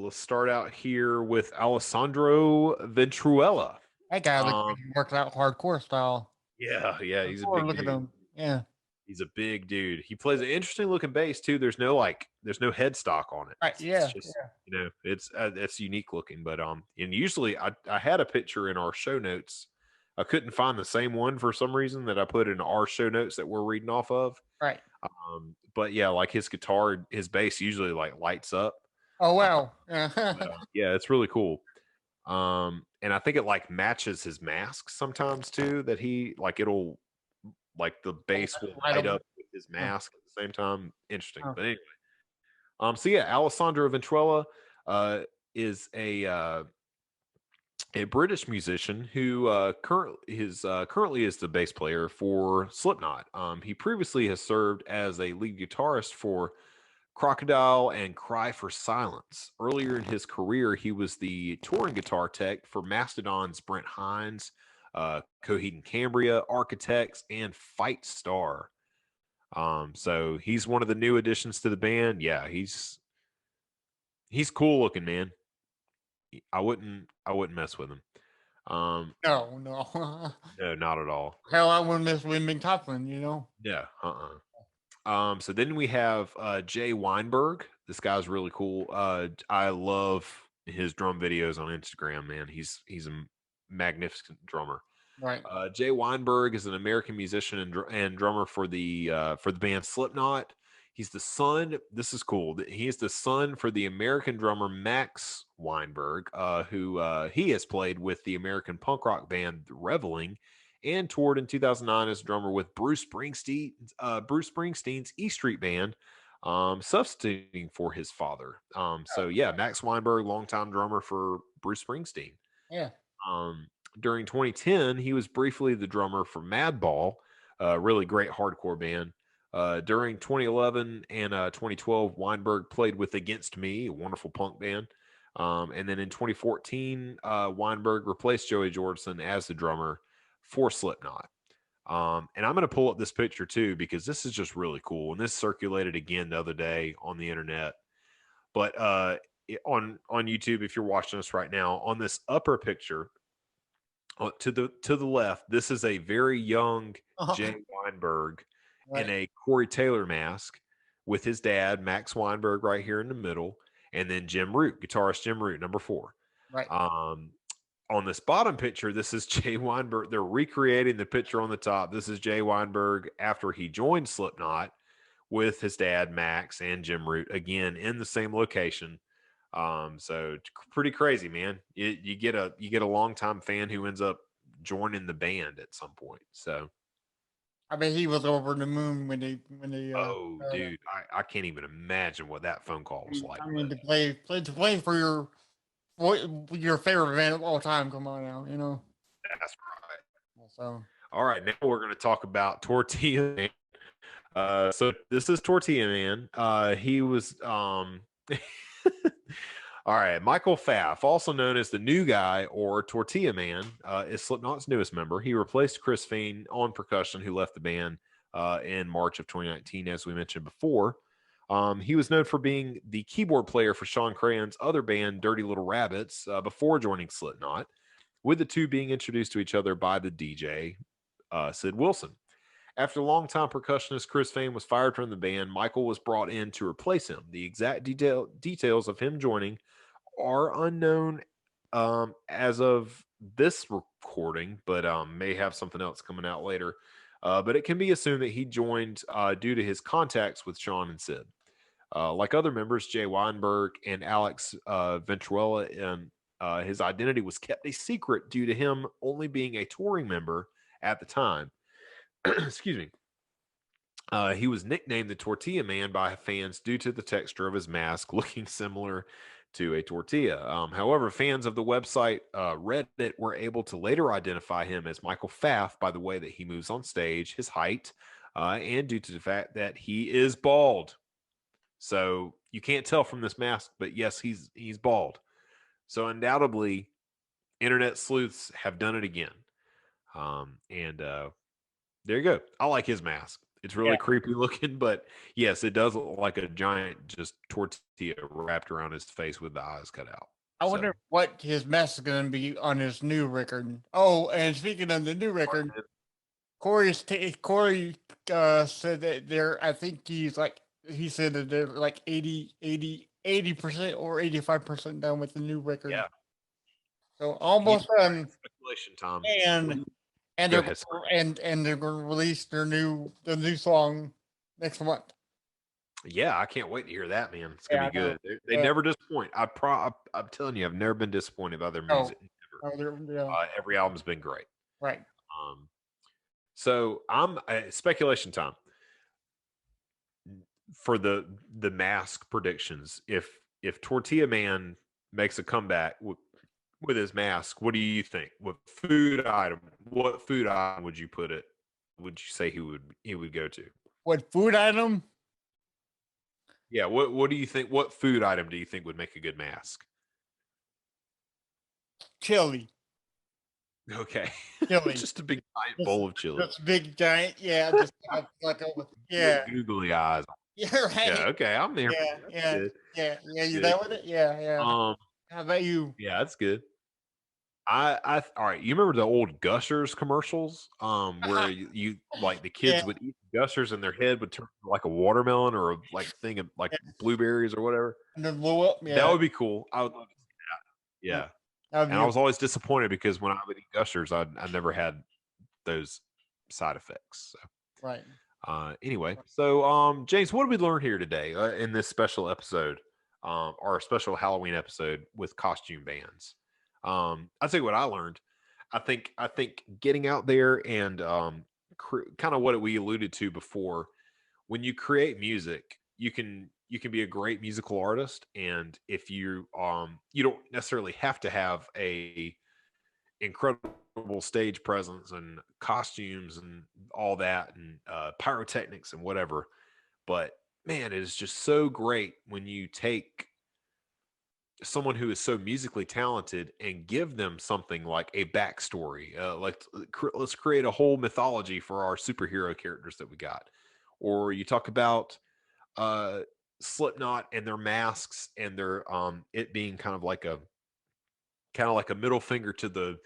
let's start out here with Alessandro Ventruella. That guy looks Um, like he works out hardcore style. yeah, he's a Hardcore, big look at dude. him. Yeah, He's a big dude. He plays an interesting looking bass too. There's no headstock on it. right. It's Yeah, just yeah. it's unique looking. But and usually I had a picture in our show notes. I couldn't find the same one for some reason that I put in our show notes that we're reading off of. Right. But yeah, like his guitar, his bass usually like lights up. Oh Uh, wow. yeah, it's really cool. And I think it like matches his mask sometimes too. That he like it'll like the bass will Right light over. up with his mask at the same time. Interesting. Oh, But anyway, so yeah, Alessandro Ventrella is a British musician who currently is the bass player for Slipknot. He previously has served as a lead guitarist for Crocodile and Cry for Silence. Earlier in his career, he was the touring guitar tech for Mastodon's Brent Hines, Coheed and Cambria, Architects, and Fight Star. So he's one of the new additions to the band. Yeah, he's cool looking, man. I wouldn't mess with him. no, no. No, not at all. Hell, I wouldn't miss Windman Coughlin, Yeah, so then we have Jay Weinberg. This guy's really cool. I love his drum videos on Instagram, man. He's a magnificent drummer. Right. Jay Weinberg is an American musician and drummer for the band Slipknot. He's the son. This is cool. He is the son for the American drummer Max Weinberg, who he has played with the American punk rock band Reveling, and toured in 2009 as drummer with Bruce Springsteen's E Street Band, substituting for his father. So yeah, Max Weinberg, longtime drummer for Bruce Springsteen. Yeah. During 2010, he was briefly the drummer for Madball, a really great hardcore band. During 2011 and 2012, Weinberg played with Against Me, a wonderful punk band. And then in 2014, Weinberg replaced Joey Jordison as the drummer for Slipknot. And I'm going to pull up this picture too, because this is just really cool. And this circulated again the other day on the internet. But on YouTube, if you're watching us right now, on this upper picture, to the left, this is a very young Jay Weinberg in Right. a Corey Taylor mask with his dad, Max Weinberg, right here in the middle, and then Jim Root, guitarist Jim Root, number 4. Right. On this bottom picture, this is Jay Weinberg. They're recreating the picture on the top. This is Jay Weinberg after he joined Slipknot with his dad, Max, and Jim Root, again in the same location. So pretty crazy, man. You get a longtime fan who ends up joining the band at some point. So, I mean, he was over the moon when they oh, dude, I can't even imagine what that phone call was like. I mean, to play for your favorite band of all time. Come on now. That's right. So All right, now we're going to talk about Tortilla Man. So this is Tortilla Man. He was all right, Michael Pfaff, also known as the New Guy or Tortilla Man, is Slipknot's newest member. He replaced Chris Fain on percussion, who left the band in March of 2019, as we mentioned before. He was known for being the keyboard player for Sean Crayon's other band, Dirty Little Rabbits, before joining Slipknot, with the two being introduced to each other by the DJ, Sid Wilson. After longtime percussionist Chris Fain was fired from the band, Michael was brought in to replace him. The exact details of him joining are unknown as of this recording, but may have something else coming out later. But it can be assumed that he joined due to his contacts with Sean and Sid. Like other members, Jay Weinberg and Alex Venturella, and his identity was kept a secret due to him only being a touring member at the time. Excuse me. He was nicknamed the Tortilla Man by fans due to the texture of his mask looking similar to a tortilla. However, fans of the website Reddit were able to later identify him as Michael Pfaff by the way that he moves on stage, his height, and due to the fact that he is bald. So you can't tell from this mask, but yes, he's bald. So undoubtedly, internet sleuths have done it again. And there you go. I like his mask. It's really creepy looking, but yes, it does look like a giant just tortilla wrapped around his face with the eyes cut out. I wonder what his mask is going to be on his new record. Oh, and speaking of the new record, Corey said that I think he said that they're like 80% or 85% done with the new record. Yeah. So almost done. Speculation time. And they're going to release the new song next month. Yeah, I can't wait to hear that, man. It's gonna be good. They never disappoint. I'm telling you, I've never been disappointed by their music. Every album's been great. Right. So I'm speculation time for the mask predictions. If Tortilla Man makes a comeback with his mask, what do you think? What food item would you put it? Would you say he would go to? What food item? Yeah, what do you think? What food item do you think would make a good mask? Chili. Okay. Chili. Just a big giant bowl of chili. Just big giant, yeah. Just yeah. Googly eyes. Yeah, right. Yeah, okay, I'm there. Yeah. You there with it? Yeah. How about you? Yeah, that's good. All right. You remember the old Gushers commercials, where you like the kids would eat Gushers and their head would turn like a watermelon or a thing of like blueberries or whatever. And then blow up. Yeah, that would be cool. I would love to see that. Yeah, and I was always disappointed because when I would eat Gushers, I never had those side effects. So. Right. Anyway, so James, what did we learn here today in this special episode, our special Halloween episode with costume bands? I'll tell you what I learned. I think getting out there and kind of what we alluded to before, when you create music, you can be a great musical artist, and if you don't necessarily have to have a incredible stage presence and costumes and all that and pyrotechnics and whatever, but man, it is just so great when you take someone who is so musically talented and give them something like a backstory. Let's create a whole mythology for our superhero characters that we got. Or you talk about Slipknot and their masks and their it being kind of like a middle finger to the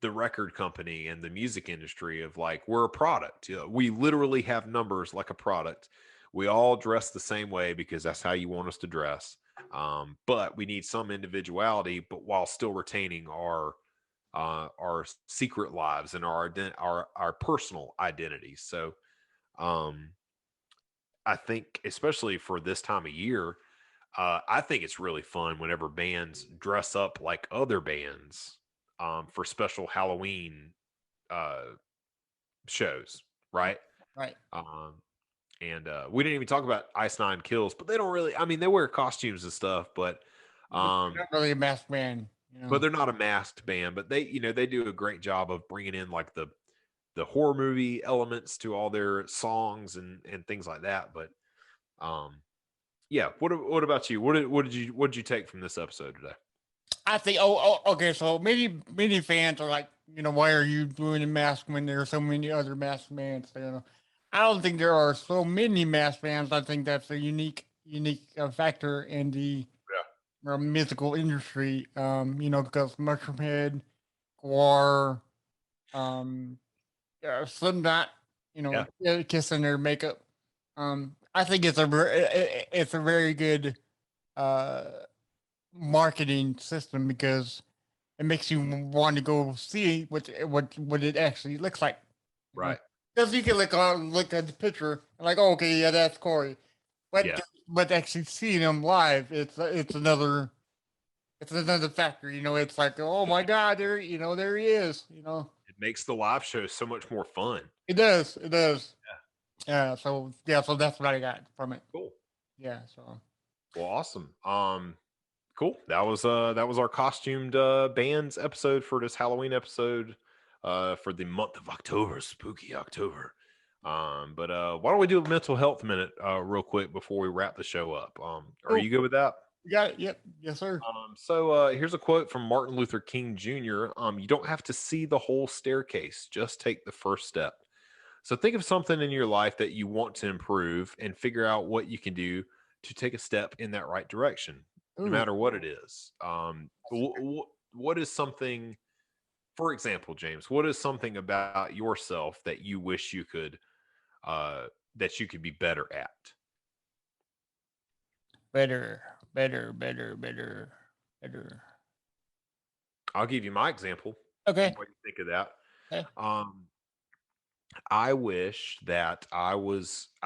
record company and the music industry of like, we're a product. We literally have numbers like a product. We all dress the same way because that's how you want us to dress. But we need some individuality, but while still retaining our secret lives and our personal identities. So, I think especially for this time of year, I think it's really fun whenever bands dress up like other bands for special Halloween shows, right? Right. And we didn't even talk about Ice Nine Kills, but they don't really. I mean, they wear costumes and stuff, but they're not really a masked band. But they're not a masked band. But they do a great job of bringing in like the horror movie elements to all their songs and things like that. But yeah. What about you? What did you take from this episode today? I think. Okay. So many fans are like, why are you doing a mask when there are so many other masked bands? I don't think there are so many masked bands. I think that's a unique factor in the musical industry. Because Mushroomhead, Guar, Slipknot, kissing their makeup. I think it's a very good marketing system because it makes you want to go see what it actually looks like. Right. Because you can look at the picture and like, oh, okay, yeah, that's Corey. Yeah. But actually seeing him live, it's another factor. It's like, oh my God, there he is. It makes the live show so much more fun. It does, it does. Yeah. So that's what I got from it. Cool. Yeah. So Well, awesome. Cool. That was our costumed bands episode for this Halloween episode for the month of October, spooky October. But why don't we do a mental health minute real quick before we wrap the show up? Are Cool. you good with that? you got it. Yep. Yes, sir. So here's a quote from Martin Luther King Jr. You don't have to see the whole staircase, just take the first step. So think of something in your life that you want to improve and figure out what you can do to take a step in that right direction, no Ooh. matter what it is. What is something, for example, James, what is something about yourself that you wish you could be better at? Better. I'll give you my example. Okay. What do you think of that? Okay. I wish that I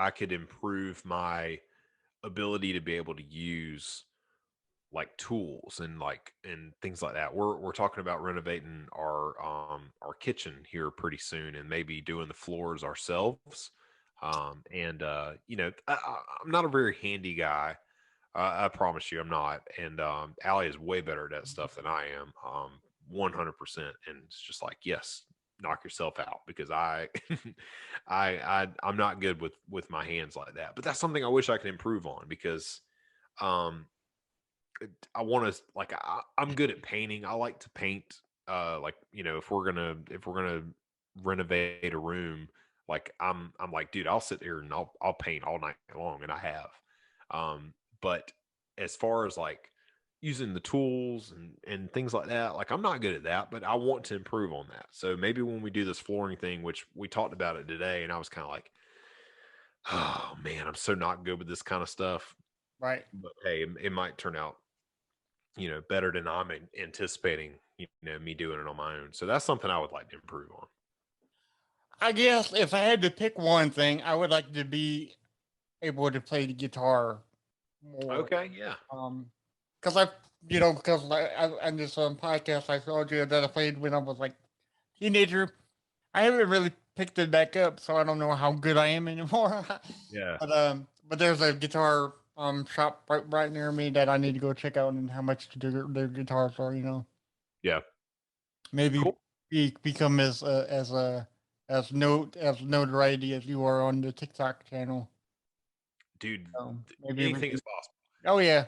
could improve my ability to be able to use like tools and things like that. We're talking about renovating our kitchen here pretty soon and maybe doing the floors ourselves. I'm not a very handy guy. I promise you I'm not. And Allie is way better at that stuff than I am. 100%. And it's just like, yes, knock yourself out because I'm not good with my hands like that. But that's something I wish I could improve on because I want to I'm good at painting. I like to paint. If we're gonna renovate a room, like I'm like, dude, I'll sit here and I'll paint all night long, and I have. But as far as like using the tools and things like that, like I'm not good at that, but I want to improve on that. So maybe when we do this flooring thing, which we talked about it today, and I was kind of like, oh man, I'm so not good with this kind of stuff. Right. But hey, it might turn out better than I'm anticipating, me doing it on my own. So that's something I would like to improve on. I guess if I had to pick one thing, I would like to be able to play the guitar more. Okay, yeah. Because on this podcast I told you that I played when I was like teenager. I haven't really picked it back up, so I don't know how good I am anymore. Yeah. But there's a guitar shop right near me that I need to go check out and how much their guitars are. Yeah. Maybe Cool. become as notoriety as you are on the TikTok channel. Dude, Maybe anything is possible. Oh yeah.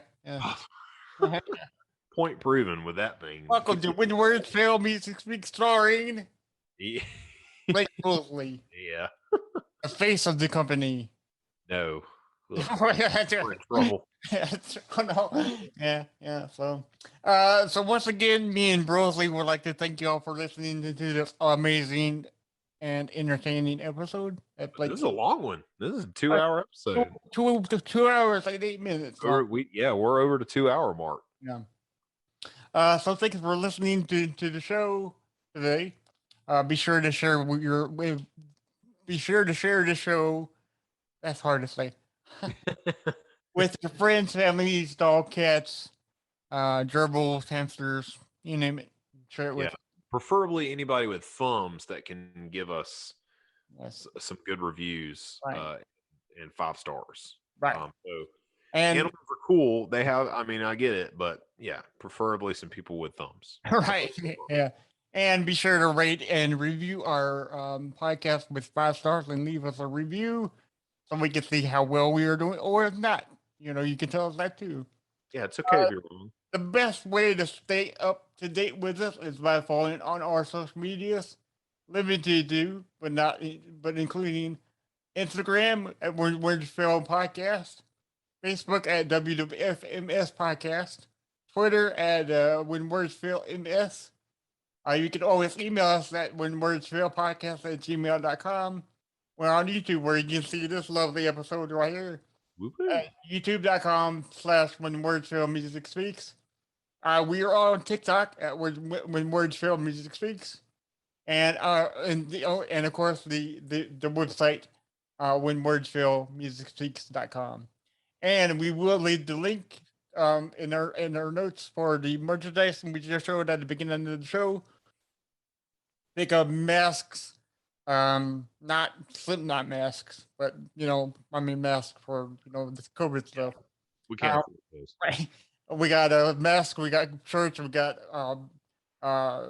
Point proven with that thing. Welcome to When Words Fail Music Speak starring Yeah. Blake Mosley. Yeah. The face of the company. No. We're in trouble. Oh, no. Yeah. So once again, me and Brosley would like to thank you all for listening to this amazing and entertaining episode. This is a long one. This is a 2-hour episode. 2 hours, like 8 minutes. We're over the 2-hour mark. Yeah. So thank you for listening to the show today. Be sure to share the show. That's hard to say. With your friends, families, dog, cats, gerbils, hamsters, you name it. Share it with. Preferably anybody with thumbs that can give us some good reviews and 5 stars. Right. And animals are cool. They have, I get it, but yeah, preferably some people with thumbs. Right. Yeah. And be sure to rate and review our podcast with 5 stars and leave us a review so we can see how well we are doing, or if not, you can tell us that too. Yeah, it's okay if you're wrong. The best way to stay up to date with us is by following on our social medias, limited to, but including Instagram at Words Fail Podcast, Facebook at WWFMS Podcast, Twitter at When Words Fail MS. You can always email us at whenwordsfailpodcast@gmail.com. We're on YouTube where you can see this lovely episode right here. YouTube.com/whenwordsfailmusicspeaks. We are on TikTok at when Words Fail, Music Speaks, and of course the website when Words Fail, MusicSpeaks.com. And we will leave the link in our notes for the merchandise, and we just showed at the beginning of the show. Think of masks, not Slipknot masks, but I mean masks for this COVID stuff. We can't Uh, afford those. right. We got a mask, we got shirts, we got uh,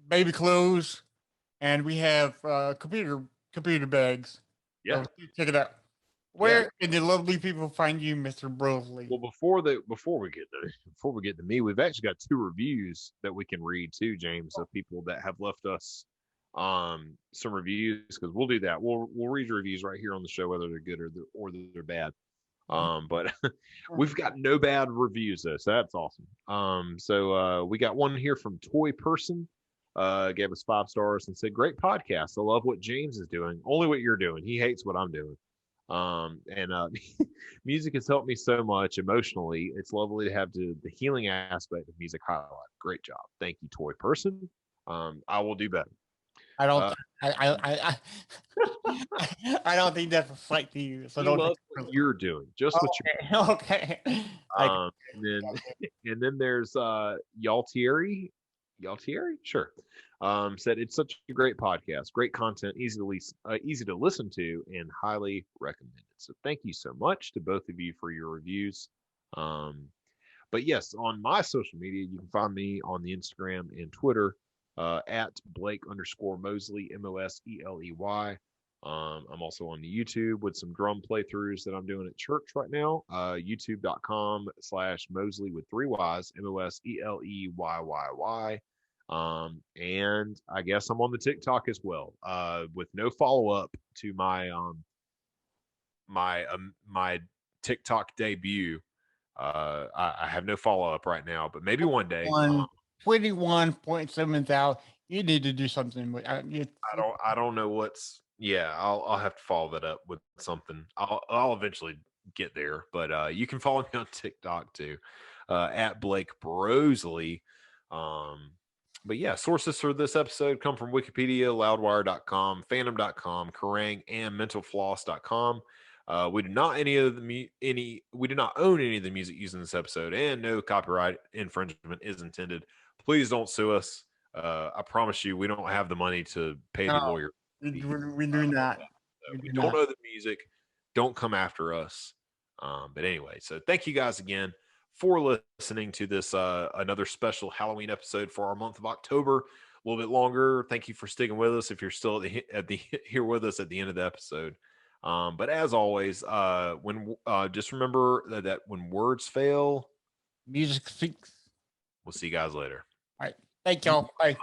baby clothes, and we have computer bags. Yeah. So check it out. Where can the lovely people find you, Mr. Brosley? Well, before we get to me, we've actually got 2 reviews that we can read too, James, of people that have left us some reviews, because we'll do that. We'll read your reviews right here on the show, whether they're good or they're bad. But we've got no bad reviews though, so that's awesome. So we got one here from Toy Person. Gave us 5 stars and said, "Great podcast. I love what James is doing. Only what you're doing. He hates what I'm doing. And music has helped me so much emotionally. It's lovely to have the healing aspect of music highlight. Great job. Thank you, Toy Person. I will do better." I don't. I don't think that's a slight to you. So He don't. loves what you're doing, just what you're. Okay. And then there's Yaltieri. Yaltieri, sure. Said it's such a great podcast, great content, easy to listen to, and highly recommended. So thank you so much to both of you for your reviews. But yes, on my social media, you can find me on the Instagram and Twitter at Blake_Mosley, Moseley. I'm also on the YouTube with some drum playthroughs that I'm doing at church right now. YouTube.com/Mosley with 3 Y's, Moseleyy. And I guess I'm on the TikTok as well, with no follow up to my my TikTok debut. I have no follow up right now, but maybe one day. 21.7 thousand. You need to do something with. I don't know what's. Yeah, I'll have to follow that up with something. I'll eventually get there, but you can follow me on TikTok too, at Blake Brosley. But yeah, sources for this episode come from Wikipedia, Loudwire.com, Phantom.com, Kerrang, and MentalFloss.com. We do not we do not own any of the music used in this episode, and no copyright infringement is intended. Please don't sue us. I promise you, we don't have the money to pay the lawyer. We do not. We don't know the music. Don't come after us. But anyway, so thank you guys again for listening to this another special Halloween episode for our month of October. A little bit longer. Thank you for sticking with us if you're still at the here with us at the end of the episode. But as always, just remember that when words fail, music speaks. We'll see you guys later. All right. Thank y'all. Bye.